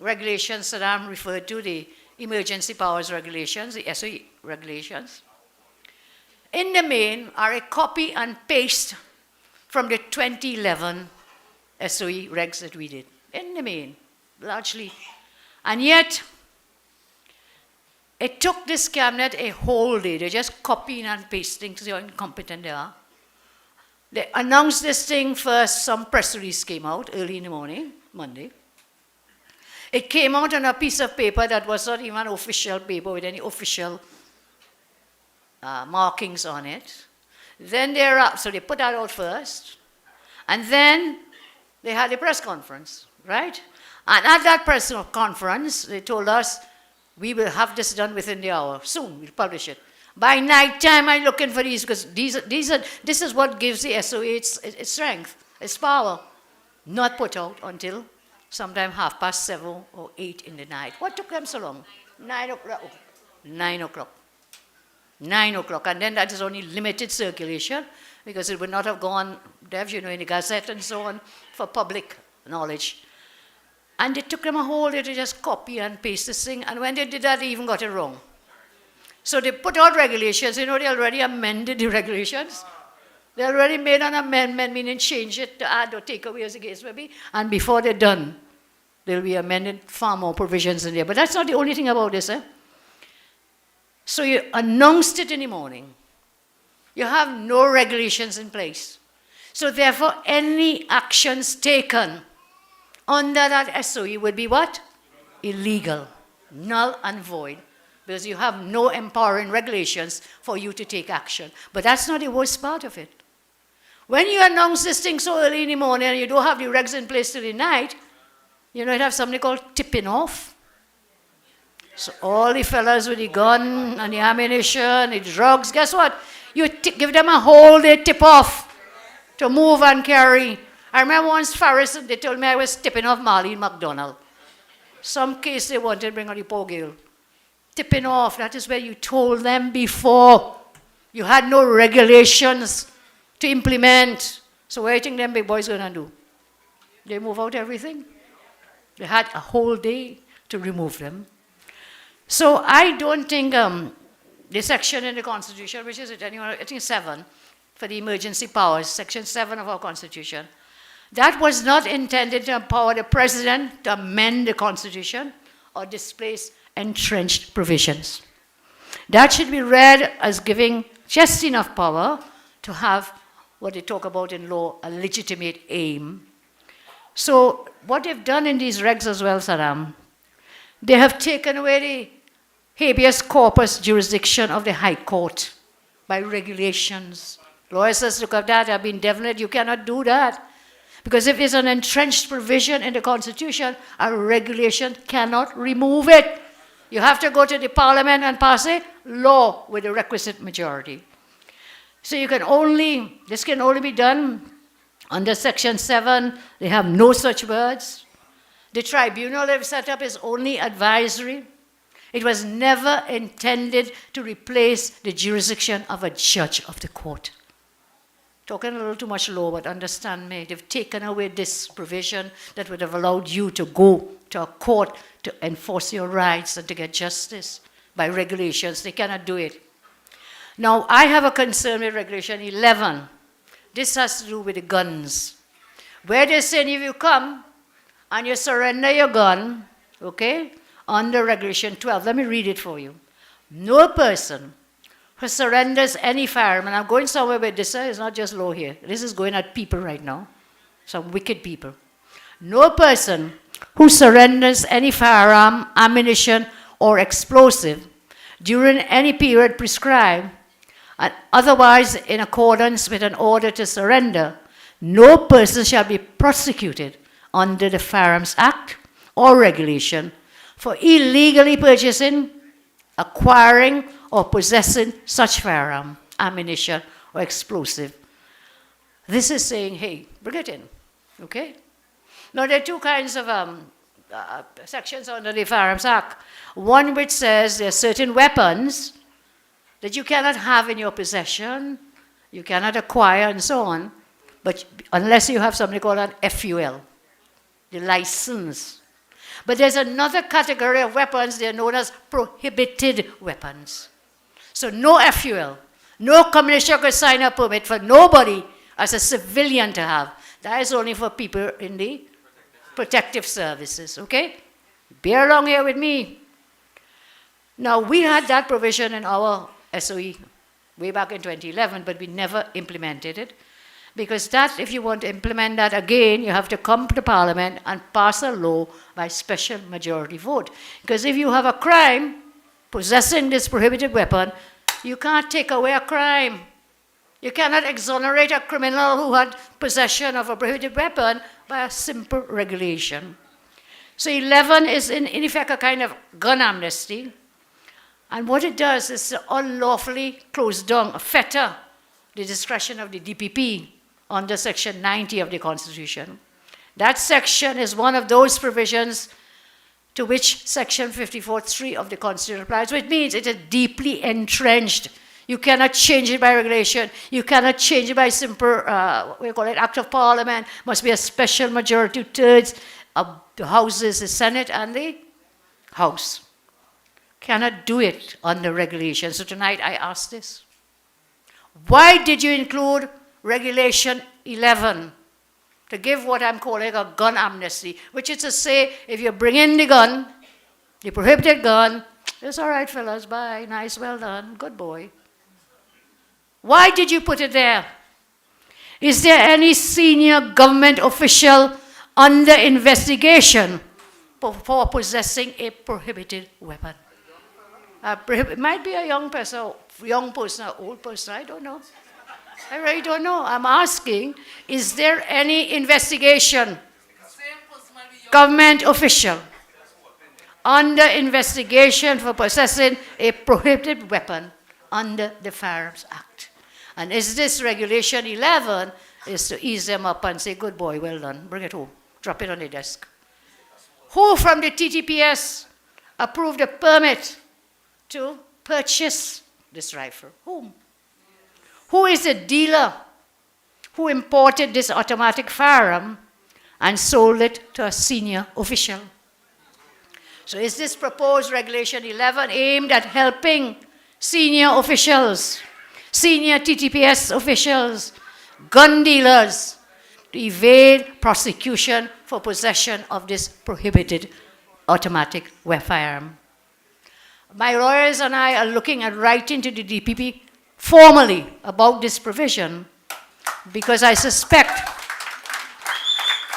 regulations that I'm referred to, the Emergency Powers Regulations, the SOE regulations, in the main are a copy and paste from the 2011 SOE regs that we did. In the main, largely. And yet, it took this cabinet a whole day. They're just copying and pasting to see how incompetent they are. They announced this thing first, some press release came out early in the morning, Monday. It came out on a piece of paper that was not even an official paper with any official markings on it. Then so they put that out first. And then they had a press conference, right? And at that press conference, they told us, we will have this done within the hour. Soon, we'll publish it. By night time, I'm looking for these, because this is what gives the SOA its strength, its power. Not put out until sometime 7:30 or 8 in the night. What took them so long? 9 o'clock. 9 o'clock. 9 o'clock. And then that is only limited circulation, because it would not have gone, in the Gazette and so on, for public knowledge. And it took them a whole day to just copy and paste this thing. And when they did that, they even got it wrong. So they put out regulations. They already amended the regulations. They already made an amendment, meaning change it to add or take away as the case may be. And before they're done, there'll be amended far more provisions in there. But that's not the only thing about this. So you announced it in the morning. You have no regulations in place. So therefore, any actions taken under that SOE would be what? Illegal, null and void, because you have no empowering regulations for you to take action. But that's not the worst part of it. When you announce this thing so early in the morning and you don't have the regs in place till the night, you have something called tipping off. So all the fellas with the gun and the ammunition, the drugs, guess what? You give them a whole day tip off to move and carry. I remember once Farris, they told me I was tipping off Marlene McDonald. Some case they wanted to bring on the poor girl. Tipping off, that is where you told them before. You had no regulations to implement. So what do you think them big boys going to do? They move out everything? They had a whole day to remove them. So I don't think the section in the Constitution, which is, I think 7, for the emergency powers, Section 7 of our Constitution, that was not intended to empower the President to amend the Constitution or displace entrenched provisions. That should be read as giving just enough power to have what they talk about in law, a legitimate aim. So what they've done in these regs as well, Saddam, they have taken away the habeas corpus jurisdiction of the High Court by regulations. Lawyers says, look at that, I've been definite, you cannot do that. Because if there's an entrenched provision in the Constitution, a regulation cannot remove it. You have to go to the Parliament and pass a law with the requisite majority. So this can only be done under Section 7. They have no such words. The tribunal they've set up is only advisory. It was never intended to replace the jurisdiction of a judge of the court. Talking a little too much law, but understand me, they've taken away this provision that would have allowed you to go to a court to enforce your rights and to get justice by regulations. They cannot do it. Now, I have a concern with Regulation 11. This has to do with the guns. Where they're saying if you come and you surrender your gun, okay, under Regulation 12, let me read it for you. No person who surrenders any firearm, and I'm going somewhere with this, it's not just low here. This is going at people right now, some wicked people. No person who surrenders any firearm, ammunition, or explosive during any period prescribed, and otherwise in accordance with an order to surrender, no person shall be prosecuted under the Firearms Act or regulation for illegally purchasing, acquiring, or possessing such firearm, ammunition, or explosive. This is saying, hey, bring it in, okay? Now, there are two kinds of sections under the Firearms Act. One which says there are certain weapons that you cannot have in your possession, you cannot acquire, and so on, but unless you have something called an FUL, the license. But there's another category of weapons, they're known as prohibited weapons. So no FUL, no commissioner could sign a permit for nobody as a civilian to have. That is only for people in the protective services, okay? Bear along here with me. Now, we had that provision in our SOE way back in 2011, but we never implemented it. Because that, if you want to implement that again, you have to come to Parliament and pass a law by special majority vote. Because if you have a crime, possessing this prohibited weapon, you can't take away a crime. You cannot exonerate a criminal who had possession of a prohibited weapon by a simple regulation. So 11 is in effect a kind of gun amnesty. And what it does is to unlawfully close down, fetter the discretion of the DPP under Section 90 of the Constitution. That section is one of those provisions to which Section 54(3) of the Constitution applies, which means it is deeply entrenched. You cannot change it by regulation. You cannot change it by simple, we call it Act of Parliament. Must be a special majority, 2/3 of the houses, the Senate and the House. Cannot do it under regulation. So tonight I ask this. Why did you include Regulation 11 to give what I'm calling a gun amnesty, which is to say, if you bring in the gun, the prohibited gun, it's all right, fellas, bye, nice, well done, good boy. Why did you put it there? Is there any senior government official under investigation for possessing a prohibited weapon? It might be a young person, or old person, I don't know. I really don't know. I'm asking, is there any investigation, government official, under investigation for possessing a prohibited weapon under the Firearms Act? And is this Regulation 11 is to ease them up and say, good boy, well done, bring it home, drop it on the desk. Who from the TTPS approved a permit to purchase this rifle? Whom? Who is the dealer who imported this automatic firearm and sold it to a senior official? So is this proposed Regulation 11 aimed at helping senior officials, senior TTPS officials, gun dealers to evade prosecution for possession of this prohibited automatic firearm? My lawyers and I are looking at writing to the DPP formally about this provision because I suspect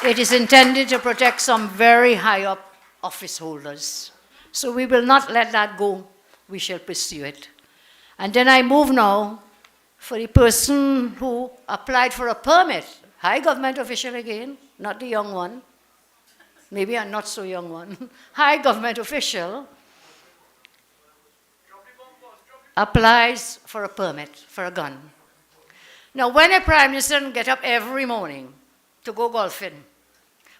it is intended to protect some very high up office holders. So we will not let that go. We shall pursue it. And then I move now for the person who applied for a permit, high government official again, not the young one, maybe a not so young one, high government official, applies for a permit for a gun. Now, when a prime minister gets up every morning to go golfing,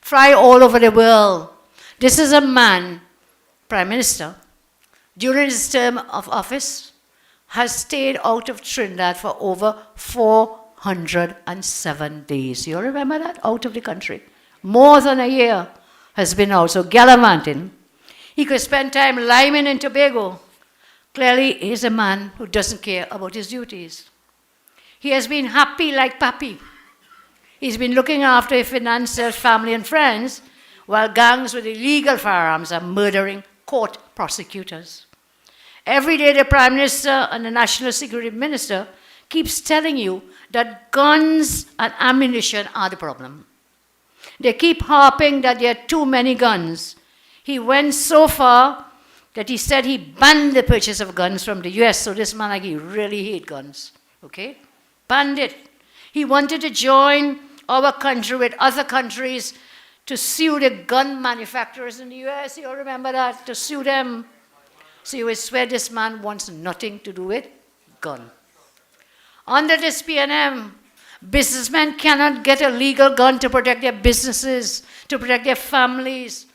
fly all over the world, this is a man, prime minister, during his term of office, has stayed out of Trinidad for over 407 days. You all remember that? Out of the country. More than a year has been out. So gallivanting. He could spend time liming in Tobago. Clearly, he's a man who doesn't care about his duties. He has been happy like Pappy. He's been looking after his financiers, family, and friends, while gangs with illegal firearms are murdering court prosecutors. Every day the Prime Minister and the National Security Minister keeps telling you that guns and ammunition are the problem. They keep harping that there are too many guns. He went so far that he said he banned the purchase of guns from the US. So this man, like, he really hates guns, okay? Banned it. He wanted to join our country with other countries to sue the gun manufacturers in the US. You all remember that? To sue them. So you would swear this man wants nothing to do with gun. Under this PNM, businessmen cannot get a legal gun to protect their businesses, to protect their families.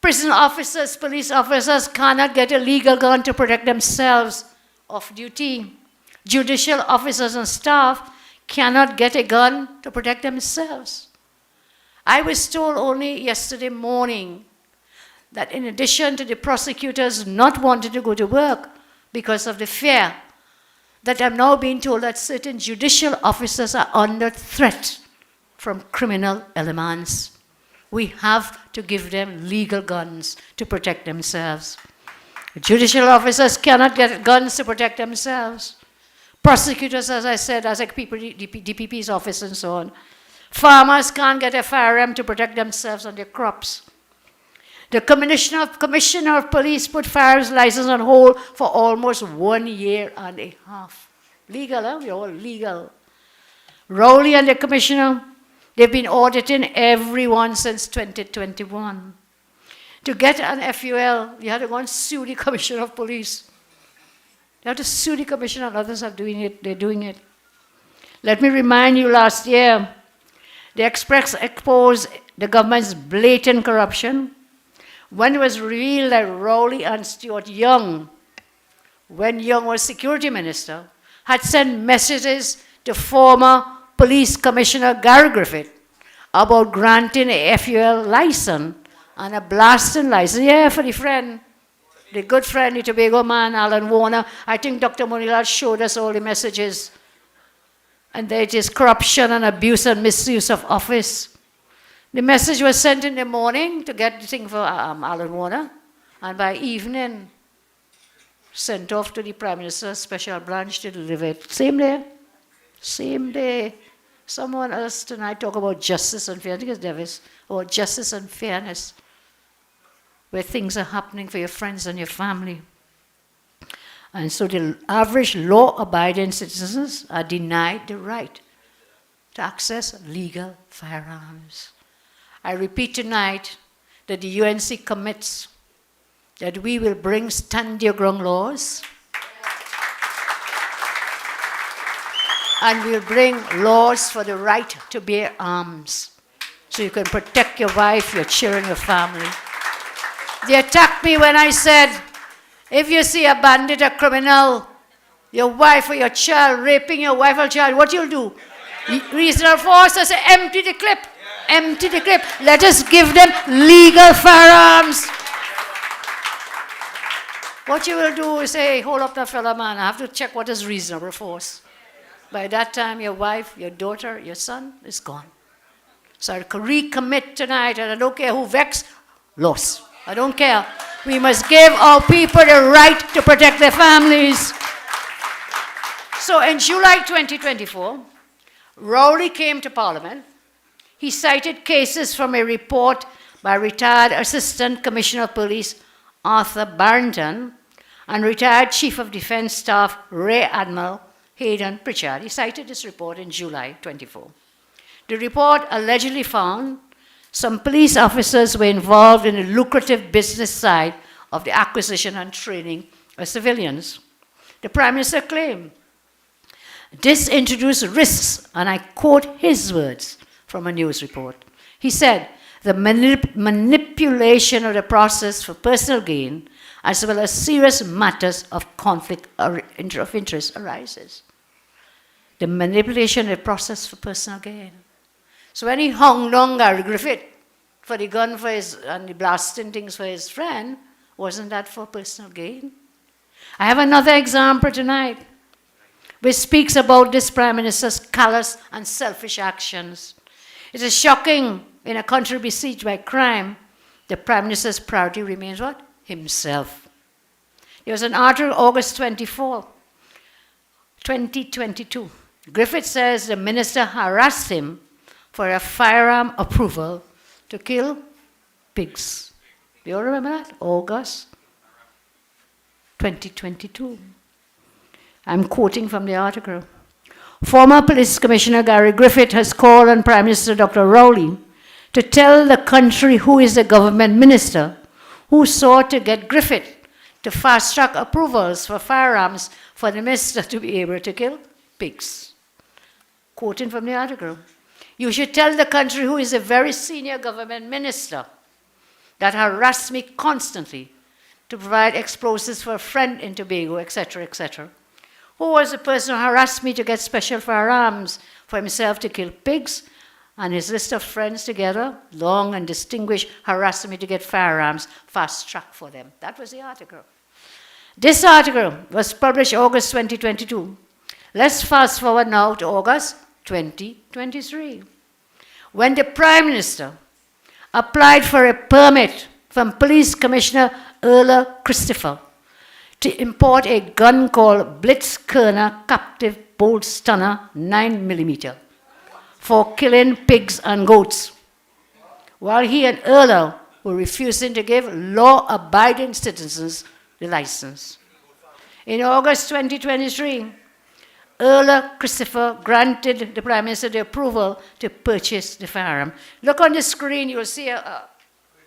Prison officers, police officers cannot get a legal gun to protect themselves off duty. Judicial officers and staff cannot get a gun to protect themselves. I was told only yesterday morning that in addition to the prosecutors not wanting to go to work because of the fear, that I'm now being told that certain judicial officers are under threat from criminal elements. We have to give them legal guns to protect themselves. Judicial officers cannot get guns to protect themselves. Prosecutors, as I said, as like people, DPP's office and so on. Farmers can't get a firearm to protect themselves and their crops. The commissioner of police put firearms license on hold for almost 1 year and a half. Legal, huh? We're all legal. Rowley and the commissioner, they've been auditing everyone since 2021. To get an FUL, you had to go and sue the commissioner of police. You have to sue the commissioner, and others are doing it. They're doing it. Let me remind you, last year, the Express exposed the government's blatant corruption when it was revealed that Rowley and Stuart Young, when Young was security minister, had sent messages to former police commissioner Gary Griffith about granting a FUL license and a blasting license. Yeah, for the friend, the good friend, the Tobago man, Alan Warner. I think Dr. Monilal showed us all the messages. And there it is corruption and abuse and misuse of office. The message was sent in the morning to get the thing for Alan Warner, and by evening, sent off to the Prime Minister's special branch to deliver it. Same day. Same day. Someone else tonight talk about justice and fairness. I think it's Davis. About justice and fairness, where things are happening for your friends and your family. And so the average law-abiding citizens are denied the right to access legal firearms. I repeat tonight that the UNC commits that we will bring stand-your-ground laws and we'll bring laws for the right to bear arms so you can protect your wife, your children, your family. They attacked me when I said, if you see a bandit, a criminal, your wife or your child raping your wife or child, what you'll do? Reasonable force, I say, empty the clip. Empty the clip. Let us give them legal firearms. What you will do is say, hold up that fellow man, I have to check what is reasonable force. By that time, your wife, your daughter, your son is gone. So I recommit tonight, and I don't care who vexed, lost. I don't care. We must give our people the right to protect their families. So in July 2024, Rowley came to Parliament. He cited cases from a report by retired Assistant Commissioner of Police Arthur Barrington and retired Chief of Defence Staff Rear Admiral Hayden Pritchard. He cited this report in July 24. The report allegedly found some police officers were involved in the lucrative business side of the acquisition and training of civilians. The Prime Minister claimed this introduced risks, and I quote his words from a news report. He said, the manipulation of the process for personal gain as well as serious matters of conflict of interest arises. The manipulation of the process for personal gain. So when he hung down Gary Griffith for the gun for his, and the blasting things for his friend, wasn't that for personal gain? I have another example tonight which speaks about this Prime Minister's callous and selfish actions. It is shocking in a country besieged by crime, the Prime Minister's priority remains what? Himself. There was an article August 24, 2022. Griffith says the minister harassed him for a firearm approval to kill pigs. Do you remember that? August 2022. I'm quoting from the article. Former Police Commissioner Gary Griffith has called on Prime Minister Dr. Rowley to tell the country who is the government minister who sought to get Griffith to fast-track approvals for firearms for the minister to be able to kill pigs. Quoting from the article. You should tell the country who is a very senior government minister that harassed me constantly to provide explosives for a friend in Tobago, etc., etc. Who was the person who harassed me to get special firearms for himself to kill pigs, and his list of friends together, long and distinguished, harassed me to get firearms fast-track for them. That was the article. This article was published August 2022. Let's fast forward now to August 2023, when the Prime Minister applied for a permit from Police Commissioner Erla Christopher to import a gun called Blitzkörner Captive Bolt Stunner 9mm for killing pigs and goats, while he and Erla were refusing to give law-abiding citizens the license. In August 2023, Erla Christopher granted the Prime Minister the approval to purchase the firearm. Look on the screen, you'll see a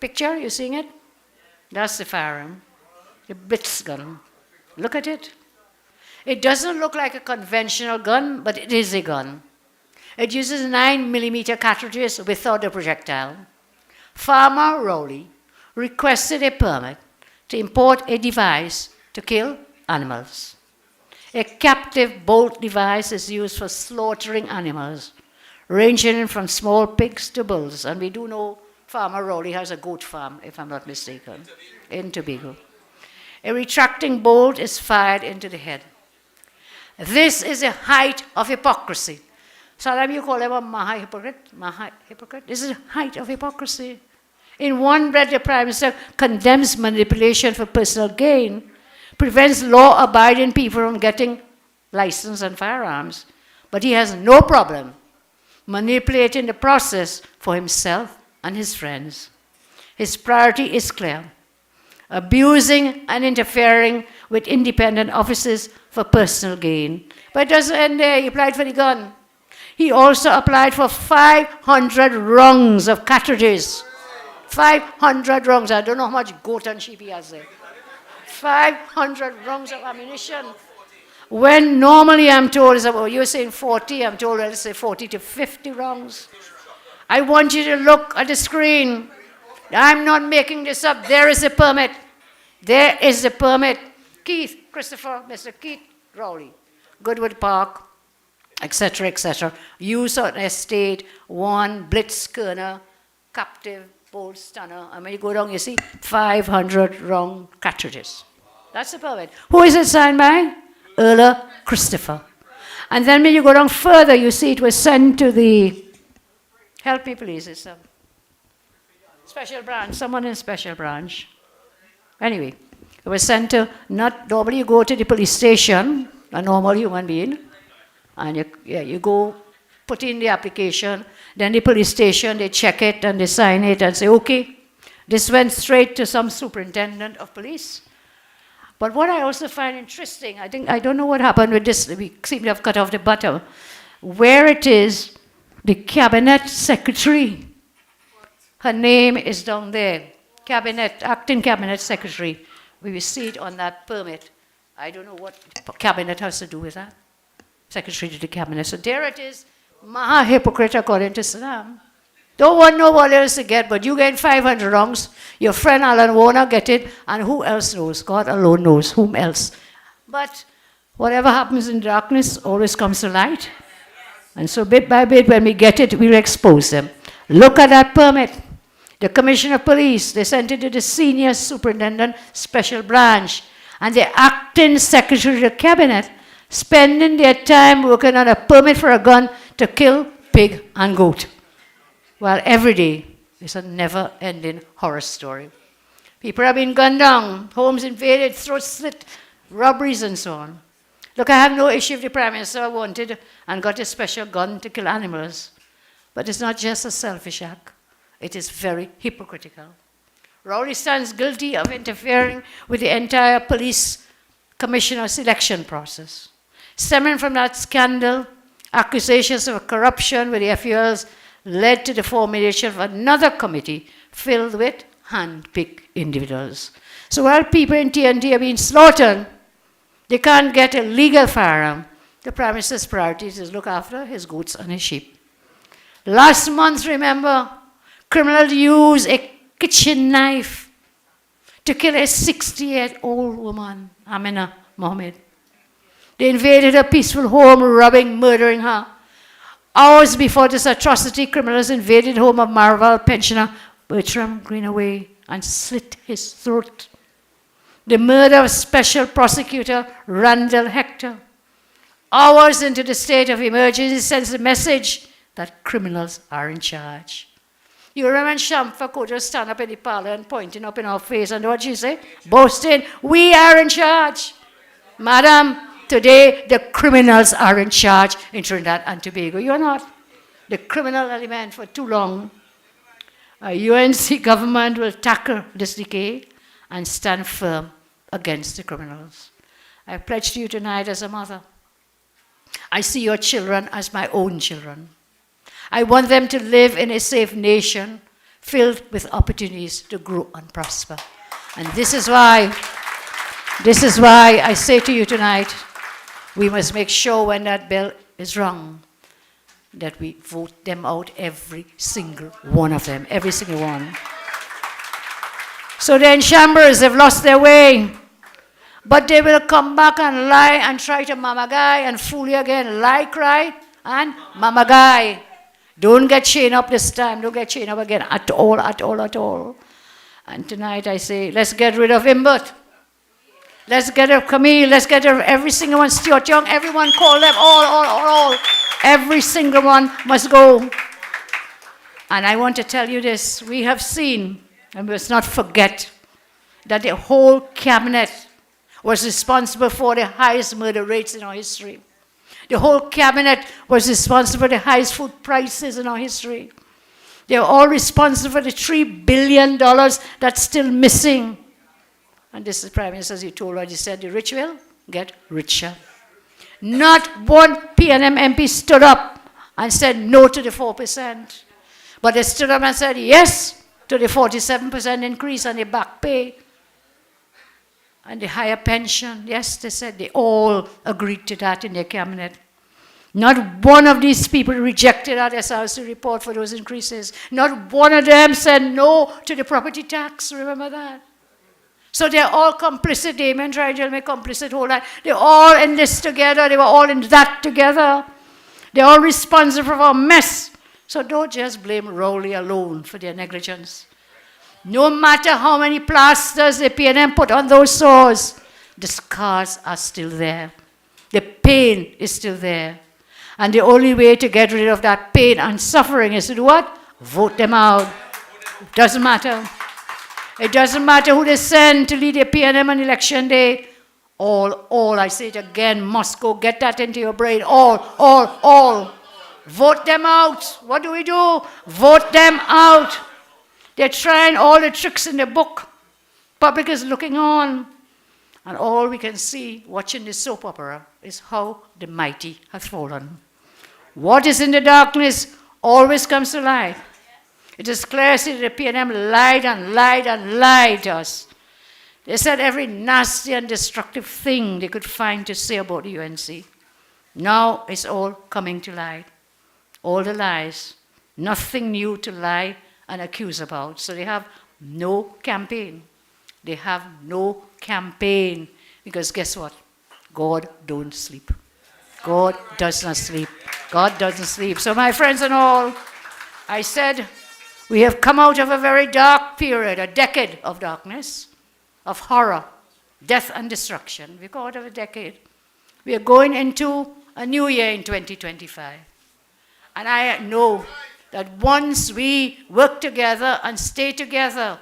picture, you seeing it? That's the firearm, the Blitz gun. Look at it. It doesn't look like a conventional gun, but it is a gun. It uses 9mm cartridges without a projectile. Farmer Rowley requested a permit to import a device to kill animals. A captive bolt device is used for slaughtering animals, ranging from small pigs to bulls. And we do know Farmer Rowley has a goat farm, if I'm not mistaken, in Tobago. A retracting bolt is fired into the head. This is a height of hypocrisy. Sometimes you call him a Maha hypocrite. Maha hypocrite. This is a height of hypocrisy. In one breath, the Prime Minister condemns manipulation for personal gain, prevents law-abiding people from getting license and firearms, but he has no problem manipulating the process for himself and his friends. His priority is clear: abusing and interfering with independent offices for personal gain. But it doesn't end there. He applied for the gun. He also applied for 500 rungs of cartridges. 500 rungs. I don't know how much goat and sheep he has there. 500 rungs of ammunition. When normally I'm told, you're saying 40, I'm told I'll say 40 to 50 rounds. I want you to look at the screen. I'm not making this up. There is a permit. There is a permit. Keith, Christopher, Mr. Keith Rowley, Goodwood Park, etc., etc. Use on estate, one Blitzkörner, captive bolt stunner. And when you go down, you see 500 round cartridges. That's the permit. Who is it signed by? Erla Christopher. And then when you go down further, you see it was sent to the, help me please, it's a special branch, someone in special branch. Anyway, it was sent to, not normally you go to the police station, a normal human being, and you go put in the application, then the police station, they check it and they sign it and say, okay, this went straight to some superintendent of police. But what I also find interesting, I don't know what happened with this, we seem to have cut off the button, where it is the cabinet secretary. Her name is down there, acting cabinet secretary. We will see it on that permit. I don't know what cabinet has to do with that. Secretary to the cabinet. So there it is, Maha hypocrite according to Saddam. Don't want nobody else to get, but you get 500 rounds. Your friend Alan Warner get it, and who else knows? God alone knows whom else. But whatever happens in darkness always comes to light. And so bit by bit, when we get it, we'll expose them. Look at that permit. The Commissioner of Police, they sent it to the Senior Superintendent, Special Branch, and the Acting Secretary of the Cabinet, spending their time working on a permit for a gun to kill pig and goat. Well, every day is a never-ending horror story. People have been gunned down, homes invaded, throats slit, robberies and so on. Look, I have no issue if the Prime Minister wanted and got a special gun to kill animals. But it's not just a selfish act. It is very hypocritical. Rowley stands guilty of interfering with the entire police commissioner selection process. Stemming from that scandal, accusations of corruption with the FULs led to the formation of another committee filled with hand-picked individuals. So while people in TNT are being slaughtered, they can't get a legal firearm. The Prime Minister's priority is to look after his goats and his sheep. Last month, remember, criminals used a kitchen knife to kill a 68-year-old woman, Amina Mohammed. They invaded her peaceful home, robbing, murdering her. Hours before this atrocity, criminals invaded the home of Marval pensioner Bertram Greenaway and slit his throat. The murder of Special Prosecutor Randall Hector. Hours into the state of emergency sends a message that criminals are in charge. You remember when Shamfa could just stand up in the parlor and pointing up in our face, and what she say? Boasting, we are in charge. Madam, today the criminals are in charge in Trinidad and Tobago. You're not. The criminal element for too long. A UNC government will tackle this decay and stand firm against the criminals. I pledge to you tonight as a mother. I see your children as my own children. I want them to live in a safe nation filled with opportunities to grow and prosper. And this is why I say to you tonight, we must make sure when that bill is wrong, that we vote them out, every single one of them, every single one. So the enchambers have lost their way, but they will come back and lie and try to mamagai and fool you again. Lie, cry, and mamagai. Don't get chained up this time. Don't get chained up again at all, at all, at all. And tonight I say, let's get rid of Imbert. Let's get rid of Camille. Let's get rid of every single one. Stuart Young, everyone, call them all. Every single one must go. And I want to tell you this. We have seen, and we must not forget, that the whole cabinet was responsible for the highest murder rates in our history. The whole cabinet was responsible for the highest food prices in our history. They are all responsible for the $3 billion that's still missing. And this is Prime Minister, as you told her, he said, the rich will get richer. Not one PNM MP stood up and said no to the 4%. But they stood up and said yes to the 47% increase on the back pay and the higher pension. Yes, they said they all agreed to that in their cabinet. Not one of these people rejected our SRC report for those increases. Not one of them said no to the property tax. Remember that? So they're all complicit. Damon Trigel may complicit whole lot. They're all in this together. They were all in that together. They're all responsible for our mess. So don't just blame Rowley alone for their negligence. No matter how many plasters the PNM put on those sores, the scars are still there. The pain is still there. And the only way to get rid of that pain and suffering is to do what? Vote them out. It doesn't matter. It doesn't matter who they send to lead the PNM on election day. All, I say it again, must go. Get that into your brain. All. Vote them out. What do we do? Vote them out. They're trying all the tricks in the book. Public is looking on. And all we can see watching this soap opera is how the mighty have fallen. What is in the darkness always comes to light. It is clear that the PNM lied and lied and lied to us. They said every nasty and destructive thing they could find to say about the UNC. Now it's all coming to light. All the lies. Nothing new to lie and accuse about. So they have no campaign. They have no campaign. Because guess what? God don't sleep. God does not sleep. God doesn't sleep. So my friends and all, I said, we have come out of a very dark period, a decade of darkness, of horror, death and destruction. We come out of a decade. We are going into a new year in 2025. And I know that once we work together and stay together,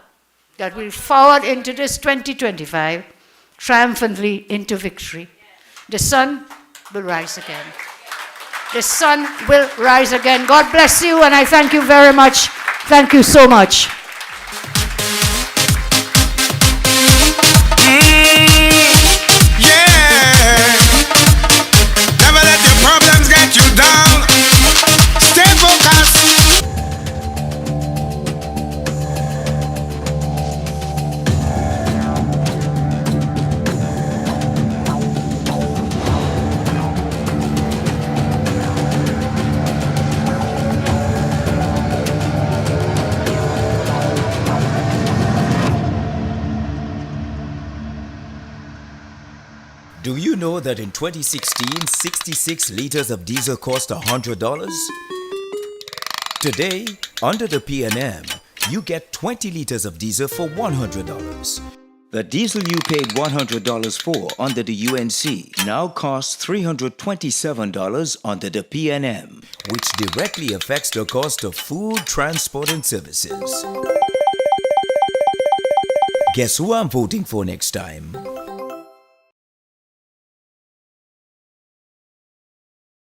that we'll forward into this 2025 triumphantly into victory. The sun will rise again. The sun will rise again. God bless you, and I thank you very much. Thank you so much. Yeah. Never let your problems get you down. Stay focused. Do you know that in 2016, 66 liters of diesel cost $100? Today, under the PNM, you get 20 liters of diesel for $100. The diesel you paid $100 for under the UNC now costs $327 under the PNM, which directly affects the cost of food, transport, and services. Guess who I'm voting for next time?